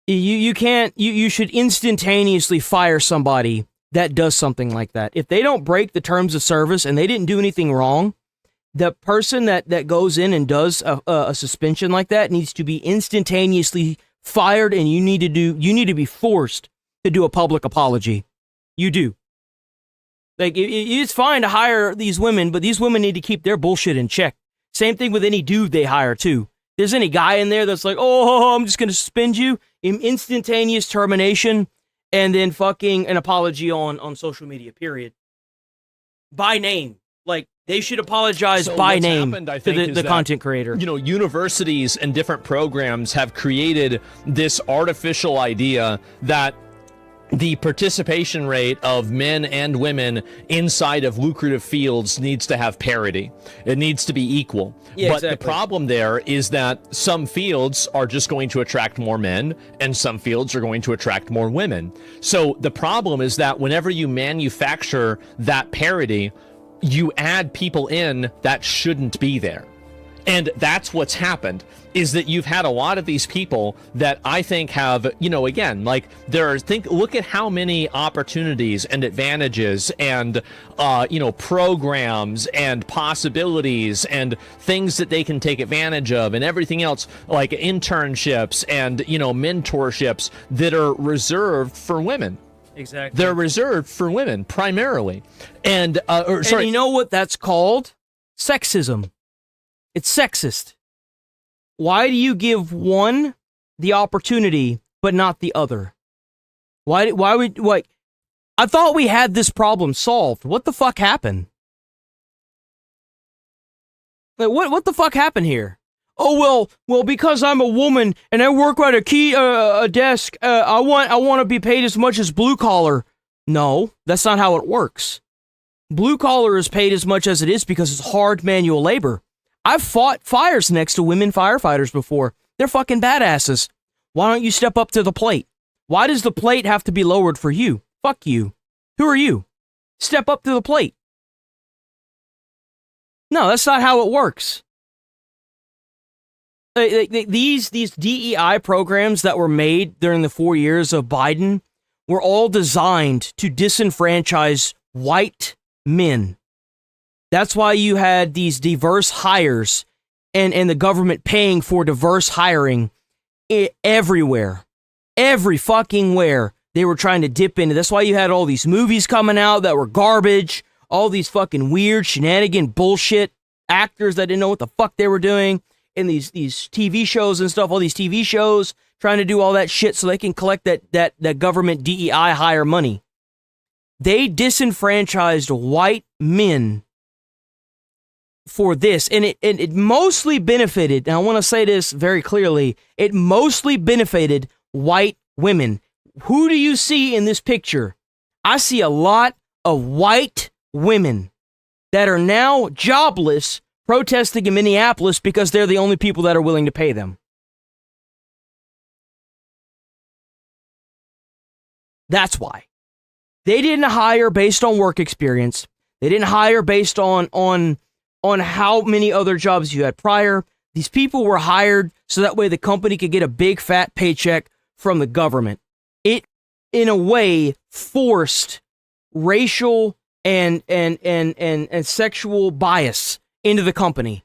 You should instantaneously fire somebody that does something like that. If they don't break the terms of service and they didn't do anything wrong, the person that goes in and does a suspension like that needs to be instantaneously fired, and you need to be forced to do a public apology. You do. Like, it's fine to hire these women, but these women need to keep their bullshit in check. Same thing with any dude they hire too. If there's any guy in there that's like, oh, I'm just going to suspend you, instantaneous termination, and then fucking an apology on social media, period. By name. Like, they should apologize by name to the content creator. You know, universities and different programs have created this artificial idea that the participation rate of men and women inside of lucrative fields needs to have parity. It needs to be equal. Yeah, but exactly. The problem there is that some fields are just going to attract more men, and some fields are going to attract more women. So the problem is that whenever you manufacture that parity, you add people in that shouldn't be there. And that's what's happened, is that you've had a lot of these people that I think have, you know, again, like look at how many opportunities and advantages and, you know, programs and possibilities and things that they can take advantage of and everything else, like internships and, you know, mentorships that are reserved for women. Exactly. They're reserved for women primarily. And, and you know what that's called? Sexism. It's sexist. Why do you give one the opportunity but not the other? Why would like? I thought we had this problem solved. What the fuck happened? Like what the fuck happened here? Oh well, because I'm a woman and I work at a desk. I want to be paid as much as blue collar. No, that's not how it works. Blue collar is paid as much as it is because it's hard manual labor. I've fought fires next to women firefighters before. They're fucking badasses. Why don't you step up to the plate? Why does the plate have to be lowered for you? Fuck you. Who are you? Step up to the plate. No, that's not how it works. These DEI programs that were made during the 4 years of Biden were all designed to disenfranchise white men. That's why you had these diverse hires and the government paying for diverse hiring everywhere. Every fucking where they were trying to dip into. That's why you had all these movies coming out that were garbage, all these fucking weird shenanigan bullshit actors that didn't know what the fuck they were doing, and these TV shows and stuff, all these TV shows trying to do all that shit so they can collect that government DEI hire money. They disenfranchised white men for this, and it mostly benefited, and I want to say this very clearly, it mostly benefited white women. Who do you see in this picture? I see a lot of white women that are now jobless, protesting in Minneapolis because they're the only people that are willing to pay them. That's why. They didn't hire based on work experience. They didn't hire based on how many other jobs you had prior. These people were hired so that way the company could get a big fat paycheck from the government. It, in a way, forced racial and sexual bias into the company,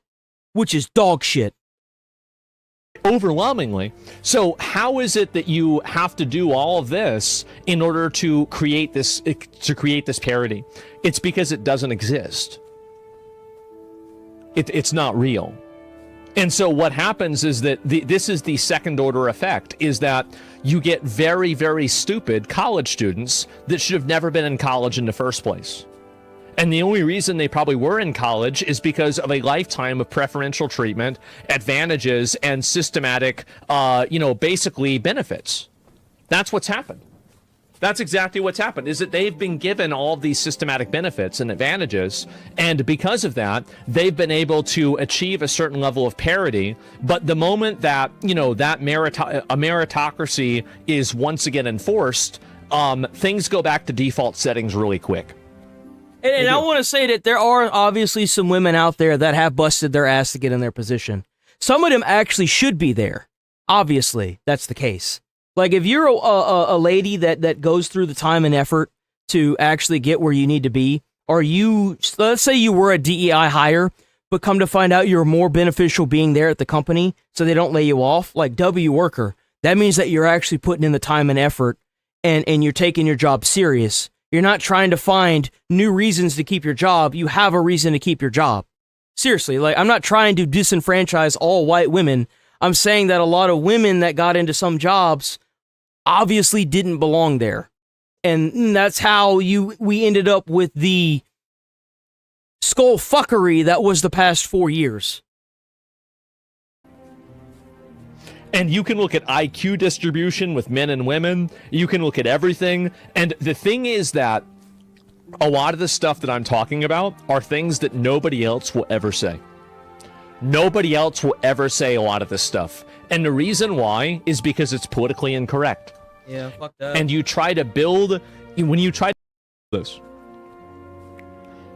which is dog shit. Overwhelmingly. So how is it that you have to do all of this in order to create this parity? It's because it doesn't exist. It's not real. And so what happens is that this is the second order effect, is that you get very, very stupid college students that should have never been in college in the first place. And the only reason they probably were in college is because of a lifetime of preferential treatment, advantages, and systematic, basically benefits. That's what's happened. That's exactly what's happened, is that they've been given all of these systematic benefits and advantages, and because of that, they've been able to achieve a certain level of parity. But the moment that, that meritocracy is once again enforced, things go back to default settings really quick. And I want to say that there are obviously some women out there that have busted their ass to get in their position. Some of them actually should be there. Obviously, that's the case. Like, if you're a lady that goes through the time and effort to actually get where you need to be, or let's say you were a DEI hire, but come to find out you're more beneficial being there at the company so they don't lay you off, like W worker, that means that you're actually putting in the time and effort and you're taking your job serious. You're not trying to find new reasons to keep your job. You have a reason to keep your job. Seriously, like, I'm not trying to disenfranchise all white women. I'm saying that a lot of women that got into some jobs obviously didn't belong there. And that's how we ended up with the skullfuckery that was the past 4 years. And you can look at IQ distribution with men and women. You can look at everything. And the thing is that a lot of the stuff that I'm talking about are things that nobody else will ever say. Nobody else will ever say a lot of this stuff. And the reason why is because it's politically incorrect. Yeah, fuck that. And you try to build... When you try to do this...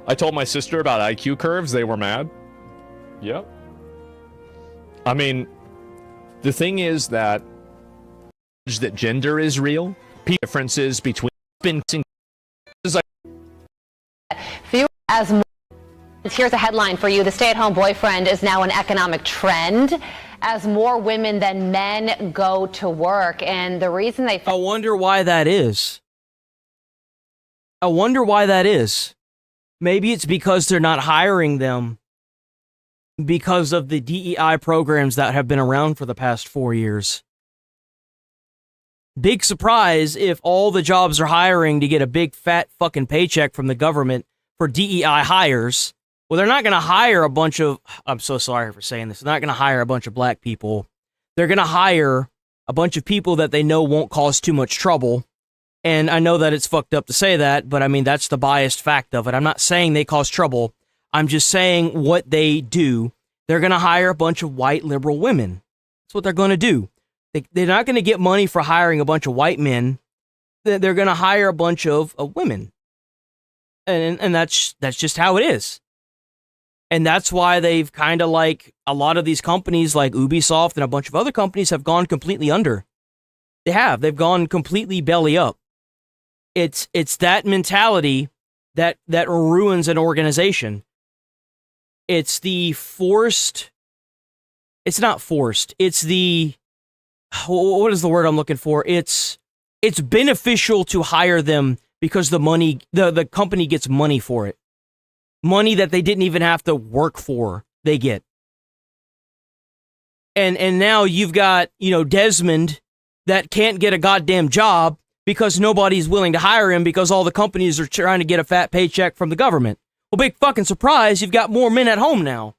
I told my sister about IQ curves. They were mad. Yep. I mean, the thing is that gender is real. Differences between as more. Here's a headline for you. The stay-at-home boyfriend is now an economic trend as more women than men go to work. And the reason they... I wonder why that is. I wonder why that is. Maybe it's because they're not hiring them because of the DEI programs that have been around for the past 4 years. Big surprise if all the jobs are hiring to get a big fat fucking paycheck from the government for DEI hires. Well, they're not going to hire a bunch of, I'm so sorry for saying this, they're not going to hire a bunch of black people. They're going to hire a bunch of people that they know won't cause too much trouble. And I know that it's fucked up to say that, but I mean, that's the biased fact of it. I'm not saying they cause trouble. I'm just saying what they do. They're going to hire a bunch of white liberal women. That's what they're going to do. They're not going to get money for hiring a bunch of white men. They're going to hire a bunch of women. And that's just how it is. And that's why they've kind of like a lot of these companies like Ubisoft and a bunch of other companies have gone completely under. They have. They've gone completely belly up. It's that mentality that ruins an organization. It's the forced. It's not forced. It's the, what is the word I'm looking for? It's beneficial to hire them because the company gets money for it. Money that they didn't even have to work for, they get. And now you've got, Desmond that can't get a goddamn job because nobody's willing to hire him because all the companies are trying to get a fat paycheck from the government. Well, big fucking surprise, you've got more men at home now.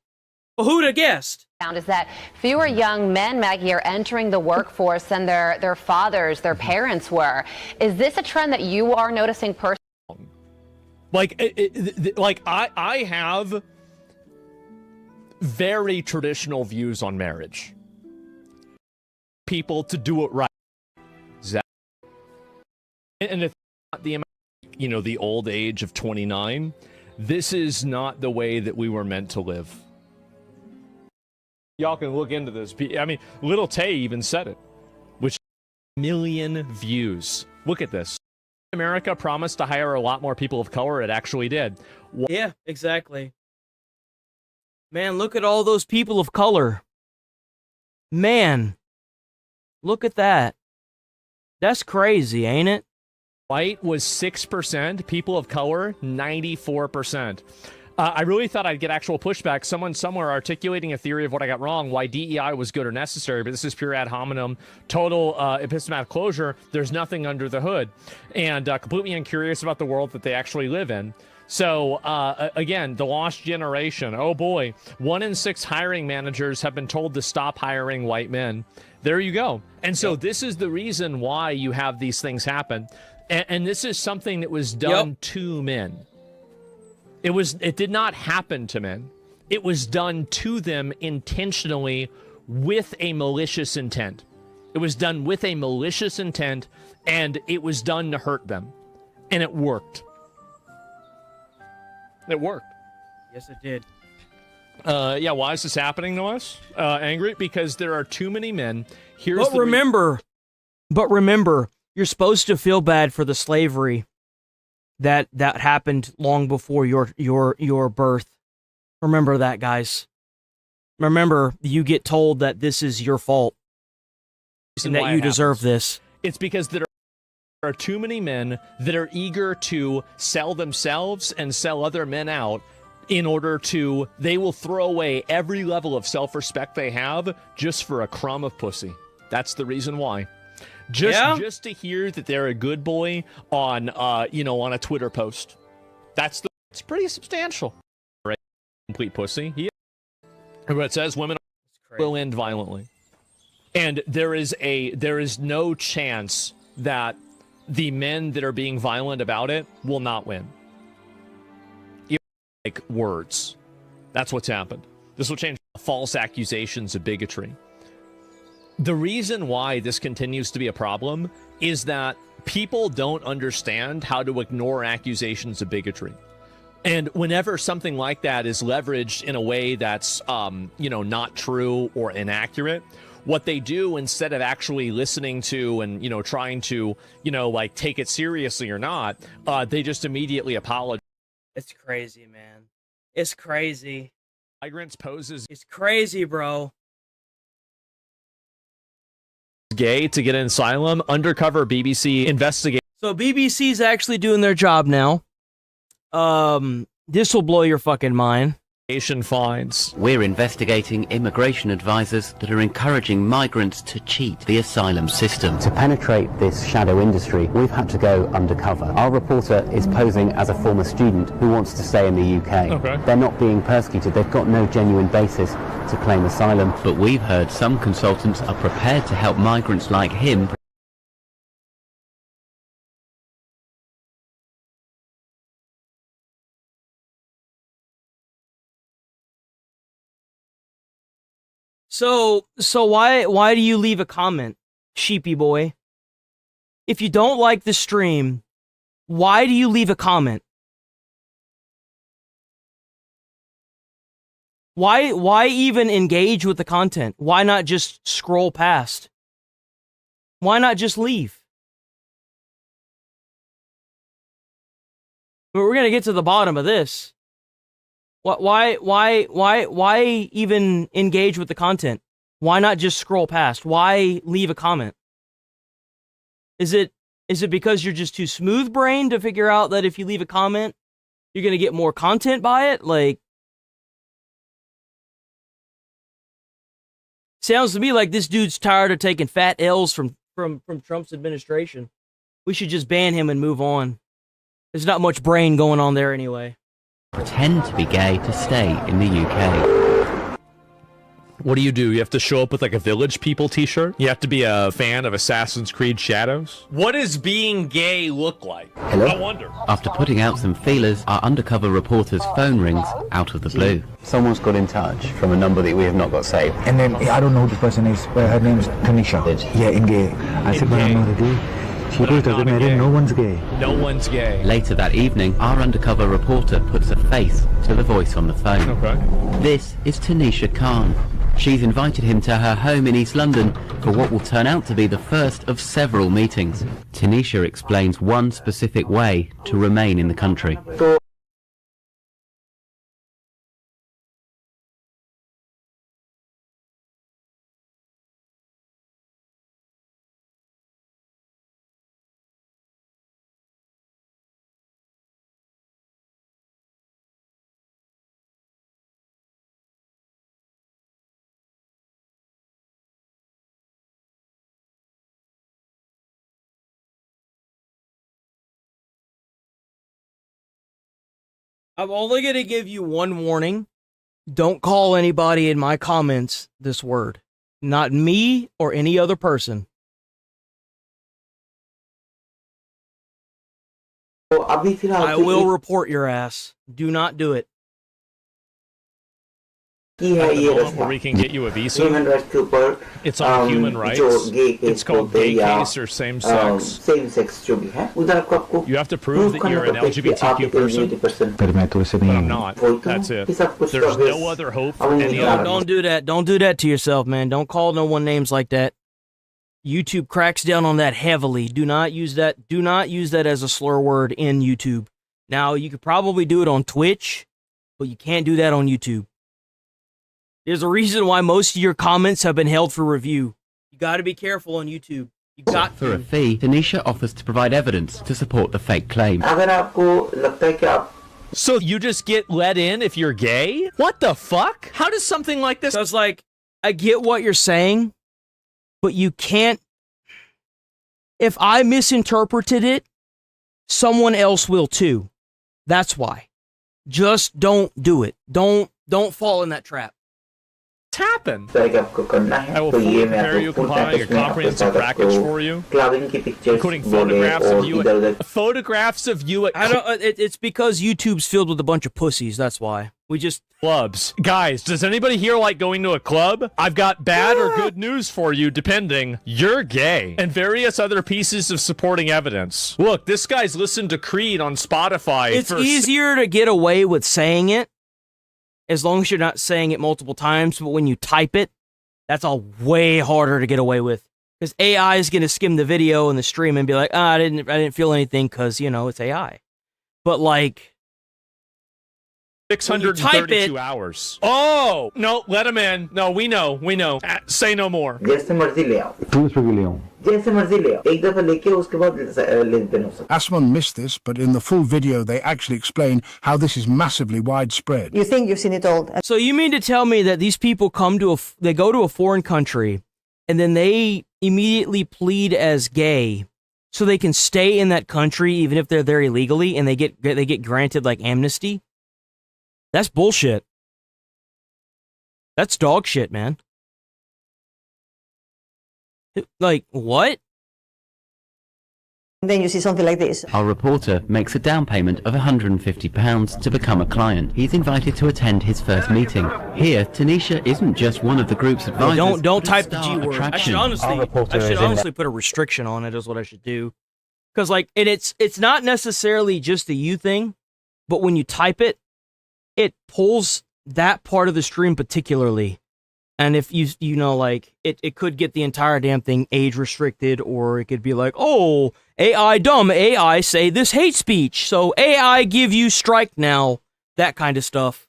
Well, who'd have guessed? Is that fewer young men, Maggie, are entering the workforce than their fathers, their parents were. Is this a trend that you are noticing personally? I have very traditional views on marriage. People to do it right. And if not the amount, the old age of 29, this is not the way that we were meant to live. Y'all can look into this. I mean, Little Tay even said it, which 1 million views. Look at this. America promised to hire a lot more people of color. It actually did. Yeah, exactly. Man, look at all those people of color. Man, look at that. That's crazy, ain't it? White was 6%. People of color, 94%. I really thought I'd get actual pushback. Someone somewhere articulating a theory of what I got wrong, why DEI was good or necessary, but this is pure ad hominem, total epistemic closure. There's nothing under the hood. And completely uncurious about the world that they actually live in. So, again, the lost generation. Oh, boy. 1 in 6 hiring managers have been told to stop hiring white men. There you go. And so this is the reason why you have these things happen. And this is something that was done to men. It did not happen to men. It was done to them intentionally with a malicious intent. It was done with a malicious intent, and it was done to hurt them. And it worked. It worked. Yes, it did. Yeah, why is this happening to us? Angry? Because there are too many men. But remember, you're supposed to feel bad for the slavery that happened long before your birth. Remember that, guys. Remember, you get told that this is your fault and that you deserve this. It's because there are too many men that are eager to sell themselves and sell other men out in order to, they will throw away every level of self-respect they have just for a crumb of pussy. That's the reason why. Just to hear that they're a good boy on on a Twitter post. It's pretty substantial. Right? Complete pussy. But it says women will end violently. And there is no chance that the men that are being violent about it will not win. Even like words. That's what's happened. This will change false accusations of bigotry. The reason why this continues to be a problem is that people don't understand how to ignore accusations of bigotry. And whenever something like that is leveraged in a way that's, not true or inaccurate, what they do instead of actually listening to and, trying to, take it seriously or not, they just immediately apologize. It's crazy, man. It's crazy. Migrants poses It's crazy, bro. gay to get an asylum. Undercover BBC investigate. So BBC's actually doing their job now. This will blow your fucking mind. Fines. We're investigating immigration advisors that are encouraging migrants to cheat the asylum system. To penetrate this shadow industry, we've had to go undercover. Our reporter is posing as a former student who wants to stay in the UK. Okay. They're not being persecuted. They've got no genuine basis to claim asylum. But we've heard some consultants are prepared to help migrants like him. So why do you leave a comment, sheepy boy? If you don't like the stream, why do you leave a comment? Why even engage with the content? Why not just scroll past? Why not just leave? But we're gonna get to the bottom of this. Why even engage with the content? Why not just scroll past? Why leave a comment? Is it because you're just too smooth-brained to figure out that if you leave a comment, you're gonna get more content by it? Like, sounds to me like this dude's tired of taking fat L's from Trump's administration. We should just ban him and move on. There's not much brain going on there anyway. Pretend to be gay to stay in the UK. What do? You have to show up with like a Village People t-shirt? You have to be a fan of Assassin's Creed Shadows? What does being gay look like? Hello? I wonder. After putting out some feelers, our undercover reporter's phone rings out of the blue. Someone's got in touch from a number that we have not got saved. And then, I don't know who this person is, but her name is Tanisha. Yeah, in gay. I said, but I'm not a gay. She goes, doesn't matter, no one's gay. No one's gay. Later that evening, our undercover reporter puts a face to the voice on the phone. Okay. This is Tanisha Khan. She's invited him to her home in East London for what will turn out to be the first of several meetings. Tanisha explains one specific way to remain in the country. I'm only going to give you one warning. Don't call anybody in my comments this word. Not me or any other person. I will report your ass. Do not do it. Where we can get you a visa. It's on human rights. It's called gay case or same sex. You have to prove that you're an LGBTQ person. But I'm not. That's it. There's no other hope for any other. Don't do that. Don't do that to yourself, man. Don't call no one names like that. YouTube cracks down on that heavily. Do not use that. Do not use that as a slur word in YouTube. Now, you could probably do it on Twitch, but you can't do that on YouTube. There's a reason why most of your comments have been held for review. You got to be careful on YouTube. You got to. For a fee, Tanisha offers to provide evidence to support the fake claim. So you just get let in if you're gay? What the fuck? How does something like this... So it's like, I get what you're saying, but you can't... If I misinterpreted it, someone else will too. That's why. Just don't do it. Don't fall in that trap. happen? I will fully prepare you, compiling a comprehensive package for you, including photographs of you at I don't. It's because YouTube's filled with a bunch of pussies. That's why we just clubs. Guys, does anybody here like going to a club? I've got bad or good news for you, depending. You're gay. And various other pieces of supporting evidence. Look, this guy's listened to Creed on Spotify. It's easier to get away with saying it, as long as you're not saying it multiple times. But when you type it, that's all way harder to get away with. Because AI is gonna skim the video and the stream and be like, I didn't feel anything because it's AI. But like. 632 hours. Oh, no, let him in. No, we know. Say no more. Asman missed this, but in the full video they actually explain how this is massively widespread. You think you've seen it all. So you mean to tell me that these people they go to a foreign country and then they immediately plead as gay so they can stay in that country even if they're there illegally and they get granted like amnesty? That's bullshit. That's dog shit, man. Like, what? And then you see something like this. Our reporter makes a down payment of £150 to become a client. He's invited to attend his first meeting. Here, Tanisha isn't just one of the group's advisors. Yeah, don't type the G word. Attraction. I should honestly put a restriction on it is what I should do. Because, like, and it's not necessarily just the you thing, but when you type it, it pulls that part of the stream particularly. And if it could get the entire damn thing age restricted, or it could be like, oh, AI dumb, AI say this hate speech, so AI give you strike now, that kind of stuff.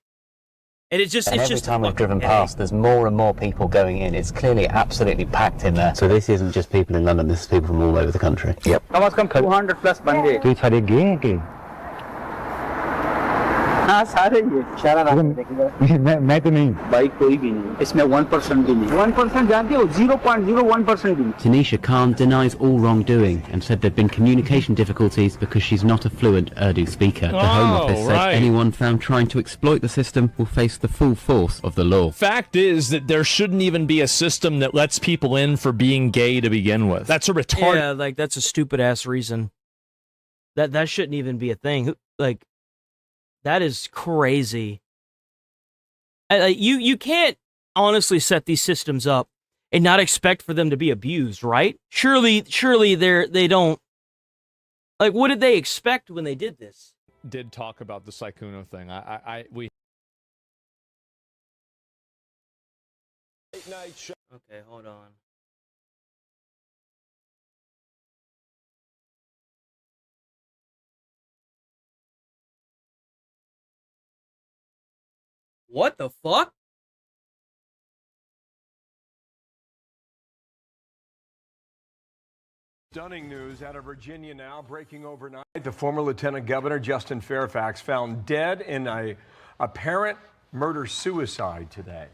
And every time we've driven past, there's more and more people going in. It's clearly absolutely packed in there. So this isn't just people in London, this is people from all over the country. Yep. 200 plus bande. Do you try to gay? हाँ सारे ये इशारा मैं तो नहीं bike कोई भी नहीं इसमें 1% भी नहीं 1% जानते हो 0.01% भी Tanisha Khan denies all wrongdoing and said there've been communication difficulties because she's not a fluent Urdu speaker. The Home Office said anyone found trying to exploit the system will face the full force of the law. Fact is that there shouldn't even be a system that lets people in for being gay to begin with. That's a retard. Yeah, like that's a stupid ass reason. That shouldn't even be a thing. Like. That is crazy. You can't honestly set these systems up and not expect for them to be abused, right? Surely they don't. Like, what did they expect when they did this? Did talk about the Saikuno thing. We. Okay, hold on. What the fuck? Stunning news out of Virginia now, breaking overnight. The former Lieutenant Governor Justin Fairfax found dead in a apparent murder-suicide today.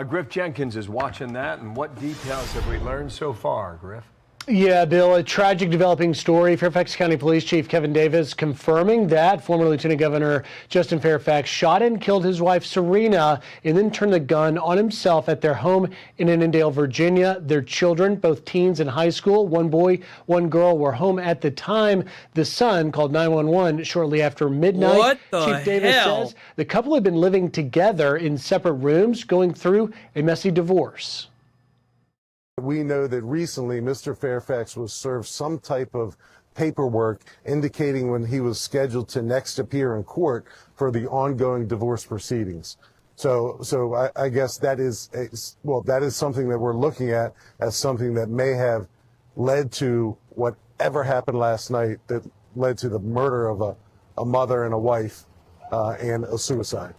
Griff Jenkins is watching that, and what details have we learned so far, Griff? Yeah, Bill, a tragic developing story. Fairfax County Police Chief Kevin Davis confirming that former Lieutenant Governor Justin Fairfax shot and killed his wife Serena and then turned the gun on himself at their home in Annandale, Virginia. Their children, both teens in high school, one boy, one girl, were home at the time. The son called 911 shortly after midnight. What the Chief Davis hell? says the couple had been living together in separate rooms, going through a messy divorce. We know that recently Mr. Fairfax was served some type of paperwork indicating when he was scheduled to next appear in court for the ongoing divorce proceedings. So I guess that is something that we're looking at as something that may have led to whatever happened last night that led to the murder of a mother and a wife and a suicide.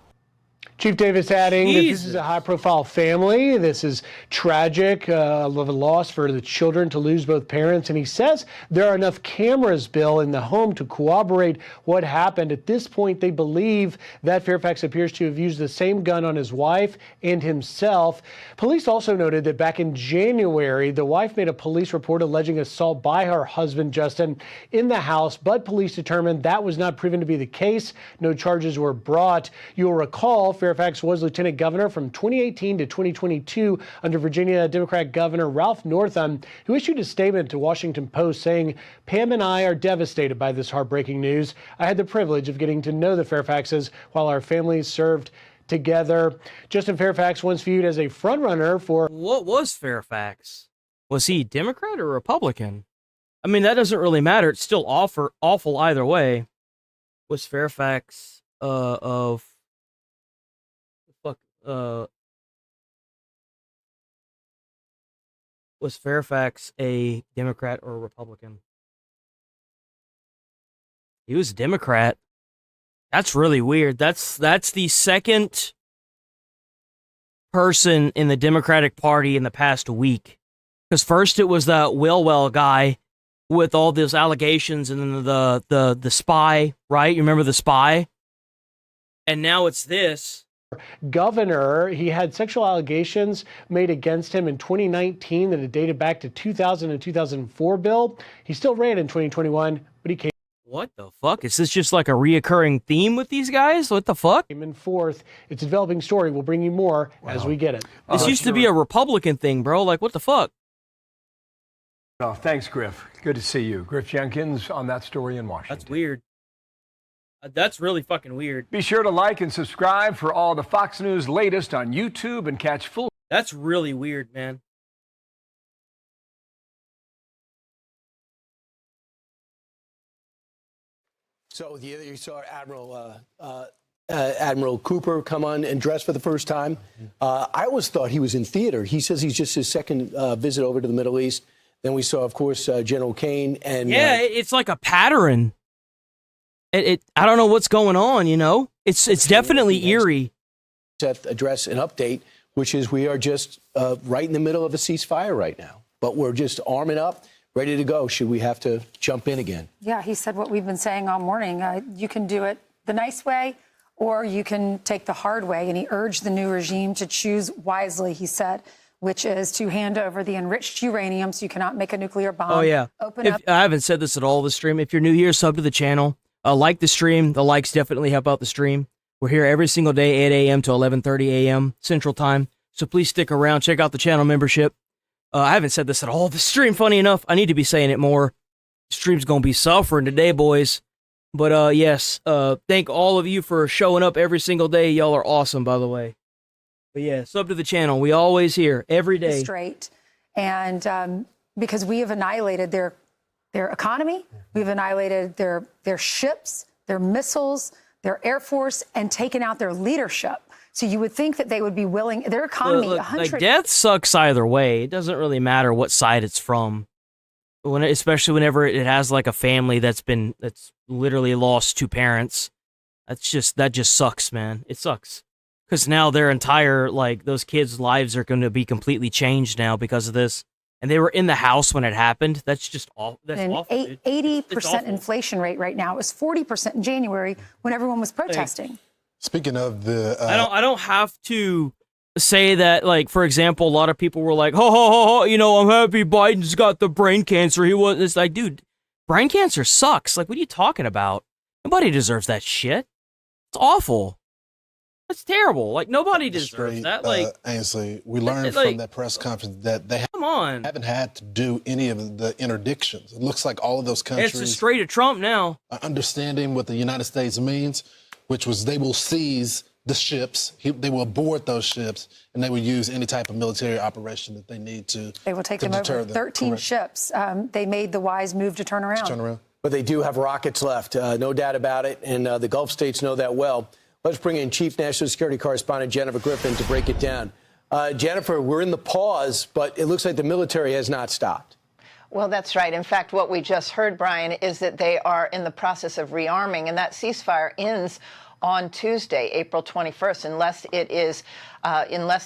Chief Davis adding that this is a high-profile family. This is tragic, of a loss for the children to lose both parents. And he says there are enough cameras, Bill, in the home to corroborate what happened. At this point, they believe that Fairfax appears to have used the same gun on his wife and himself. Police also noted that back in January, the wife made a police report alleging assault by her husband, Justin, in the house, but police determined that was not proven to be the case. No charges were brought. You'll recall Fairfax was lieutenant governor from 2018 to 2022 under Virginia Democrat Governor Ralph Northam, who issued a statement to Washington Post saying, "Pam and I are devastated by this heartbreaking news. I had the privilege of getting to know the Fairfaxes while our families served together." Justin Fairfax, once viewed as a frontrunner for... What was Fairfax? Was he Democrat or Republican? I mean, that doesn't really matter. It's still awful either way. Was Fairfax was Fairfax a Democrat or a Republican? He was a Democrat. That's really weird. That's the second person in the Democratic Party in the past week. Because first it was that Wilwell guy with all those allegations, and then the spy, right? You remember the spy? And now it's this. Governor, he had sexual allegations made against him in 2019 that had dated back to 2000 and 2004, Bill. He still ran in 2021, but he came... What the fuck? Is this just like a reoccurring theme with these guys? What the fuck? Came in fourth. It's a developing story. We'll bring you more as we get it. This used to be a Republican thing, bro. Like, what the fuck? Oh, thanks, Griff. Good to see you. Griff Jenkins on that story in Washington. That's weird. That's really fucking weird. Be sure to like and subscribe for all the Fox News latest on YouTube and catch full... That's really weird, man. So you saw Admiral Cooper come on and dress for the first time. I always thought he was in theater. He says he's just his second visit over to the Middle East. Then we saw, of course, General Kane and it's like a pattern. I don't know what's going on. You know, it's definitely eerie. Address an update, which is we are just right in the middle of a ceasefire right now, but we're just arming up, ready to go. Should we have to jump in again? Yeah, he said what we've been saying all morning. You can do it the nice way, or you can take the hard way. And he urged the new regime to choose wisely, he said, which is to hand over the enriched uranium so you cannot make a nuclear bomb. Oh, yeah. I haven't said this at all this stream. If you're new here, sub to the channel. Like the stream. The likes definitely help out the stream. We're here every single day, 8 a.m. to 11:30 a.m. Central Time. So please stick around. Check out the channel membership. I haven't said this at all this stream. Funny enough, I need to be saying it more. The stream's going to be suffering today, boys. But yes, thank all of you for showing up every single day. Y'all are awesome, by the way. But yeah, sub to the channel. We always here every day. Straight. And because we have annihilated their economy, we've annihilated their ships, their missiles, their air force, and taken out their leadership. So you would think that they would be willing, their economy, Look, like death sucks either way. It doesn't really matter what side it's from. Especially whenever it has like a family that's literally lost two parents. That just sucks, man. It sucks. Because now their entire, like, those kids' lives are going to be completely changed now because of this. And they were in the house when it happened. That's just awful. That's awful. 80% inflation rate right now. It was 40% in January when everyone was protesting. Speaking of the... I don't have to say that, like, for example, a lot of people were like, you know, I'm happy Biden's got the brain cancer. It's like, dude, brain cancer sucks. Like, what are you talking about? Nobody deserves that shit. It's awful. That's terrible. Like, nobody deserves that. Like, Ainsley, we learned from that press conference that they haven't had to do any of the interdictions. It looks like all of those countries... It's just straight to Trump now. Understanding what the United States means, which was they will seize the ships, they will board those ships, and they will use any type of military operation that they need to. They will take them over 13 ships. They made the wise move to turn around. But they do have rockets left, no doubt about it, and the Gulf states know that well. Let's bring in Chief National Security Correspondent Jennifer Griffin to break it down. Jennifer, we're in the pause, but it looks like the military has not stopped. Well, that's right. In fact, what we just heard, Brian, is that they are in the process of rearming, and that ceasefire ends on Tuesday, April 21st, unless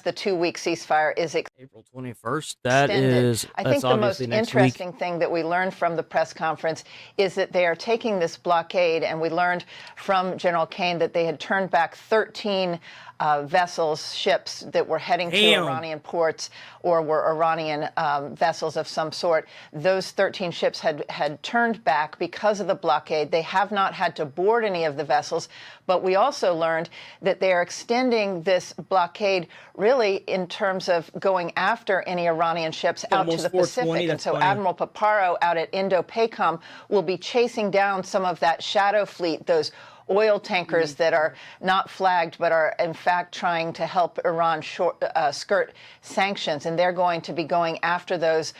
the 2-week ceasefire is April 21st. That extended. is. I That's think the most obviously next interesting week. thing that we learned from the press conference is that they are taking this blockade, and we learned from General Kane that they had turned back 13 vessels, ships that were heading to Iranian ports or were Iranian vessels of some sort. Those 13 ships had turned back because of the blockade. They have not had to board any of the vessels, but we also learned that they are extending this blockade really in terms of going after any Iranian ships out to the Pacific. And so Admiral Paparo out at Indo-PACOM will be chasing down some of that shadow fleet, those oil tankers that are not flagged but are in fact trying to help Iran skirt sanctions, and they're going to be going after those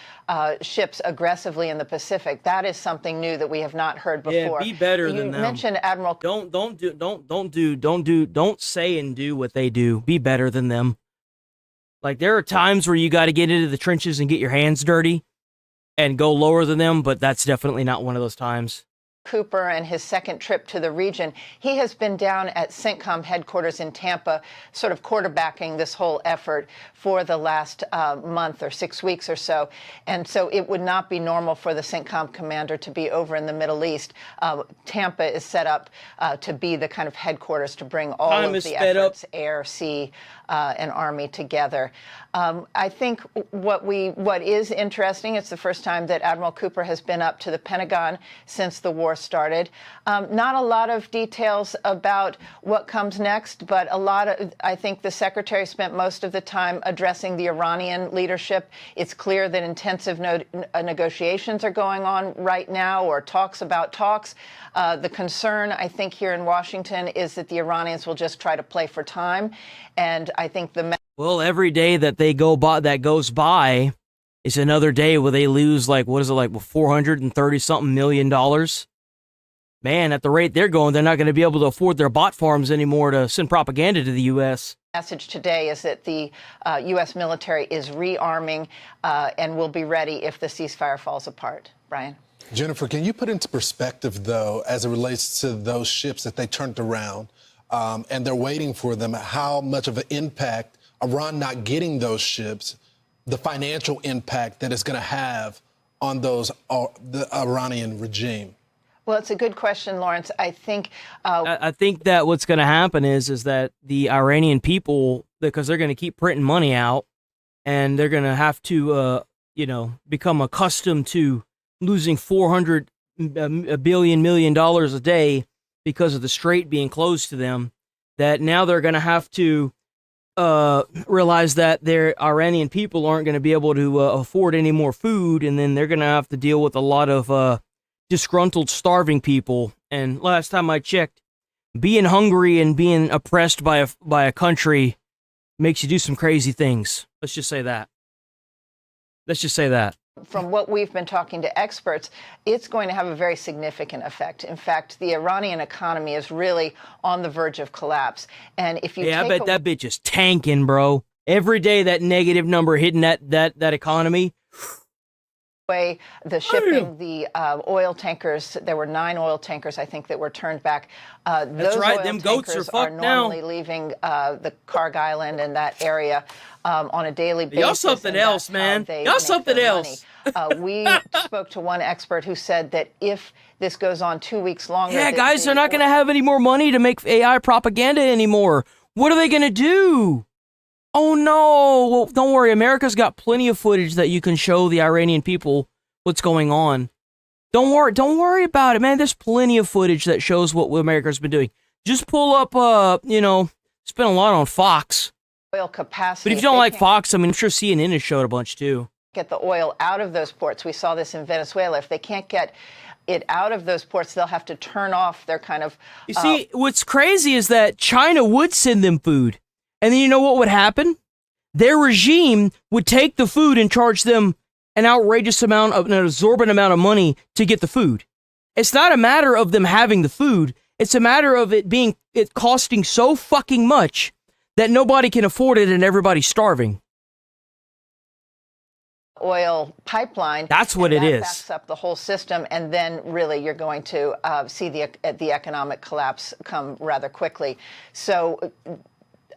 ships aggressively in the Pacific. That is something new that we have not heard before. Yeah, be better than them. You mentioned Admiral. Don't say and do what they do. Be better than them. Like, there are times where you got to get into the trenches and get your hands dirty and go lower than them, but that's definitely not one of those times. Cooper and his second trip to the region. He has been down at CENTCOM headquarters in Tampa, sort of quarterbacking this whole effort for the last month or 6 weeks or so. And so it would not be normal for the CENTCOM commander to be over in the Middle East. Tampa is set up to be the kind of headquarters to bring all of the efforts, air, sea, and Army together. I think what is interesting, it's the first time that Admiral Cooper has been up to the Pentagon since the war started. Not a lot of details about what comes next, but I think the secretary spent most of the time addressing the Iranian leadership. It's clear that intensive negotiations are going on right now, or talks about talks. The concern, I think, here in Washington is that the Iranians will just try to play for time. And I think well, every day that they that goes by is another day where they lose, like, what is it, like $430-something million? Man, at the rate they're going, they're not going to be able to afford their bot farms anymore to send propaganda to the U.S. Message today is that the U.S. military is rearming and will be ready if the ceasefire falls apart. Brian? Jennifer, can you put into perspective, though, as it relates to those ships that they turned around and they're waiting for them, how much of an impact Iran not getting those ships, the financial impact that it's going to have on the Iranian regime? Well, it's a good question, Lawrence. I think that what's going to happen is that the Iranian people, because they're going to keep printing money out, and they're going to have to, become accustomed to losing $400 million a day because of the strait being closed to them, that now they're going to have to realize that their Iranian people aren't going to be able to afford any more food, and then they're going to have to deal with a lot of disgruntled, starving people. And last time I checked, being hungry and being oppressed by a country makes you do some crazy things. Let's just say that. From what we've been talking to experts, it's going to have a very significant effect. In fact, the Iranian economy is really on the verge of collapse. And if you I bet that bitch is tanking, bro. Every day that negative number hitting that economy. Way the shipping, the oil tankers, there were 9 oil tankers, I think, that were turned back. Those right, oil them goats tankers are fucked normally leaving the Karg Island and that area on a daily basis. Y'all something else, man. Y'all something else. We spoke to one expert who said that if this goes on 2 weeks longer... Yeah, guys, they're not going to have any more money to make AI propaganda anymore. What are they going to do? Oh, no. Well, don't worry. America's got plenty of footage that you can show the Iranian people what's going on. Don't worry about it, man. There's plenty of footage that shows what America's been doing. Just pull up, spend a lot on Fox. Oil capacity. But if you don't like Fox, I mean, I'm sure CNN has showed a bunch, too. Get the oil out of those ports. We saw this in Venezuela. If they can't get it out of those ports, they'll have to turn off their kind of... You see, what's crazy is that China would send them food. And then you know what would happen? Their regime would take the food and charge them an outrageous amount of, an exorbitant amount of money to get the food. It's not a matter of them having the food. It's a matter of it costing so fucking much that nobody can afford it and everybody's starving. Oil pipeline. That's what it is. Backs up the whole system, and then really you're going to see the economic collapse come rather quickly. So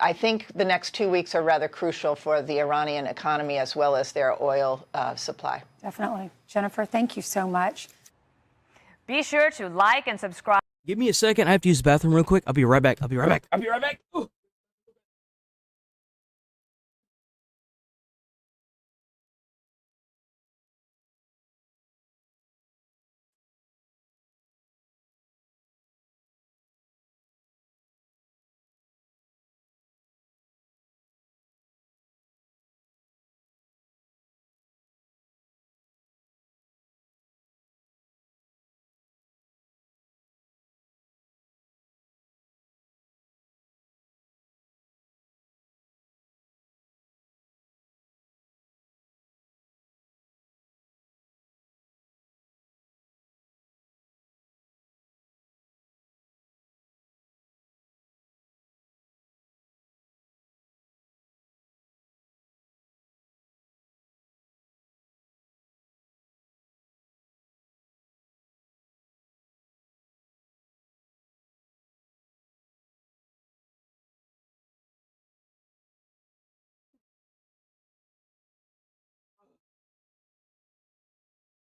I think the next 2 weeks are rather crucial for the Iranian economy as well as their oil supply. Definitely. Jennifer, thank you so much. Be sure to like and subscribe. Give me a second. I have to use the bathroom real quick. I'll be right back. I'll be right back. Ooh.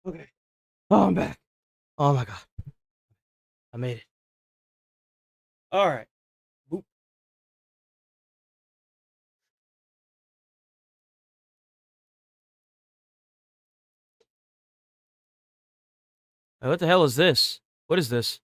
Okay. Oh, I'm back. Oh my god. I made it. All right. Boop. Hey, what the hell is this? What is this?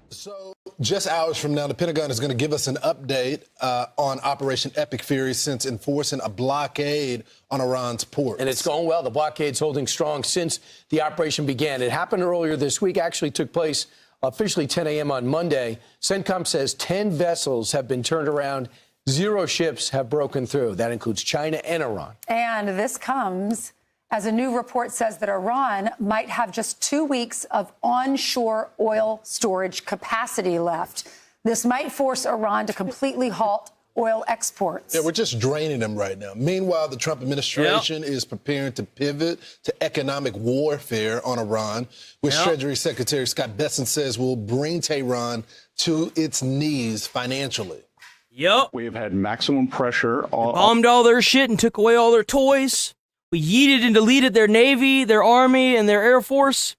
So, just hours from now, the Pentagon is going to give us an update on Operation Epic Fury since enforcing a blockade on Iran's ports. And it's going well. The blockade's holding strong since the operation began. It happened earlier this week, actually took place officially 10 a.m. on Monday. CENTCOM says 10 vessels have been turned around. 0 ships have broken through. That includes China and Iran. And this comes as a new report says that Iran might have just 2 weeks of onshore oil storage capacity left. This might force Iran to completely halt oil exports. Yeah, we're just draining them right now. Meanwhile, the Trump administration is preparing to pivot to economic warfare on Iran, which Treasury Secretary Scott Bessent says will bring Tehran to its knees financially. Yep. We have had maximum pressure on... Bombed all their shit and took away all their toys. We yeeted and deleted their Navy, their Army, and their Air Force.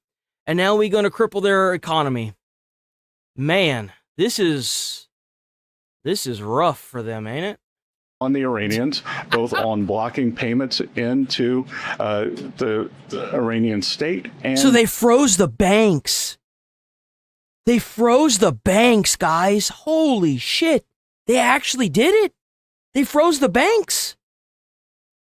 And now we're going to cripple their economy. Man, this is rough for them, ain't it? On the Iranians, both on blocking payments into the Iranian state and... So they froze the banks. They froze the banks, guys. Holy shit. They actually did it. They froze the banks.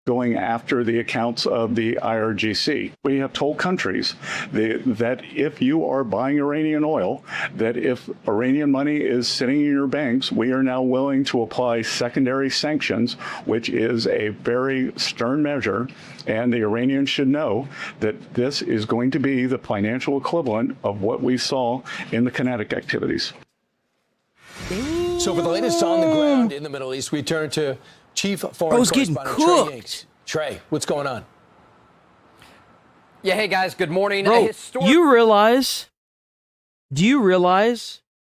Going after the accounts of the IRGC. We have told countries that if you are buying Iranian oil, that if Iranian money is sitting in your banks, we are now willing to apply secondary sanctions, which is a very stern measure. And the Iranians should know that this is going to be the financial equivalent of what we saw in the kinetic activities. So for the latest on the ground in the Middle East, we turn to Chief Foreign Correspondent Trey Yanks. Trey, what's going on? Yeah, hey guys, good morning. Bro, do you realize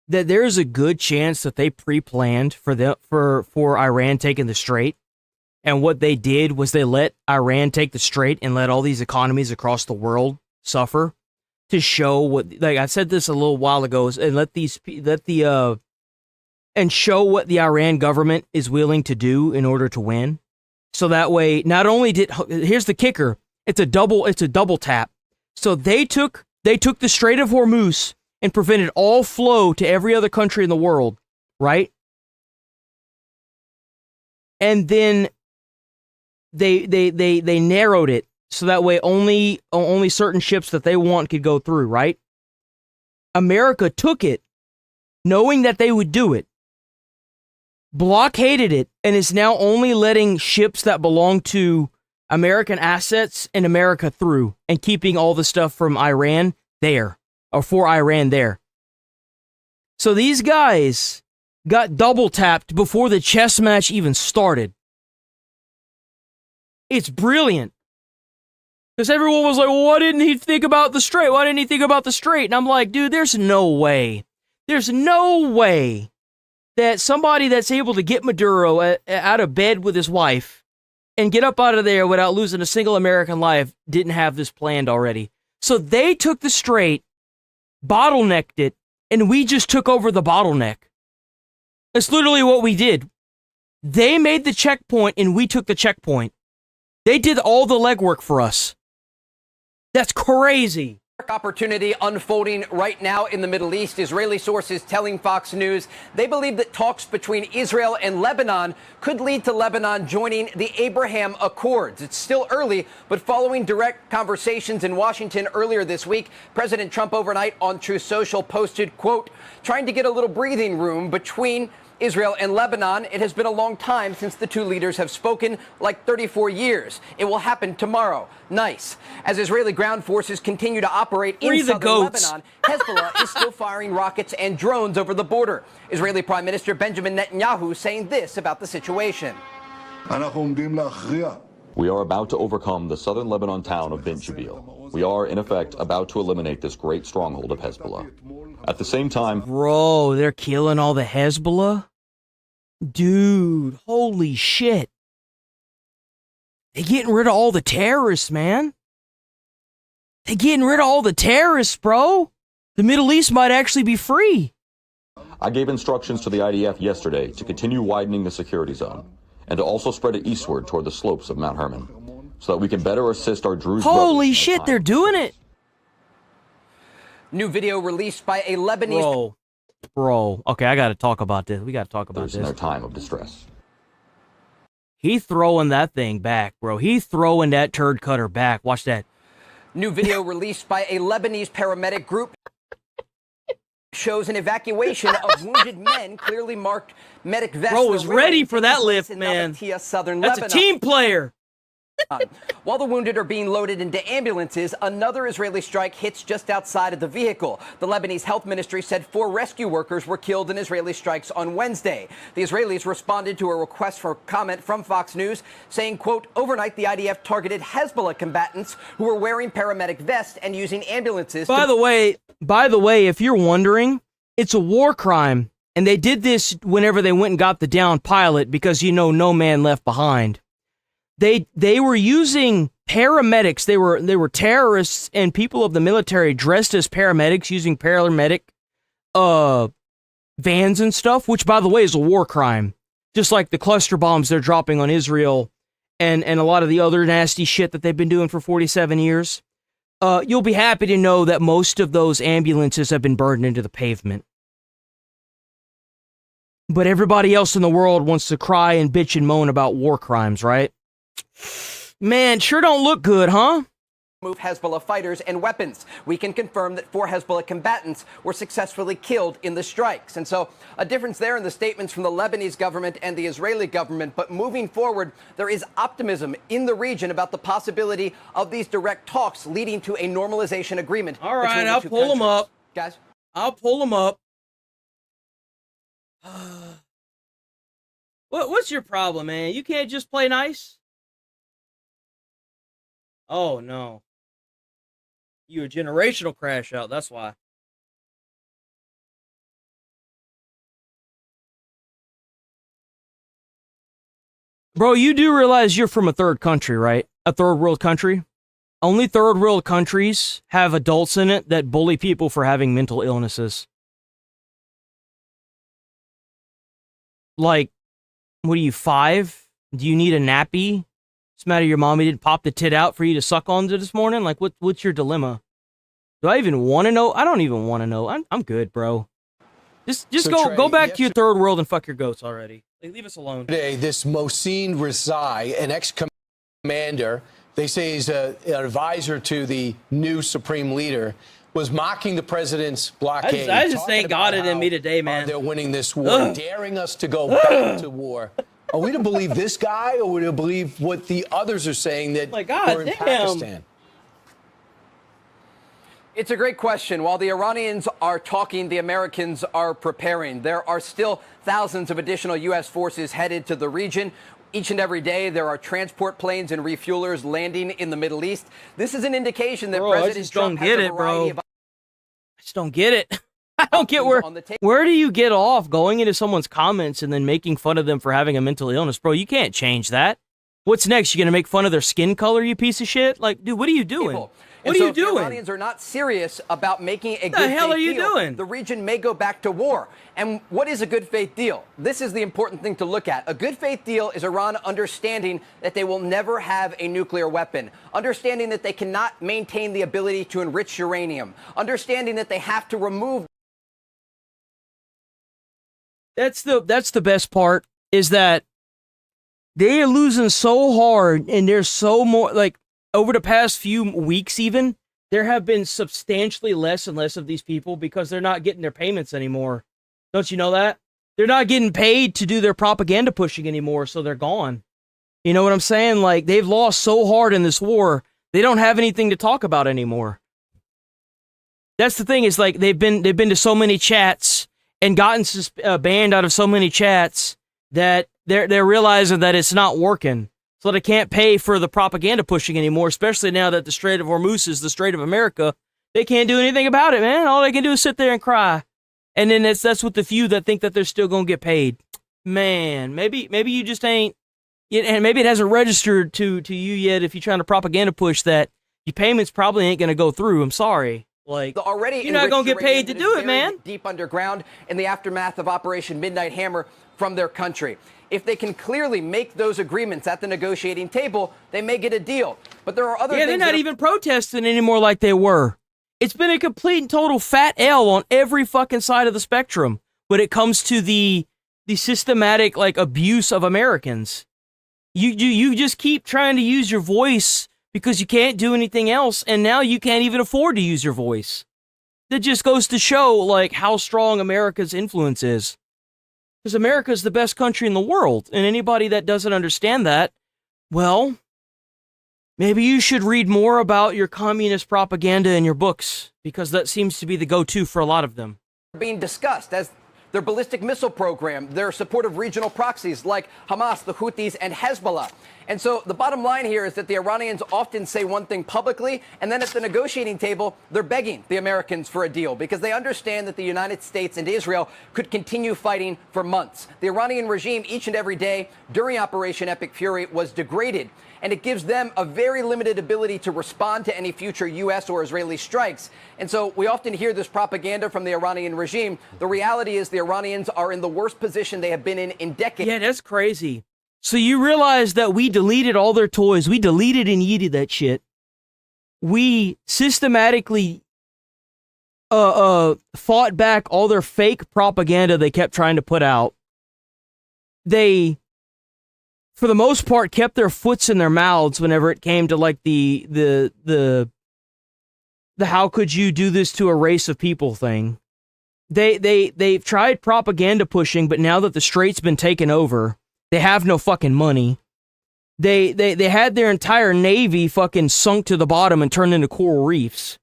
that there's a good chance that they pre-planned for Iran taking the Strait? And what they did was they let Iran take the Strait and let all these economies across the world suffer to show what, like I said this a little while ago, and and show what the Iran government is willing to do in order to win. So that way, not only here's the kicker, it's a double tap. So they took the Strait of Hormuz and prevented all flow to every other country in the world, right? And then they narrowed it so that way only certain ships that they want could go through, right? America took it, knowing that they would do it, blockaded it, and is now only letting ships that belong to American assets in America through and keeping all the stuff from Iran there, or for Iran there. So these guys got double tapped before the chess match even started. It's brilliant. Because everyone was like, well, why didn't he think about the Strait? Why didn't he think about the Strait? And I'm like, dude, there's no way. There's no way that somebody that's able to get Maduro out of bed with his wife and get up out of there without losing a single American life didn't have this planned already. So they took the strait, bottlenecked it, and we just took over the bottleneck. That's literally what we did. They made the checkpoint and we took the checkpoint. They did all the legwork for us. That's crazy. Opportunity unfolding right now in the Middle East. Israeli sources telling Fox News they believe that talks between Israel and Lebanon could lead to Lebanon joining the Abraham Accords. It's still early, but following direct conversations in Washington earlier this week, President Trump overnight on Truth Social posted, quote, trying to get a little breathing room between Israel and Lebanon. It has been a long time since the two leaders have spoken, like 34 years. It will happen tomorrow. Nice. As Israeli ground forces continue to operate in southern Lebanon, Hezbollah is still firing rockets and drones over the border. Israeli Prime Minister Benjamin Netanyahu saying this about the situation. We are about to overcome the southern Lebanon town of Bint Jbeil. We are, in effect, about to eliminate this great stronghold of Hezbollah. At the same time... Bro, they're killing all the Hezbollah? Dude, holy shit. They're getting rid of all the terrorists, man. They're getting rid of all the terrorists, bro. The Middle East might actually be free. I gave instructions to the IDF yesterday to continue widening the security zone and to also spread it eastward toward the slopes of Mount Hermon so that we can better assist our Druze brothers. Holy shit, they're doing it. New video released by a Lebanese... Bro, okay, I gotta talk about this. We gotta talk about this. In their time of distress. He throwing that thing back, bro. He throwing that turd cutter back. Watch that. New video released by a Lebanese paramedic group shows an evacuation of wounded men, clearly marked medic vests. Bro was ready for that lift, man. Southern That's Lebanon. a team player. While the wounded are being loaded into ambulances, another Israeli strike hits just outside of the vehicle. The Lebanese health ministry said 4 rescue workers were killed in Israeli strikes on Wednesday. The Israelis responded to a request for comment from Fox News, saying, quote, overnight the IDF targeted Hezbollah combatants who were wearing paramedic vests and using ambulances. By the way, if you're wondering, it's a war crime. And they did this whenever they went and got the downed pilot because, no man left behind. They were using paramedics. They were terrorists and people of the military dressed as paramedics using paramedic vans and stuff, which, by the way, is a war crime. Just like the cluster bombs they're dropping on Israel and a lot of the other nasty shit that they've been doing for 47 years. You'll be happy to know that most of those ambulances have been burned into the pavement. But everybody else in the world wants to cry and bitch and moan about war crimes, right? Man, sure don't look good, huh? Move Hezbollah fighters and weapons. We can confirm that 4 Hezbollah combatants were successfully killed in the strikes. And so a difference there in the statements from the Lebanese government and the Israeli government. But moving forward, there is optimism in the region about the possibility of these direct talks leading to a normalization agreement. All right, I'll pull them up. Guys, I'll pull them up. What's your problem, man? You can't just play nice? Oh, no. You a generational crash out, that's why. Bro, you do realize you're from a third country, right? A third world country? Only third world countries have adults in it that bully people for having mental illnesses. Like, what are you, 5? Do you need a nappy? What's the matter, your mommy didn't pop the tit out for you to suck on this morning? Like, what's your dilemma? Do I even want to know? I don't even want to know. I'm good, bro. Just so go back to your third world and fuck your goats already. Like, leave us alone. Today, this Mohsin Rezai, an ex-commander, they say he's an advisor to the new supreme leader, was mocking the president's blockade. I just thank God it in me today, man. They're winning this war, daring us to go back to war. Are we to believe this guy, or are we to believe what the others are saying that we're in Pakistan? it's a great question. While the Iranians are talking, the Americans are preparing. There are still thousands of additional U.S. forces headed to the region. Each and every day, there are transport planes and refuelers landing in the Middle East. This is an indication that President Trump has a variety of... I just don't get it. I don't get where do you get off going into someone's comments and then making fun of them for having a mental illness, bro? You can't change that. What's next? You gonna make fun of their skin color, you piece of shit? Like, dude, what are you doing? What are you doing? If the Iranians are not serious about making a good the hell faith are you deal, doing? The region may go back to war. And what is a good faith deal? This is the important thing to look at. A good faith deal is Iran understanding that they will never have a nuclear weapon, understanding that they cannot maintain the ability to enrich uranium, understanding that they have to remove. That's the best part, is that they are losing so hard, and there's so more, like, over the past few weeks even, there have been substantially less and less of these people because they're not getting their payments anymore. Don't you know that? They're not getting paid to do their propaganda pushing anymore, so they're gone. You know what I'm saying? Like, they've lost so hard in this war, they don't have anything to talk about anymore. That's the thing, is like, they've been to so many chats and gotten banned out of so many chats that they're realizing that it's not working. So they can't pay for the propaganda pushing anymore, especially now that the Strait of Hormuz is the Strait of America. They can't do anything about it, man. All they can do is sit there and cry. And then that's with the few that think that they're still going to get paid. Man, maybe you just ain't, and maybe it hasn't registered to you yet if you're trying to propaganda push that your payments probably ain't going to go through. I'm sorry. Like, you're not going to get paid to do it, man. Deep underground in the aftermath of Operation Midnight Hammer from their country. If they can clearly make those agreements at the negotiating table, they may get a deal. But there are other things. Yeah, they're not even protesting anymore like they were. It's been a complete and total fat L on every fucking side of the spectrum when it comes to the systematic, like, abuse of Americans. You just keep trying to use your voice because you can't do anything else, and now you can't even afford to use your voice. That just goes to show, like, how strong America's influence is. Because America's the best country in the world, and anybody that doesn't understand that, well, maybe you should read more about your communist propaganda in your books, because that seems to be the go-to for a lot of them. Being discussed as their ballistic missile program, their support of regional proxies like Hamas, the Houthis, and Hezbollah. And so the bottom line here is that the Iranians often say one thing publicly, and then at the negotiating table, they're begging the Americans for a deal because they understand that the United States and Israel could continue fighting for months. The Iranian regime each and every day during Operation Epic Fury was degraded, and it gives them a very limited ability to respond to any future U.S. or Israeli strikes. And so we often hear this propaganda from the Iranian regime. The reality is the Iranians are in the worst position they have been in decades. Yeah, that's crazy. So you realize that we deleted all their toys. We deleted and yeeted that shit. We systematically fought back all their fake propaganda they kept trying to put out. They, for the most part, kept their foots in their mouths whenever it came to, like, the how could you do this to a race of people thing. They've tried propaganda pushing, but now that the strait's been taken over, they have no fucking money. They had their entire navy fucking sunk to the bottom and turned into coral reefs.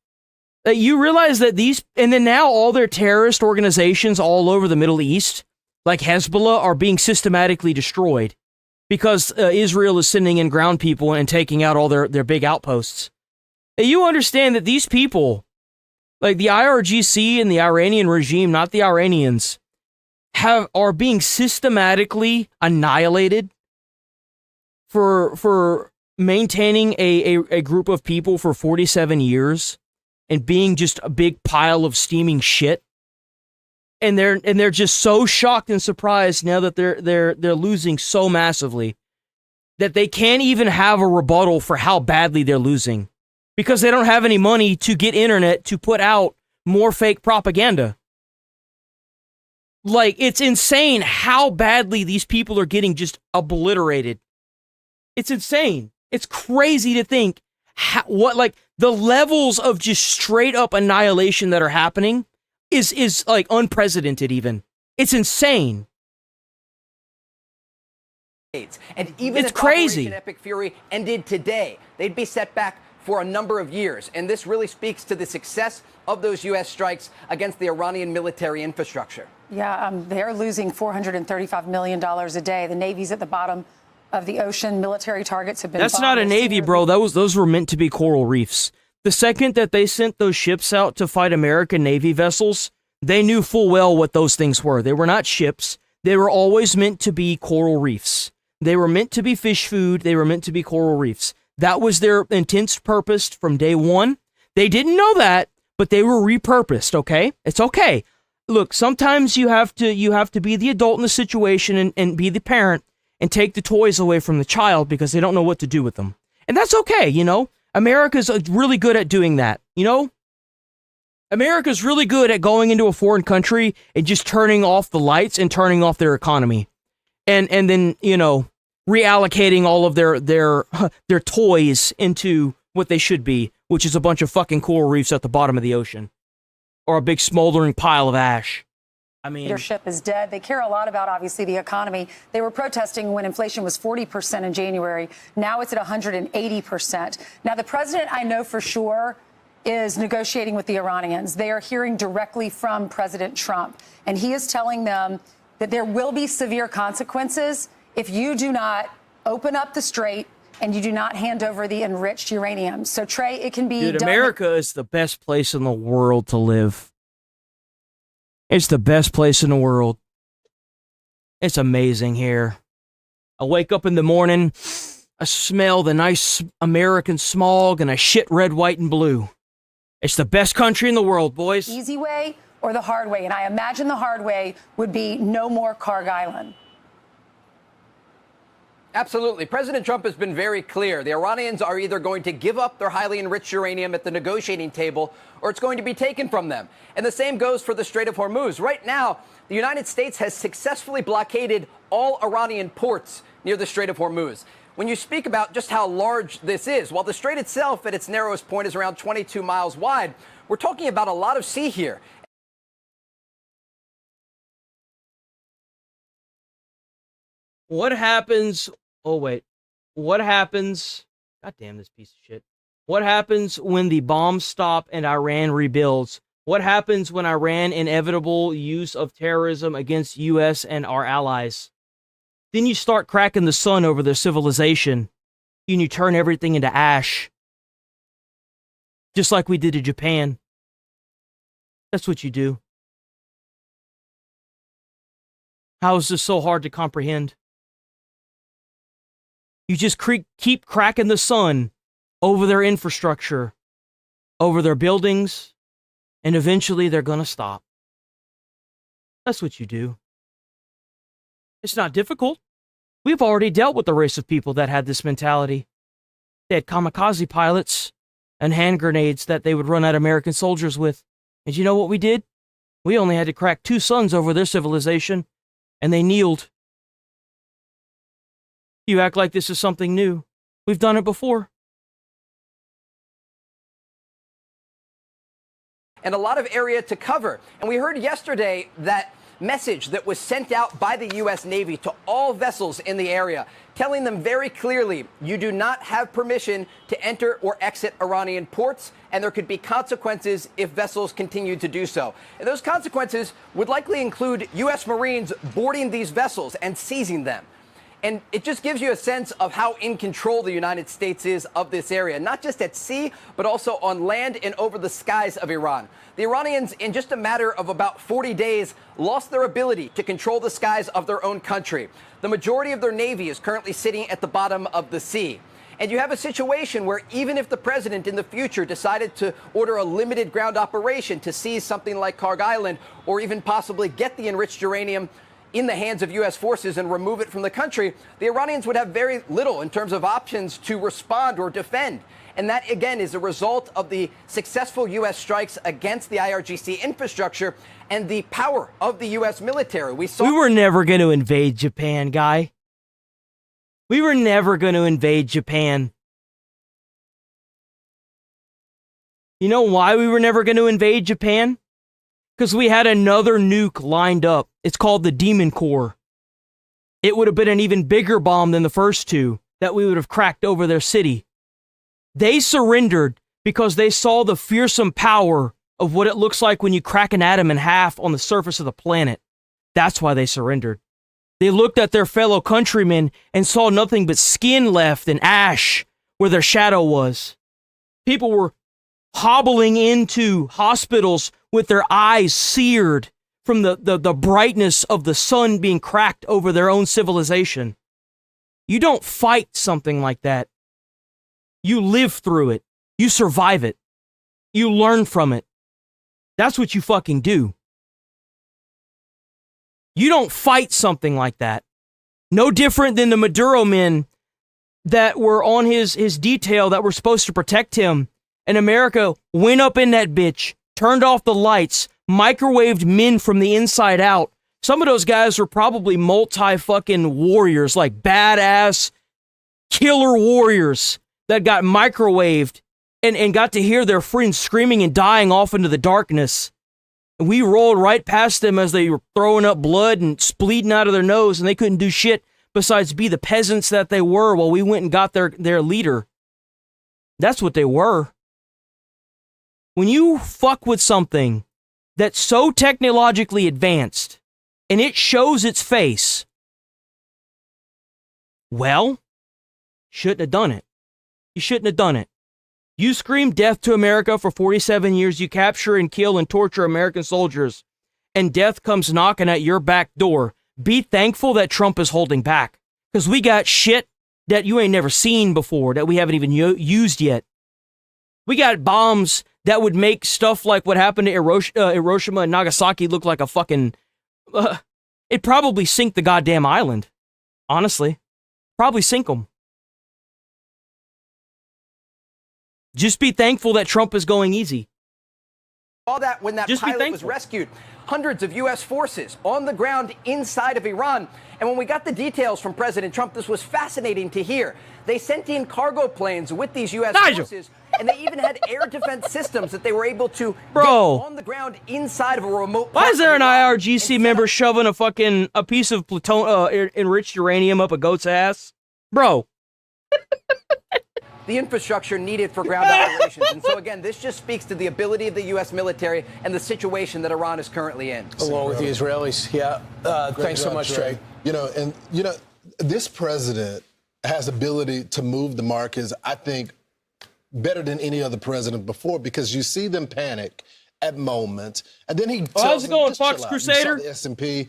You realize that and then now all their terrorist organizations all over the Middle East, like Hezbollah, are being systematically destroyed because Israel is sending in ground people and taking out all their big outposts. And you understand that these people, like the IRGC and the Iranian regime, not the Iranians, are being systematically annihilated for maintaining a group of people for 47 years and being just a big pile of steaming shit. And they're just so shocked and surprised now that they're losing so massively that they can't even have a rebuttal for how badly they're losing because they don't have any money to get internet to put out more fake propaganda. Like, it's insane how badly these people are getting just obliterated. It's insane. It's crazy to think the levels of just straight up annihilation that are happening is like unprecedented even. It's insane. And even if Operation Epic Fury ended today, they'd be set back for a number of years. And this really speaks to the success of those U.S. strikes against the Iranian military infrastructure. Yeah, they're losing $435 million a day. The Navy's at the bottom of the ocean. Military targets have been That's not a Navy, bro. Those were meant to be coral reefs. The second that they sent those ships out to fight American Navy vessels, They knew full well what those things were. They were not ships. They were always meant to be coral reefs. They were meant to be fish food. They were meant to be coral reefs. That was their intense purpose from day one. They didn't know that, but they were repurposed, okay? It's okay. Look, sometimes you have to be the adult in the situation and be the parent and take the toys away from the child because they don't know what to do with them. And that's okay, you know? America's really good at doing that, you know? America's really good at going into a foreign country and just turning off the lights and turning off their economy. And then, you know, reallocating all of their toys into what they should be, which is a bunch of fucking coral reefs at the bottom of the ocean. Or a big smoldering pile of ash. I mean, leadership is dead. They care a lot about, obviously, the economy. They were protesting when inflation was 40% in January. Now it's at 180%. Now, the president, I know for sure, is negotiating with the Iranians. They are hearing directly from President Trump, and he is telling them that there will be severe consequences if you do not open up the strait and you do not hand over the enriched uranium. So, Trey, it can be dude, America is the best place in the world to live. It's the best place in the world. It's amazing here. I wake up in the morning, I smell the nice American smog, and I shit red, white, and blue. It's the best country in the world, boys. Easy way or the hard way? And I imagine the hard way would be no more Karg Island. Absolutely. President Trump has been very clear. The Iranians are either going to give up their highly enriched uranium at the negotiating table, or it's going to be taken from them. And the same goes for the Strait of Hormuz. Right now, the United States has successfully blockaded all Iranian ports near the Strait of Hormuz. When you speak about just how large this is, while the strait itself at its narrowest point is around 22 miles wide, we're talking about a lot of sea here. What happens? Oh, wait. What happens? God damn this piece of shit. What happens when the bombs stop and Iran rebuilds? What happens when Iran inevitable use of terrorism against U.S. and our allies? Then you start cracking the sun over their civilization, and you turn everything into ash. Just like we did to Japan. That's what you do. How is this so hard to comprehend? You just keep cracking the sun over their infrastructure, over their buildings, and eventually they're going to stop. That's what you do. It's not difficult. We've already dealt with the race of people that had this mentality. They had kamikaze pilots and hand grenades that they would run at American soldiers with. And you know what we did? We only had to crack 2 suns over their civilization, and they kneeled. You act like this is something new. We've done it before. And a lot of area to cover. And we heard yesterday that message that was sent out by the U.S. Navy to all vessels in the area, telling them very clearly, you do not have permission to enter or exit Iranian ports, and there could be consequences if vessels continue to do so. And those consequences would likely include U.S. Marines boarding these vessels and seizing them. And it just gives you a sense of how in control the United States is of this area, not just at sea, but also on land and over the skies of Iran. The Iranians, in just a matter of about 40 days, lost their ability to control the skies of their own country. The majority of their navy is currently sitting at the bottom of the sea. And you have a situation where even if the president in the future decided to order a limited ground operation to seize something like Karg Island, or even possibly get the enriched uranium in the hands of U.S. forces and remove it from the country, the Iranians would have very little in terms of options to respond or defend. And that, again, is a result of the successful U.S. strikes against the IRGC infrastructure and the power of the U.S. military. We were never going to invade Japan, guy. We were never going to invade Japan. You know why we were never going to invade Japan? Because we had another nuke lined up. It's called the Demon Core. It would have been an even bigger bomb than the first 2 that we would have cracked over their city. They surrendered because they saw the fearsome power of what it looks like when you crack an atom in half on the surface of the planet. That's why they surrendered. They looked at their fellow countrymen and saw nothing but skin left and ash where their shadow was. People were hobbling into hospitals with their eyes seared from the brightness of the sun being cracked over their own civilization. You don't fight something like that. You live through it. You survive it. You learn from it. That's what you fucking do. You don't fight something like that. No different than the Maduro men that were on his detail that were supposed to protect him. And America went up in that bitch, turned off the lights, microwaved men from the inside out. Some of those guys were probably multi-fucking warriors, like badass killer warriors that got microwaved and got to hear their friends screaming and dying off into the darkness. And we rolled right past them as they were throwing up blood and bleeding out of their nose, and they couldn't do shit besides be the peasants that they were while we went and got their leader. That's what they were. When you fuck with something that's so technologically advanced and it shows its face, well, shouldn't have done it. You shouldn't have done it. You scream death to America for 47 years, you capture and kill and torture American soldiers, and death comes knocking at your back door. Be thankful that Trump is holding back, because we got shit that you ain't never seen before, that we haven't even used yet. We got bombs that would make stuff like what happened to Hiroshima and Nagasaki look like a fucking... it'd probably sink the goddamn island. Honestly. Probably sink them. Just be thankful that Trump is going easy. All that when that pilot was rescued. Hundreds of U.S. forces on the ground inside of Iran. And when we got the details from President Trump, this was fascinating to hear. They sent in cargo planes with these U.S. forces, and they even had air defense systems that they were able to get on the ground inside of a remote. Why is there an IRGC member shoving a piece of enriched uranium up a goat's ass? Bro. The infrastructure needed for ground operations. And so, again, this just speaks to the ability of the U.S. military and the situation that Iran is currently in. Along with the Israelis. Yeah. Thanks so much, Trey. This president has ability to move the markets, I think, better than any other president before, because you see them panic at moments, and then he how's it going, Fox Crusader? You saw the S&P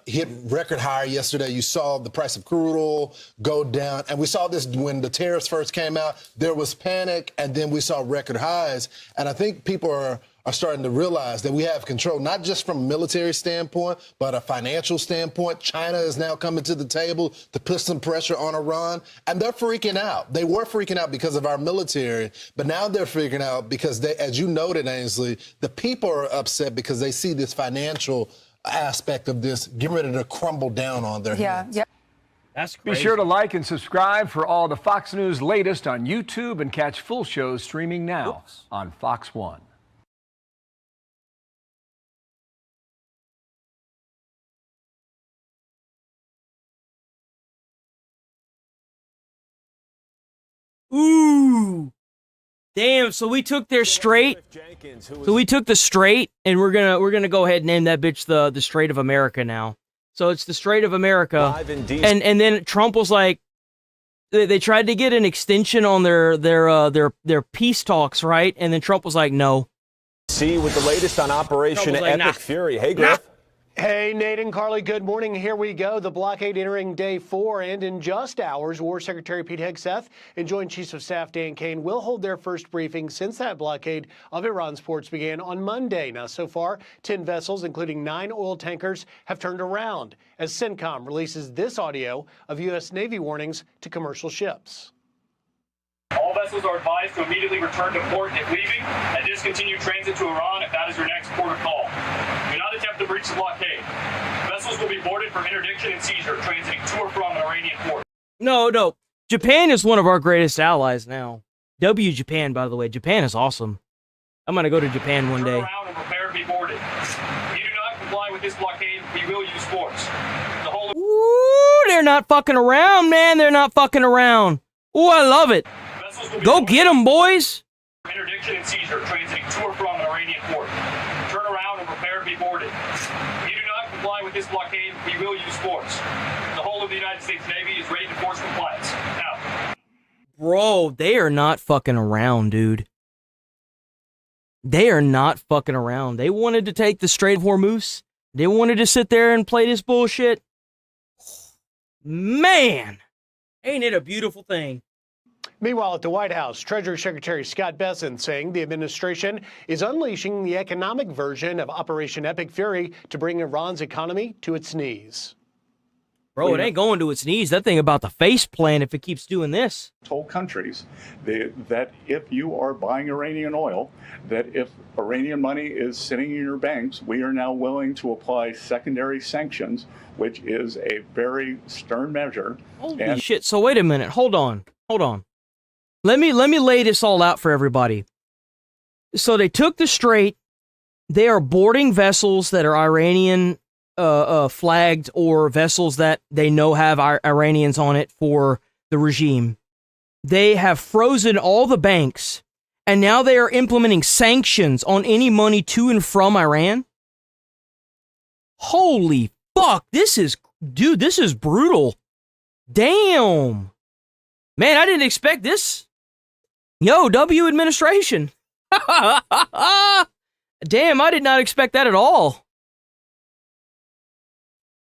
hit record high yesterday. You saw the price of crude oil go down, and we saw this when the tariffs first came out. There was panic, and then we saw record highs. And I think people are starting to realize that we have control, not just from a military standpoint, but a financial standpoint. China is now coming to the table to put some pressure on Iran, and they're freaking out. They were freaking out because of our military, but now they're freaking out because, as you noted, Ainsley, the people are upset because they see this financial aspect of this getting ready to crumble down on their heads. Yeah. That's crazy. Be sure to like and subscribe for all the Fox News latest on YouTube, and catch full shows streaming now on Fox One. Ooh, damn! So we took their straight. So we took the straight, and we're gonna go ahead and name that bitch the Strait of America now. So it's the Strait of America, and then Trump was like, they tried to get an extension on their peace talks, right? And then Trump was like, no. See with the latest on Operation Epic Fury. Hey, Griff. Hey, Nate and Carly, good morning. Here we go. The blockade entering day 4, and in just hours, War Secretary Pete Hegseth and Joint Chiefs of Staff Dan Kane will hold their first briefing since that blockade of Iran's ports began on Monday. Now, so far, 10 vessels, including 9 oil tankers, have turned around as CENTCOM releases this audio of U.S. Navy warnings to commercial ships. All vessels are advised to immediately return to port if leaving and discontinue transit to Iran if that is your next port of call. Do not attempt to breach the blockade. Vessels will be boarded for interdiction and seizure transiting to or from an Iranian port. No. Japan is one of our greatest allies now. Japan, by the way. Japan is awesome. I'm going to go to Japan one day. Turn around and prepare to be boarded. If you do not comply with this blockade, we will use force. The whole... Ooh, they're not fucking around, man. They're not fucking around. Ooh, I love it. Go get them, boys. Interdiction and seizure transiting to or from an Iranian port. Turn around and prepare to be boarded. If you do not comply with this blockade, we will use force. The whole of the United States Navy is ready to force compliance. Now. Bro, they are not fucking around, dude. They are not fucking around. They wanted to take the Strait of Hormuz. They wanted to sit there and play this bullshit. Man, ain't it a beautiful thing? Meanwhile, at the White House, Treasury Secretary Scott Bessent saying the administration is unleashing the economic version of Operation Epic Fury to bring Iran's economy to its knees. Bro, it ain't going to its knees. That thing about the face plant if it keeps doing this. Told countries that if you are buying Iranian oil, that if Iranian money is sitting in your banks, we are now willing to apply secondary sanctions, which is a very stern measure. Holy shit. So wait a minute. Hold on. Let me lay this all out for everybody. So they took the Strait. They are boarding vessels that are Iranian flagged or vessels that they know have Iranians on it for the regime. They have frozen all the banks, and now they are implementing sanctions on any money to and from Iran. Holy fuck, this is brutal. Damn. Man, I didn't expect this. Yo, W administration. Damn, I did not expect that at all.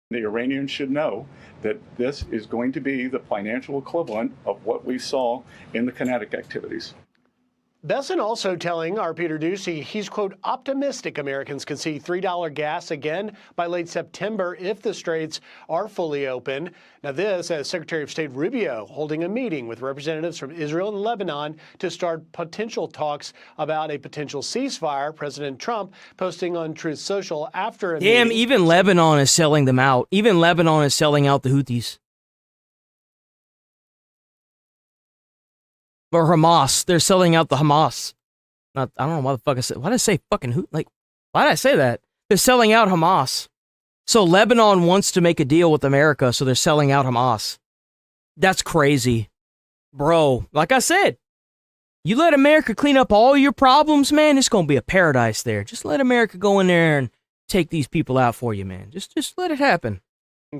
The Iranians should know that this is going to be the financial equivalent of what we saw in the kinetic activities. Bessent also telling our Peter Ducey he's, quote, optimistic Americans can see $3 gas again by late September if the straits are fully open. Now this as Secretary of State Rubio holding a meeting with representatives from Israel and Lebanon to start potential talks about a potential ceasefire. President Trump posting on Truth Social after a Damn, meeting. even Lebanon is selling them out. Even Lebanon is selling out the Houthis. Or Hamas. They're selling out the Hamas. I don't know why the fuck I said. Why did I say fucking who? Like, why did I say that? They're selling out Hamas. So Lebanon wants to make a deal with America, so they're selling out Hamas. That's crazy. Bro, like I said, you let America clean up all your problems, man, it's going to be a paradise there. Just let America go in there and take these people out for you, man. Just let it happen.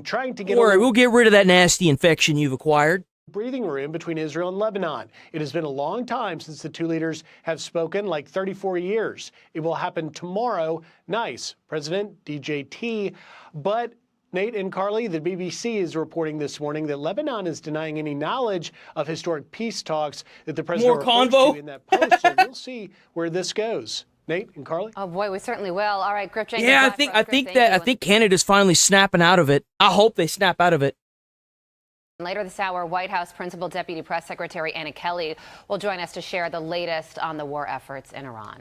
Trying to get Don't worry, we'll get rid of that nasty infection you've acquired. Breathing room between Israel and Lebanon. It has been a long time since the two leaders have spoken, like 34 years. It will happen tomorrow. Nice, President DJT. But Nate and Carly, the BBC is reporting this morning that Lebanon is denying any knowledge of historic peace talks that the president refers to in that post. So we'll see where this goes. Nate and Carly? Oh boy, we certainly will. All right, Griff Jenkins. Yeah, I think Canada's finally snapping out of it. I hope they snap out of it. Later this hour, White House Principal Deputy Press Secretary Anna Kelly will join us to share the latest on the war efforts in Iran.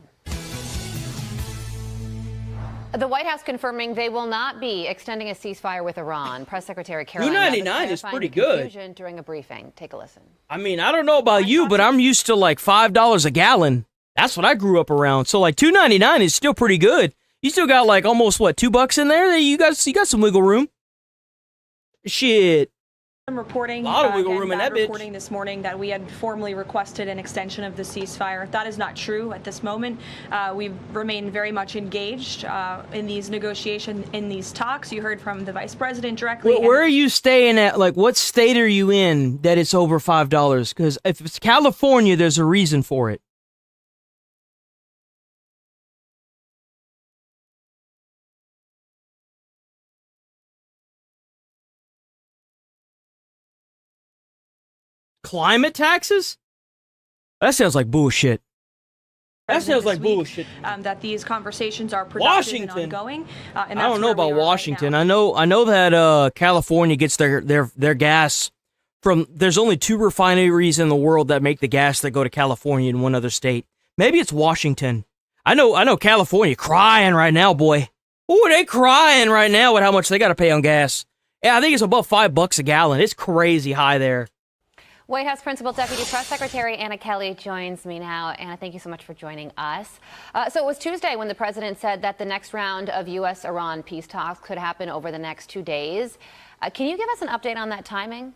The White House confirming they will not be extending a ceasefire with Iran. Press Secretary Caroline $2.99 is pretty good. During a briefing. Take a listen. I mean, I don't know about you, but I'm used to like $5 a gallon. That's what I grew up around. So like $2.99 is still pretty good. You still got like almost what, $2 in there? You got some wiggle room. Shit. I'm reporting, a lot of wiggle room in that bitch. Reporting this morning that we had formally requested an extension of the ceasefire. That is not true at this moment. We remain very much engaged in these negotiations, in these talks. You heard from the vice president directly. Well, where are you staying at? Like, what state are you in that it's over $5? Because if it's California, there's a reason for it. Climate taxes? That sounds like bullshit. That sounds like bullshit. That these conversations are productive and ongoing. And I don't know about Washington. I know that California gets their gas from. There's only 2 refineries in the world that make the gas that go to California in one other state. Maybe it's Washington. I know California crying right now, boy. Ooh, they crying right now with how much they got to pay on gas. Yeah, I think it's above $5 a gallon. It's crazy high there. White House Principal Deputy Press Secretary Anna Kelly joins me now. Anna, thank you so much for joining us. So it was Tuesday when the president said that the next round of U.S.-Iran peace talks could happen over the next 2 days. Can you give us an update on that timing?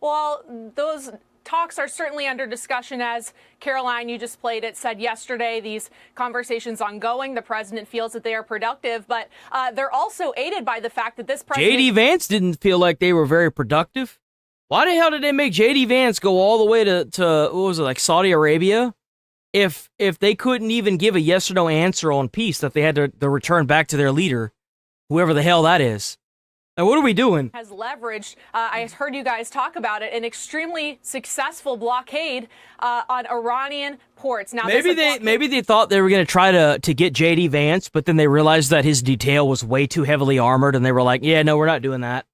Well, those talks are certainly under discussion. As Caroline, you just played it, said yesterday, these conversations ongoing. The president feels that they are productive, but they're also aided by the fact that this president... J.D. Vance didn't feel like they were very productive. Why the hell did they make J.D. Vance go all the way to what was it, like Saudi Arabia? if they couldn't even give a yes or no answer on peace, that they had to return back to their leader, whoever the hell that is. Now, what are we doing? Has leveraged, I heard you guys talk about it, an extremely successful blockade on Iranian ports. Now, maybe they thought they were going to try to get J.D. Vance, but then they realized that his detail was way too heavily armored, and they were like, yeah, no, we're not doing that.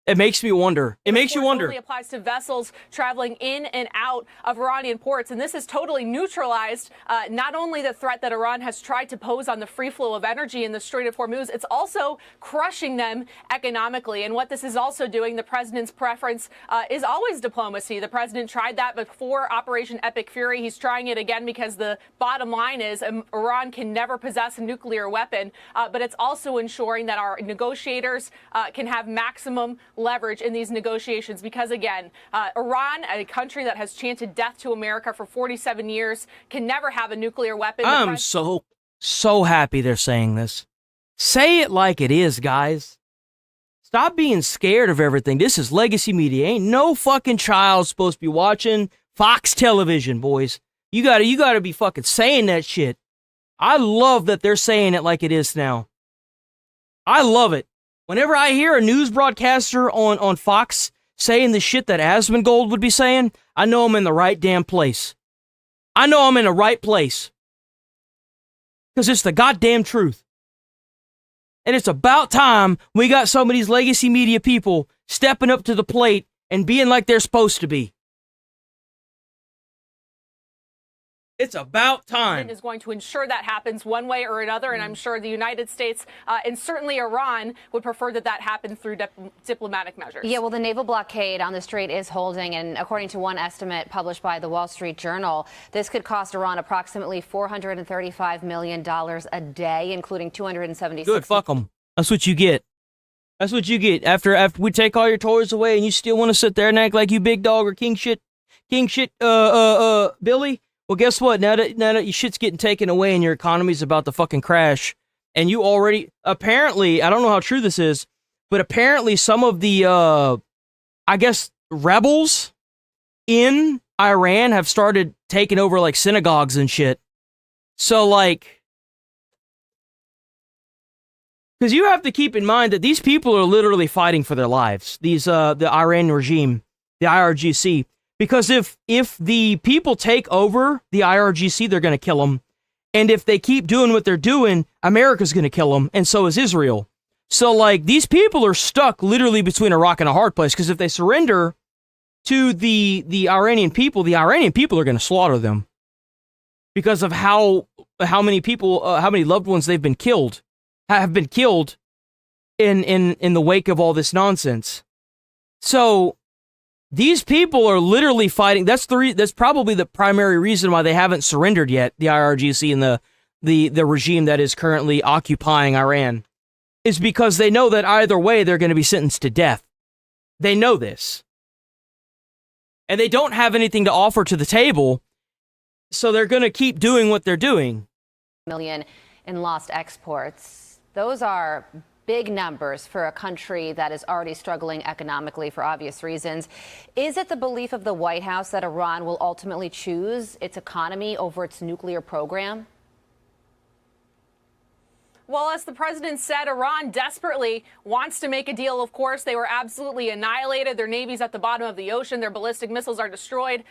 It makes me wonder. It makes you wonder. Only applies to vessels traveling in and out of Iranian ports, and this has totally neutralized not only the threat that Iran has tried to pose on the free flow of energy in the Strait of Hormuz, it's also crushing them economically. And what this is also doing, the president's preference is always diplomacy. The president tried that before Operation Epic Fury. He's trying it again because the bottom line is Iran can never possess a nuclear weapon, but it's also ensuring that our negotiators can have maximum leverage in these negotiations because, again, Iran, a country that has chanted death to America for 47 years, can never have a nuclear weapon. I'm so happy they're saying this. Say it like it is, guys. Stop being scared of everything. This is legacy media. Ain't no fucking child supposed to be watching Fox television, boys. You gotta be fucking saying that shit. I love that they're saying it like it is now. I love it. Whenever I hear a news broadcaster on Fox saying the shit that Asmongold would be saying, I know I'm in the right damn place. I know I'm in the right place. Because it's the goddamn truth. And it's about time we got some of these legacy media people stepping up to the plate and being like they're supposed to be. It's about time. Is going to ensure that happens one way or another, and I'm sure the United States and certainly Iran would prefer that happen through diplomatic measures. Yeah, well, the naval blockade on the strait is holding, and according to one estimate published by the Wall Street Journal, this could cost Iran approximately $435 million a day, including 276. Good, fuck them. That's what you get. That's what you get after we take all your toys away, and you still want to sit there and act like you big dog or king shit, Billy. Well, guess what? Now that your shit's getting taken away and your economy's about to fucking crash, and you already, apparently, I don't know how true this is, but apparently some of the, I guess, rebels in Iran have started taking over, like, synagogues and shit. So, like, because you have to keep in mind that these people are literally fighting for their lives. These, the Iran regime, the IRGC. Because if the people take over the IRGC, they're going to kill them. And if they keep doing what they're doing, America's going to kill them, and so is Israel. So, like, these people are stuck literally between a rock and a hard place, because if they surrender to the Iranian people are going to slaughter them. Because of how many people, how many loved ones have been killed in the wake of all this nonsense. So these people are literally fighting. That's probably the primary reason why they haven't surrendered yet, the IRGC and the regime that is currently occupying Iran, is because they know that either way they're going to be sentenced to death. They know this. And they don't have anything to offer to the table, so they're going to keep doing what they're doing. Million in lost exports. Those are big numbers for a country that is already struggling economically for obvious reasons. Is it the belief of the White House that Iran will ultimately choose its economy over its nuclear program? Well, as the president said, Iran desperately wants to make a deal. Of course, they were absolutely annihilated. Their navy's at the bottom of the ocean. Their ballistic missiles are destroyed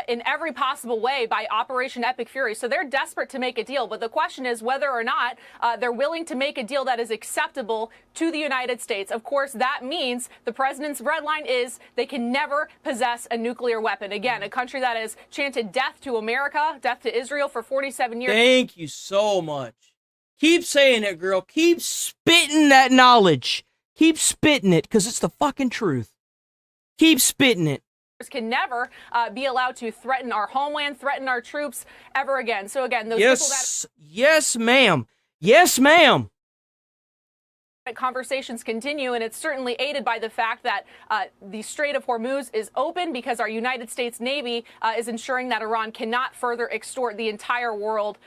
in every possible way by Operation Epic Fury. So they're desperate to make a deal. But the question is whether or not they're willing to make a deal that is acceptable to the United States. Of course, that means the president's red line is they can never possess a nuclear weapon. Again, a country that has chanted death to America, death to Israel for 47 years. Thank you so much. Keep saying it, girl. Keep spitting that knowledge. Keep spitting it, because it's the fucking truth. Keep spitting it. Can never be allowed to threaten our homeland, threaten our troops ever again. So again, those yes, ma'am. Yes, ma'am. Conversations continue, and it's certainly aided by the fact that the Strait of Hormuz is open because our United States Navy is ensuring that Iran cannot further extort the entire world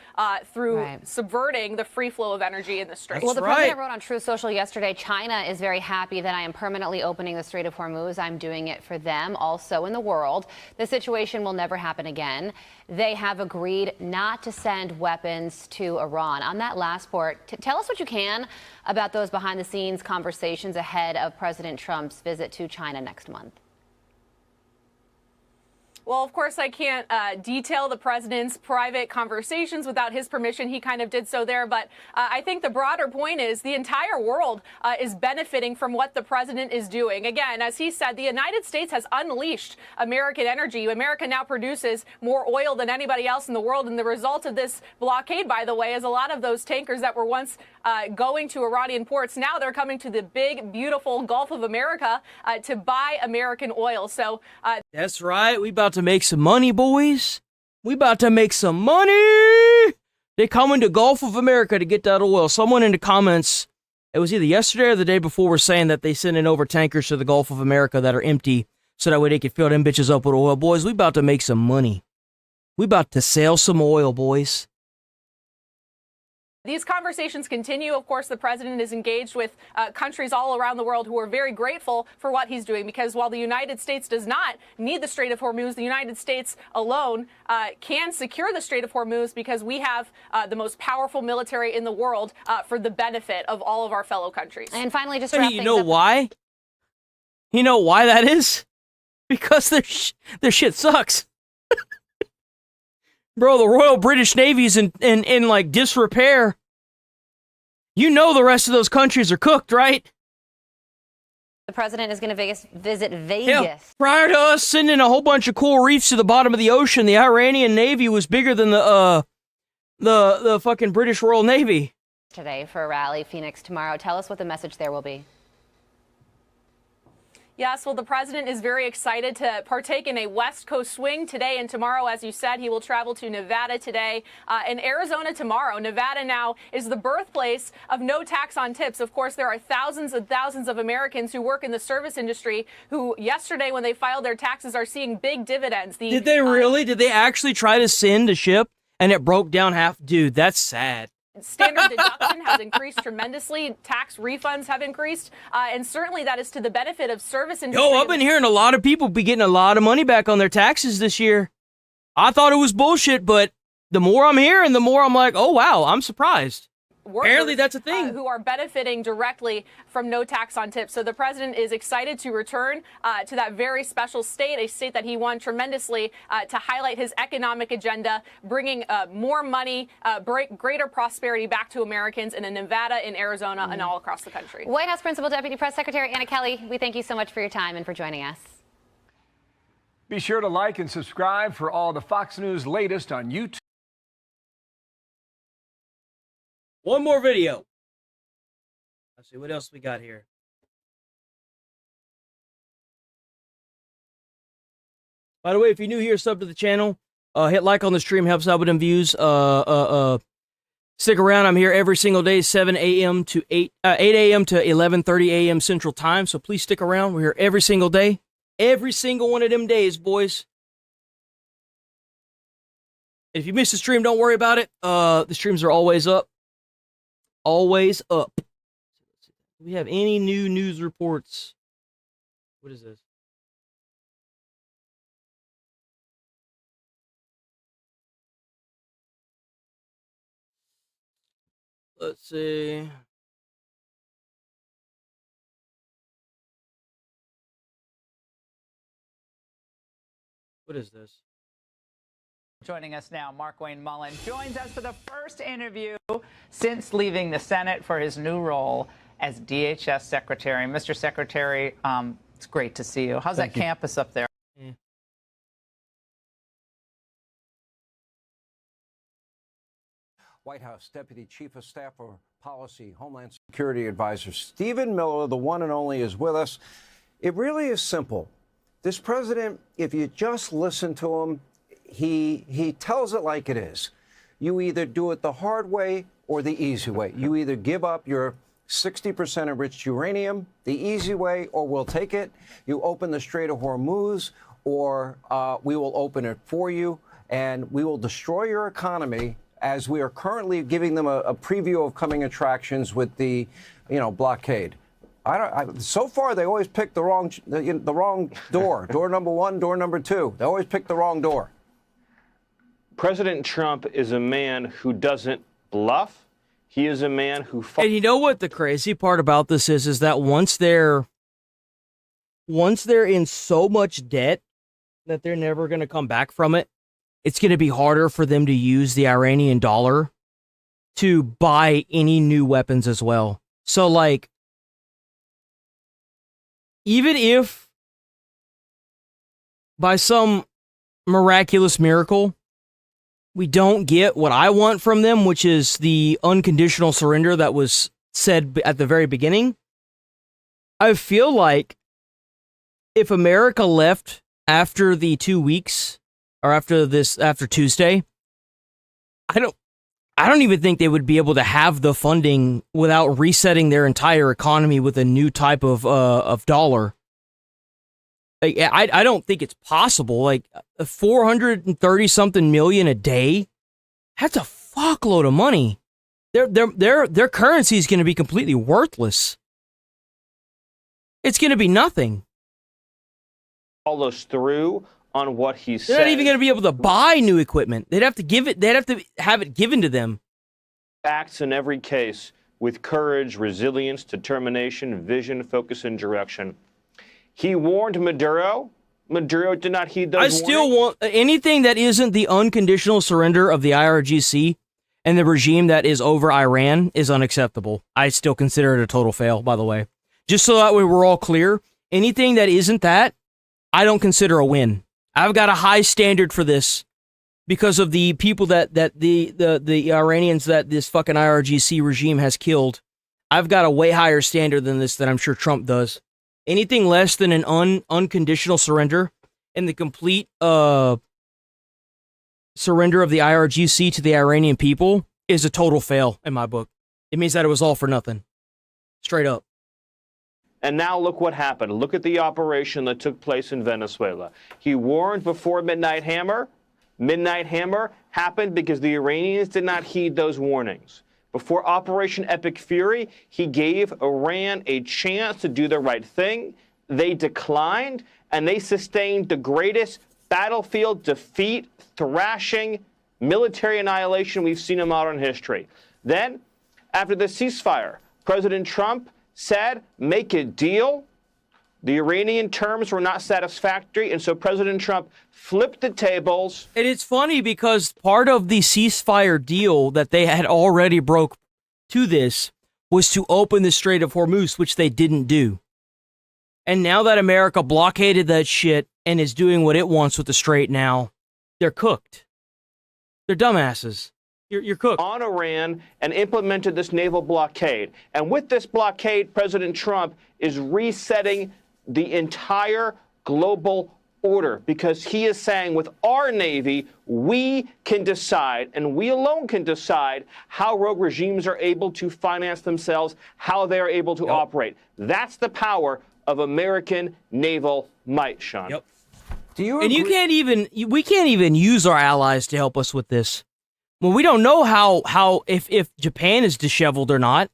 through subverting the free flow of energy in the Strait. Well, the president wrote on Truth Social yesterday, China is very happy that I am permanently opening the Strait of Hormuz. I'm doing it for them, also in the world. The situation will never happen again. They have agreed not to send weapons to Iran. On that last part, tell us what you can about those behind-the-scenes conversations ahead of President Trump's visit to China next month. Well, of course, I can't detail the president's private conversations without his permission. He kind of did so there. But I think the broader point is the entire world is benefiting from what the president is doing. Again, as he said, the United States has unleashed American energy. America now produces more oil than anybody else in the world. And the result of this blockade, by the way, is a lot of those tankers that were once going to Iranian ports, now they're coming to the big, beautiful Gulf of America to buy American oil. So that's right. We about to make some money, boys. We about to make some money. They coming to Gulf of America to get that oil. Someone in the comments, it was either yesterday or the day before, were saying that they sending over tankers to the Gulf of America that are empty so that way they can fill them bitches up with oil. Boys, we about to make some money. We about to sell some oil, boys. these conversations continue. Of course, the president is engaged with countries all around the world who are very grateful for what he's doing, because while the United States does not need the Strait of Hormuz, the United States alone can secure the Strait of Hormuz because we have the most powerful military in the world for the benefit of all of our fellow countries. And finally, just you know why? You know why that is? Because their shit sucks. Bro, the Royal British Navy's in like disrepair. You know the rest of those countries are cooked, right? The president is going to visit Vegas. Yeah, prior to us sending a whole bunch of coral reefs to the bottom of the ocean, the Iranian Navy was bigger than the fucking British Royal Navy. Today for a rally, Phoenix tomorrow. Tell us what the message there will be. Yes, well, the president is very excited to partake in a West Coast swing today and tomorrow. As you said, he will travel to Nevada today and Arizona tomorrow. Nevada now is the birthplace of no tax on tips. Of course, there are thousands and thousands of Americans who work in the service industry who yesterday, when they filed their taxes, are seeing big dividends. Did they really? Did they actually try to send a ship and it broke down half? Dude, that's sad. Standard deduction has increased tremendously. Tax refunds have increased. And certainly that is to the benefit of service industry. Yo, I've been hearing a lot of people be getting a lot of money back on their taxes this year. I thought it was bullshit, but the more I'm hearing, the more I'm like, oh, wow, I'm surprised. Apparently that's a thing. Who are benefiting directly from no tax on tips. So the president is excited to return to that very special state, a state that he won tremendously, to highlight his economic agenda, bringing more money, greater prosperity back to Americans in Nevada, in Arizona, and all across the country. White House Principal Deputy Press Secretary Anna Kelly, we thank you so much for your time and for joining us. Be sure to like and subscribe for all the Fox News latest on YouTube. One more video. Let's see what else we got here. By the way, if you're new here, sub to the channel. Hit like on the stream, helps out with them views. Stick around. I'm here every single day, 7 a.m. to 8 a.m. to 11:30 a.m. Central Time. So please stick around. We're here every single day. Every single one of them days, boys. If you miss the stream, don't worry about it. The streams are always up. Always up. Do we have any new news reports? What is this? Let's see. What is this? Joining us now, Mark Wayne Mullen joins us for the first interview since leaving the Senate for his new role as DHS Secretary. Mr. Secretary, it's great to see you. How's that campus up there? Yeah. White House Deputy Chief of Staff for Policy, Homeland Security Advisor Stephen Miller, the one and only, is with us. It really is simple. This president, if you just listen to him, he tells it like it is. You either do it the hard way or the easy way. You either give up your 60% enriched uranium, the easy way, or we'll take it. You open the Strait of Hormuz, or we will open it for you, and we will destroy your economy, as we are currently giving them a preview of coming attractions with the, blockade. So far, they always pick the wrong door. Door number one, door number two. They always pick the wrong door. President Trump is a man who doesn't bluff. He is a man who... And you know what the crazy part about this is that once they're in so much debt that they're never going to come back from it, it's going to be harder for them to use the Iranian dollar to buy any new weapons as well. So, like, even if by some miraculous miracle we don't get what I want from them, which is the unconditional surrender that was said at the very beginning, I feel like if America left after the 2 weeks, or after Tuesday, I don't even think they would be able to have the funding without resetting their entire economy with a new type of dollar. I don't think it's possible. Like, 430 something million a day, that's a fuckload of money. Their currency is going to be completely worthless. It's going to be nothing. Follows through on what he said. They're not even going to be able to buy new equipment. They'd have to have it given to them. Acts in every case with courage, resilience, determination, vision, focus, and direction. He warned Maduro. Maduro did not heed those warnings. I still want anything that isn't the unconditional surrender of the IRGC and the regime that is over Iran is unacceptable. I still consider it a total fail, by the way. Just so that way we're all clear, anything that isn't that, I don't consider a win. I've got a high standard for this because of the people that the Iranians that this fucking IRGC regime has killed. I've got a way higher standard than this that I'm sure Trump does. Anything less than an unconditional surrender and the complete surrender of the IRGC to the Iranian people is a total fail in my book. It means that it was all for nothing. Straight up. And now look what happened. Look at the operation that took place in Venezuela. He warned before Midnight Hammer. Midnight Hammer happened because the Iranians did not heed those warnings. Before Operation Epic Fury, he gave Iran a chance to do the right thing. They declined, and they sustained the greatest battlefield defeat, thrashing, military annihilation we've seen in modern history. Then, after the ceasefire, President Trump said, make a deal. The Iranian terms were not satisfactory, and so President Trump flipped the tables. And it's funny because part of the ceasefire deal that they had already broke to this was to open the Strait of Hormuz, which they didn't do. And now that America blockaded that shit and is doing what it wants with the strait now, they're cooked. They're dumbasses. You're cooked. On Iran and implemented this naval blockade. And with this blockade, President Trump is resetting the entire global order because he is saying with our Navy, we can decide, and we alone can decide how rogue regimes are able to finance themselves, how they're able to operate. That's the power of American naval might, Sean. Yep. Do you agree? And we can't even use our allies to help us with this. Well, we don't know how if Japan is disheveled or not.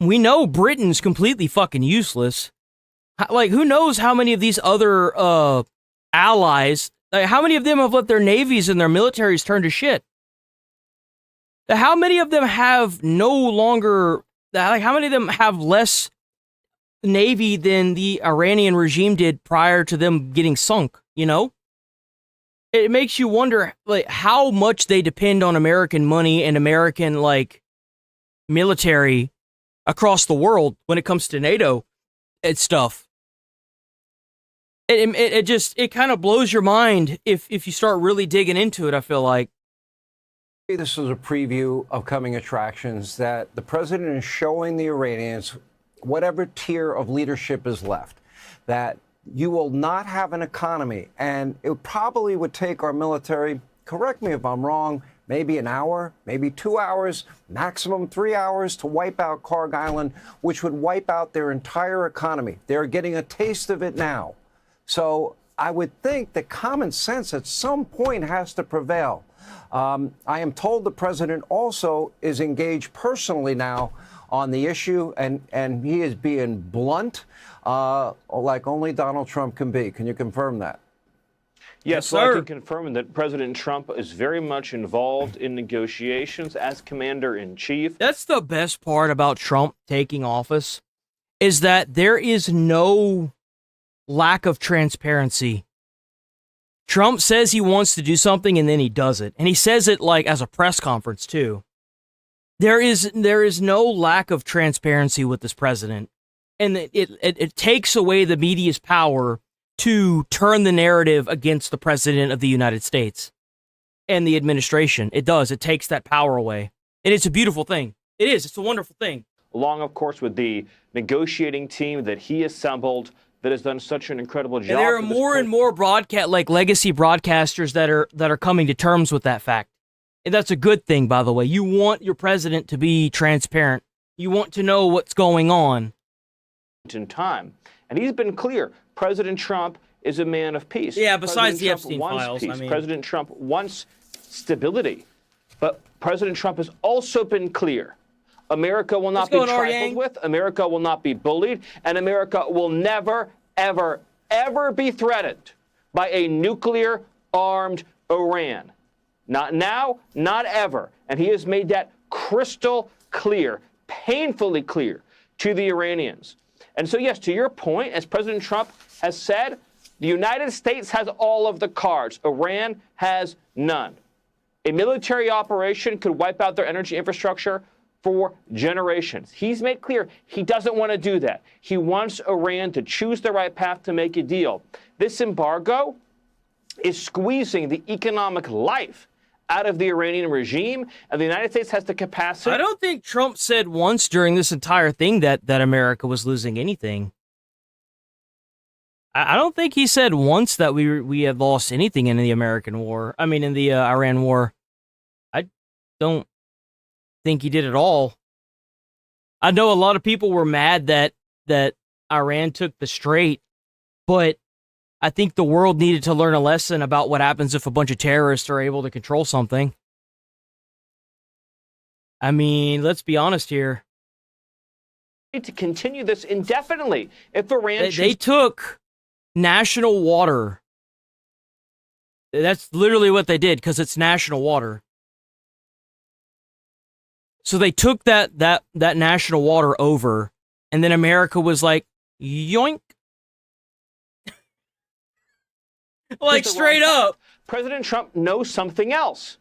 We know Britain's completely fucking useless. Like, who knows how many of these other allies, like, how many of them have let their navies and their militaries turn to shit? How many of them have no longer, like, how many of them have less navy than the Iranian regime did prior to them getting sunk, you know? It makes you wonder, like, how much they depend on American money and American, like, military across the world when it comes to NATO and stuff. It kind of blows your mind if you start really digging into it, I feel like. This is a preview of coming attractions that the president is showing the Iranians whatever tier of leadership is left, that you will not have an economy. And it probably would take our military, correct me if I'm wrong, maybe an hour, maybe 2 hours, maximum 3 hours to wipe out Kharg Island, which would wipe out their entire economy. They're getting a taste of it now. So I would think that common sense at some point has to prevail. I am told the president also is engaged personally now on the issue, and he is being blunt, like only Donald Trump can be. Can you confirm that? Yes, Yes, so I sir. can confirm that President Trump is very much involved in negotiations as commander-in-chief. That's the best part about Trump taking office, is that there is no lack of transparency. Trump says he wants to do something and then he does it. And he says it like as a press conference too. There is no lack of transparency with this president. And it takes away the media's power to turn the narrative against the president of the United States and the administration. It does. It takes that power away. And it's a beautiful thing. It is. It's a wonderful thing. Along, of course, with the negotiating team that he assembled that has done such an incredible job. And there are at this more point. and more legacy broadcasters that are coming to terms with that fact. And that's a good thing, by the way. You want your president to be transparent. You want to know what's going on. In time. And he's been clear. President Trump is a man of peace. Yeah, besides President the Trump Epstein wants files, peace. I mean. President Trump wants stability. But President Trump has also been clear. America will not be trifled with. America will not be bullied. And America will never, ever, ever be threatened by a nuclear-armed Iran. Not now, not ever. And he has made that crystal clear, painfully clear to the Iranians. And so, yes, to your point, as President Trump has said, the United States has all of the cards. Iran has none. A military operation could wipe out their energy infrastructure for generations. He's made clear he doesn't want to do that. He wants Iran to choose the right path to make a deal. This embargo is squeezing the economic life out of the Iranian regime, and the United States has the capacity. I don't think Trump said once during this entire thing that America was losing anything. I don't think he said once that we had lost anything in the American war. I mean, in the Iran war. I don't think he did at all. I know a lot of people were mad that Iran took the Strait, but I think the world needed to learn a lesson about what happens if a bunch of terrorists are able to control something. I mean, let's be honest here. To continue this indefinitely. If Iran They took national water. That's literally what they did, because it's national water. So they took that national water over, and then America was like, yoink. Like, straight up. President Trump knows something else.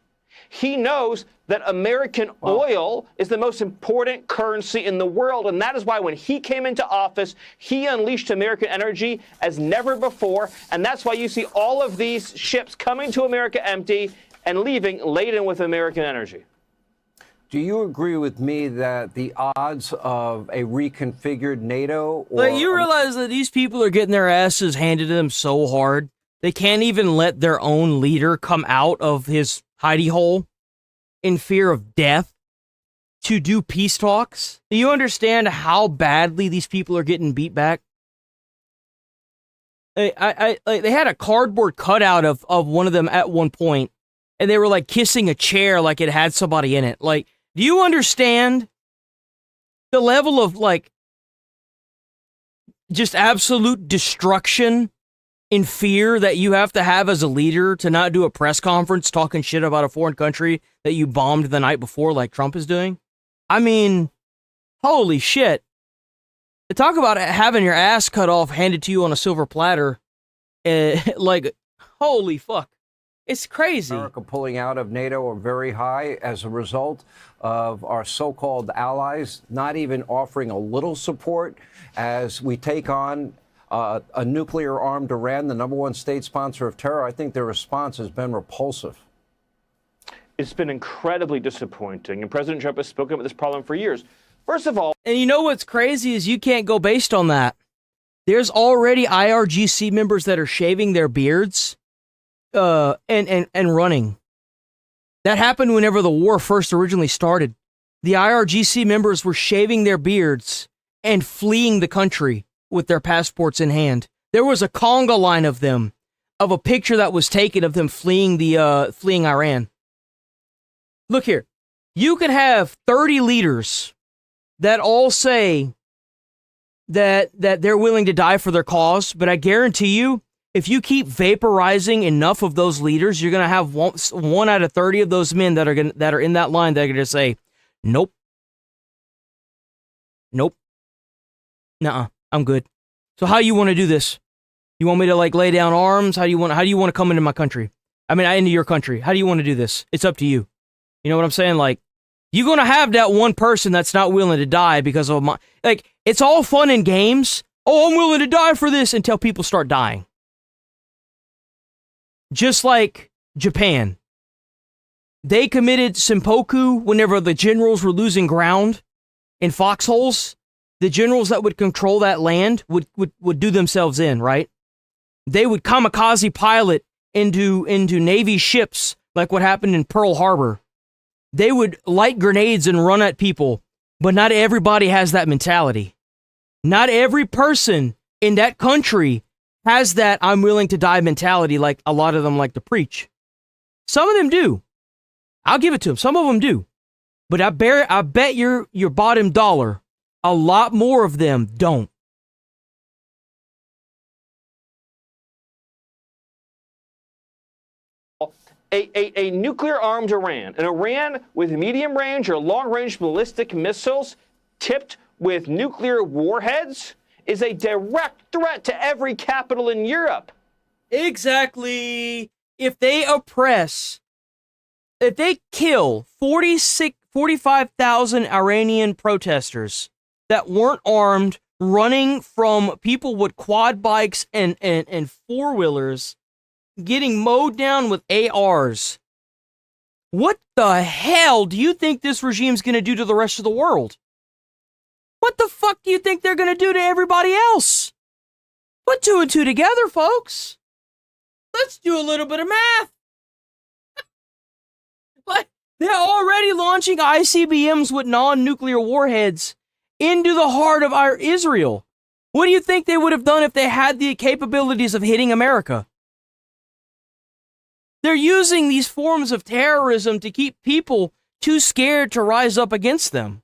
He knows that American oil is the most important currency in the world, and that is why when he came into office, he unleashed American energy as never before, and that's why you see all of these ships coming to America empty and leaving laden with American energy. Do you agree with me that the odds of a reconfigured NATO or Like, you realize that these people are getting their asses handed to them so hard, they can't even let their own leader come out of his hidey hole in fear of death to do peace talks? Do you understand how badly these people are getting beat back? Like, they had a cardboard cutout of one of them at one point, and they were like kissing a chair like it had somebody in it. Like, do you understand the level of like just absolute destruction in fear that you have to have as a leader to not do a press conference talking shit about a foreign country that you bombed the night before like Trump is doing? I mean, holy shit. Talk about having your ass cut off, handed to you on a silver platter. Like, holy fuck. It's crazy. America pulling out of NATO are very high as a result of our so-called allies not even offering a little support as we take on a nuclear-armed Iran, the #1 state sponsor of terror. I think their response has been repulsive. It's been incredibly disappointing, and President Trump has spoken about this problem for years. First of all, and you know what's crazy is you can't go based on that. There's already IRGC members that are shaving their beards and running. That happened whenever the war first originally started. The IRGC members were shaving their beards and fleeing the country with their passports in hand. There was a conga line of them, of a picture that was taken of them fleeing Iran. Look here. You can have 30 leaders that all say that they're willing to die for their cause, but I guarantee you, if you keep vaporizing enough of those leaders, you're going to have one out of 30 of those men that are in that line that are going to say, nope. Nope. Nuh-uh. I'm good. So how you want to do this? You want me to like lay down arms? How do you want to come into my country? I mean, into your country. How do you want to do this? It's up to you. You know what I'm saying? Like, you're going to have that one person that's not willing to die because of my, like, it's all fun and games. Oh, I'm willing to die for this until people start dying. Just like Japan. They committed seppuku whenever the generals were losing ground in foxholes. The generals that would control that land would do themselves in, right? They would kamikaze pilot into Navy ships like what happened in Pearl Harbor. They would light grenades and run at people, but not everybody has that mentality. Not every person in that country has that I'm willing to die mentality like a lot of them like to preach. Some of them do. I'll give it to them. Some of them do. But I bet your bottom dollar, a lot more of them don't. A nuclear-armed Iran, an Iran with medium-range or long-range ballistic missiles tipped with nuclear warheads, is a direct threat to every capital in Europe. Exactly. If they kill 45,000 Iranian protesters that weren't armed, running from people with quad bikes and four-wheelers, getting mowed down with ARs. What the hell do you think this regime's going to do to the rest of the world? What the fuck do you think they're going to do to everybody else? Put two and two together, folks. Let's do a little bit of math. But they're already launching ICBMs with non-nuclear warheads into the heart of our Israel. What do you think they would have done if they had the capabilities of hitting America? They're using these forms of terrorism to keep people too scared to rise up against them.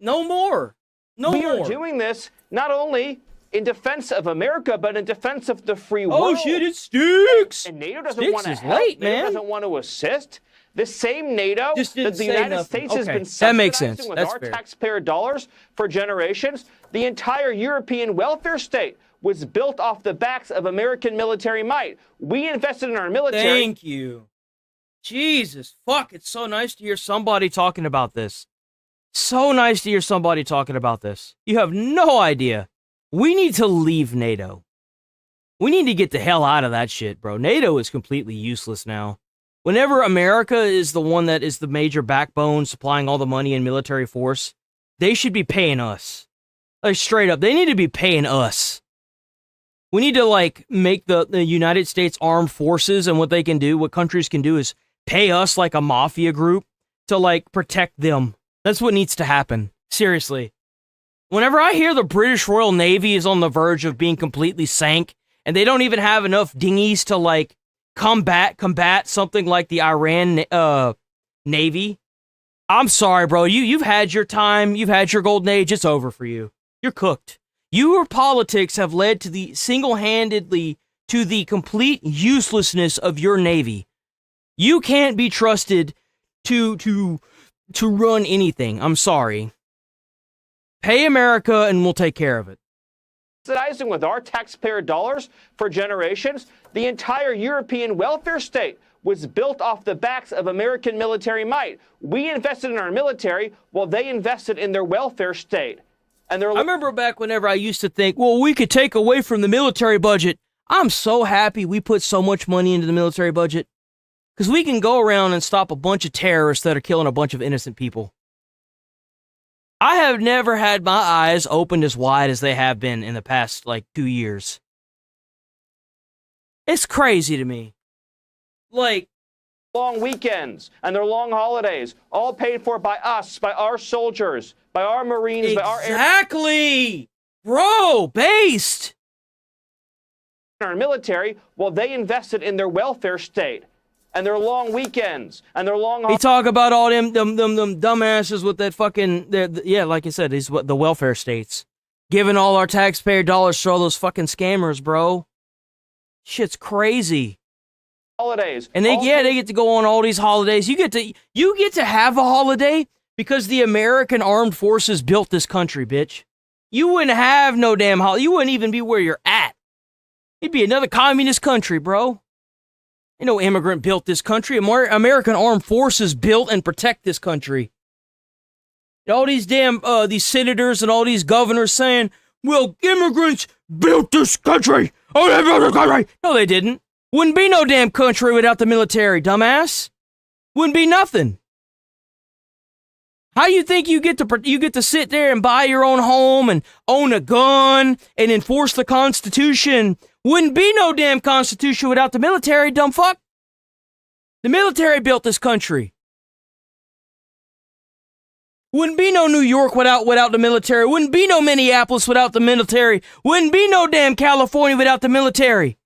No more. We are doing this not only in defense of America, but in defense of the free world. Oh shit, it sticks. And NATO doesn't want to help. NATO doesn't want to assist. The same NATO that the United States has been subsidizing with our taxpayer dollars for generations, the entire European welfare state was built off the backs of American military might. We invested in our military. Thank you. Jesus, fuck, it's so nice to hear somebody talking about this. So nice to hear somebody talking about this. You have no idea. We need to leave NATO. We need to get the hell out of that shit, bro. NATO is completely useless now. Whenever America is the one that is the major backbone supplying all the money and military force, they should be paying us. Like, straight up, they need to be paying us. We need to, like, make the United States Armed Forces, and what they can do, what countries can do, is pay us like a mafia group to, like, protect them. That's what needs to happen. Seriously. Whenever I hear the British Royal Navy is on the verge of being completely sank, and they don't even have enough dinghies to, like, combat something like the Iran Navy, I'm sorry, bro. You've had your time. You've had your golden age. It's over for you. You're cooked. Your politics have led to the single-handedly to the complete uselessness of your Navy. You can't be trusted to run anything. I'm sorry. Pay America and we'll take care of it. Subsidizing with our taxpayer dollars for generations, the entire European welfare state was built off the backs of American military might. We invested in our military while they invested in their welfare state. And I remember back whenever I used to think, well, we could take away from the military budget. I'm so happy we put so much money into the military budget. Because we can go around and stop a bunch of terrorists that are killing a bunch of innocent people. I have never had my eyes opened as wide as they have been in the past, 2 years. It's crazy to me. long weekends and their long holidays, all paid for by us, by our soldiers, by our Marines, by our Exactly! Bro, based! our military, well, they invested in their welfare state and their long weekends and their long He talk about all them dumbasses with that fucking, yeah, like I said, these the welfare states. Giving all our taxpayer dollars to all those fucking scammers, bro. Shit's crazy. holidays. And they get to go on all these holidays. You get to have a holiday because the American Armed Forces built this country, bitch. You wouldn't have no damn holiday. You wouldn't even be where you're at. It'd be another communist country, bro. Ain't no immigrant built this country. American Armed Forces built and protect this country. All these damn these senators and all these governors saying, well, immigrants built this country. Oh, they built this country. No, they didn't. Wouldn't be no damn country without the military, dumbass. Wouldn't be nothing. How you think you get to sit there and buy your own home and own a gun and enforce the Constitution? Wouldn't be no damn Constitution without the military, dumb fuck. The military built this country. Wouldn't be no New York without the military. Wouldn't be no Minneapolis without the military. Wouldn't be no damn California without the military.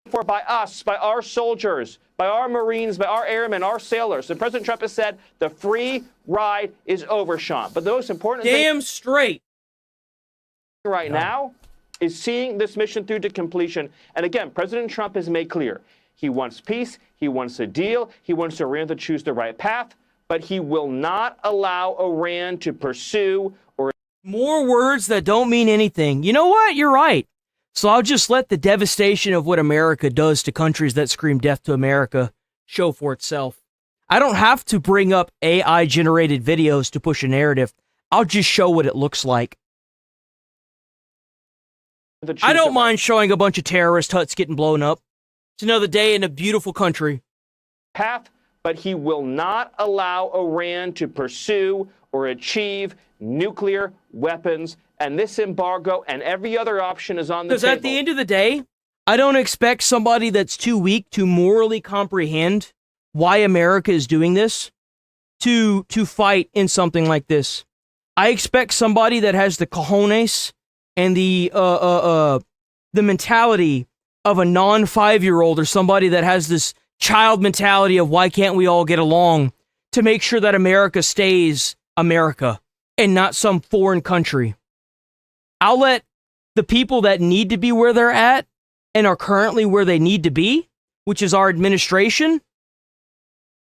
For by us, by our soldiers, by our Marines, by our airmen, our sailors. And President Trump has said the free ride is over, Sean. But the most important thing straight right now is seeing this mission through to completion. And again, President Trump has made clear he wants peace, he wants a deal, he wants Iran to choose the right path, but he will not allow Iran to pursue or... More words that don't mean anything. You know what? You're right. So I'll just let the devastation of what America does to countries that scream death to America show for itself. I don't have to bring up AI-generated videos to push a narrative. I'll just show what it looks like. I don't mind showing a bunch of terrorist huts getting blown up. It's another day in a beautiful country. Path, but he will not allow Iran to pursue or achieve nuclear weapons. And this embargo and every other option is on the table. Because at the end of the day, I don't expect somebody that's too weak to morally comprehend why America is doing this to fight in something like this. I expect somebody that has the cojones and the mentality of a non-5-year-old or somebody that has this child mentality of why can't we all get along to make sure that America stays America and not some foreign country. I'll let the people that need to be where they're at and are currently where they need to be, which is our administration,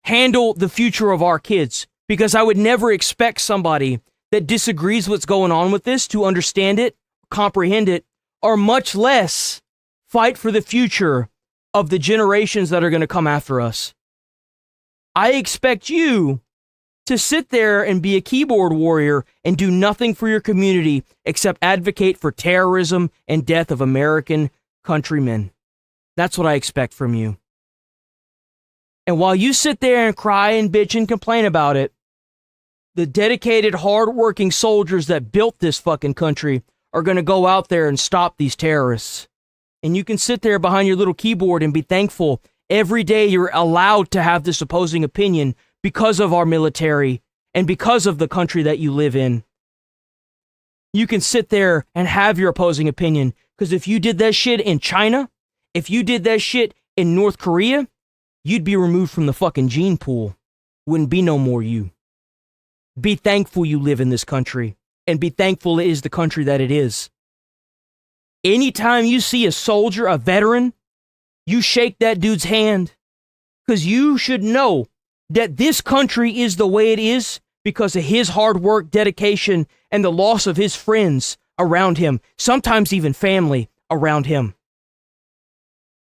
handle the future of our kids. Because I would never expect somebody that disagrees what's going on with this to understand it, comprehend it, or much less fight for the future of the generations that are going to come after us. I expect you to sit there and be a keyboard warrior and do nothing for your community except advocate for terrorism and death of American countrymen. That's what I expect from you. And while you sit there and cry and bitch and complain about it, the dedicated, hard-working soldiers that built this fucking country are going to go out there and stop these terrorists. And you can sit there behind your little keyboard and be thankful every day you're allowed to have this opposing opinion because of our military and because of the country that you live in. You can sit there and have your opposing opinion, because if you did that shit in China, if you did that shit in North Korea, you'd be removed from the fucking gene pool. Wouldn't be no more you. Be thankful you live in this country, and be thankful it is the country that it is. Anytime you see a soldier, a veteran, you shake that dude's hand, because you should know that this country is the way it is because of his hard work, dedication, and the loss of his friends around him, sometimes even family around him.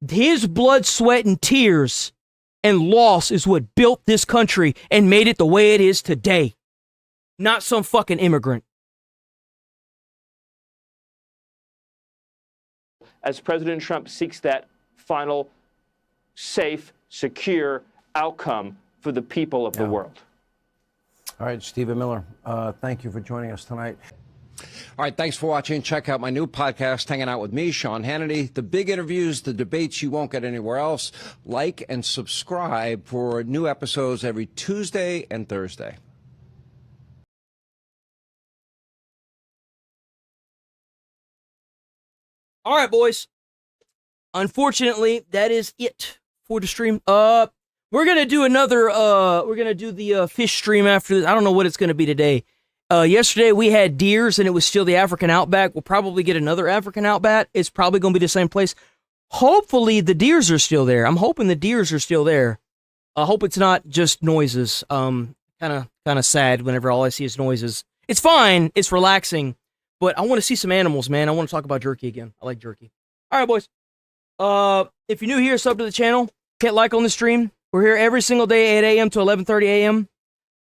His blood, sweat, and tears and loss is what built this country and made it the way it is today. Not some fucking immigrant. As President Trump seeks that final, safe, secure outcome for the people of the world. All right, Stephen Miller, thank you for joining us tonight. All right, thanks for watching. Check out my new podcast, Hanging Out with me, Sean Hannity. The big interviews, the debates you won't get anywhere else. Like and subscribe for new episodes every Tuesday and Thursday. All right, boys. Unfortunately, that is it for the stream. We're gonna do another. We're gonna do the fish stream after this. I don't know what it's gonna be today. Yesterday we had deers and it was still the African outback. We'll probably get another African outback. It's probably gonna be the same place. Hopefully the deers are still there. I'm hoping the deers are still there. I hope it's not just noises. Kind of sad whenever all I see is noises. It's fine. It's relaxing. But I want to see some animals, man. I want to talk about jerky again. I like jerky. All right, boys. If you're new here, sub to the channel. Hit like on the stream. We're here every single day, 8 a.m. to 11:30 a.m.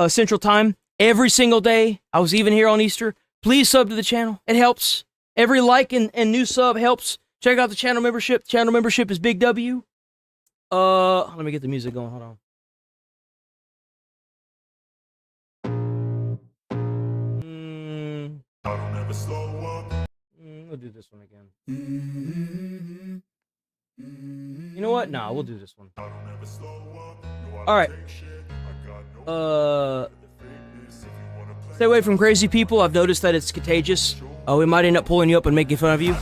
Central Time. Every single day. I was even here on Easter. Please sub to the channel. It helps. Every like and new sub helps. Check out the channel membership. Channel membership is Big W. Let me get the music going. Hold on. We'll do this one again. You know what? Nah, we'll do this one. All right. Stay away from crazy people. I've noticed that it's contagious. We might end up pulling you up and making fun of you.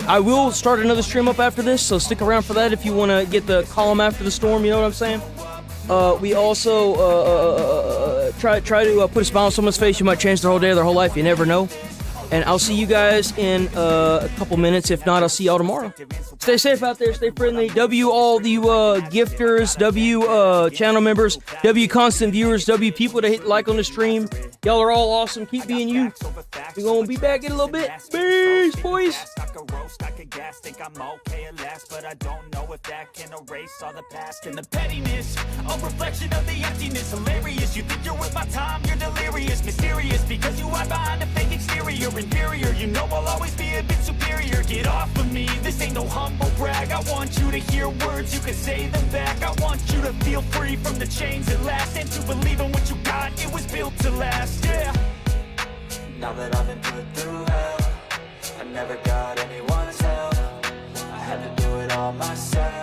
I will start another stream up after this, so stick around for that if you want to get the column after the storm. You know what I'm saying? We also try to put a smile on someone's face. You might change their whole day or their whole life. You never know. And I'll see you guys in a couple minutes. If not, I'll see y'all tomorrow. Stay safe out there. Stay friendly. W all the gifters. W channel members. W constant viewers. W people that hit like on the stream. Y'all are all awesome. Keep being you. We're going to be back in a little bit. Peace, boys. Think I'm okay at last, but I don't know if that can erase all the past and the pettiness. A reflection of the emptiness. Hilarious. You think you're with my time, you're delirious. Mysterious because you hide behind a fake exterior. Inferior, you know I'll always be a bit superior. Get off of me, this ain't no humble brag. I want you to hear words, you can say them back. I want you to feel free from the chains at last, and to believe in what you got, it was built to last, yeah. Now that I've been put through hell, I never got anyone's help. I had to do it all myself.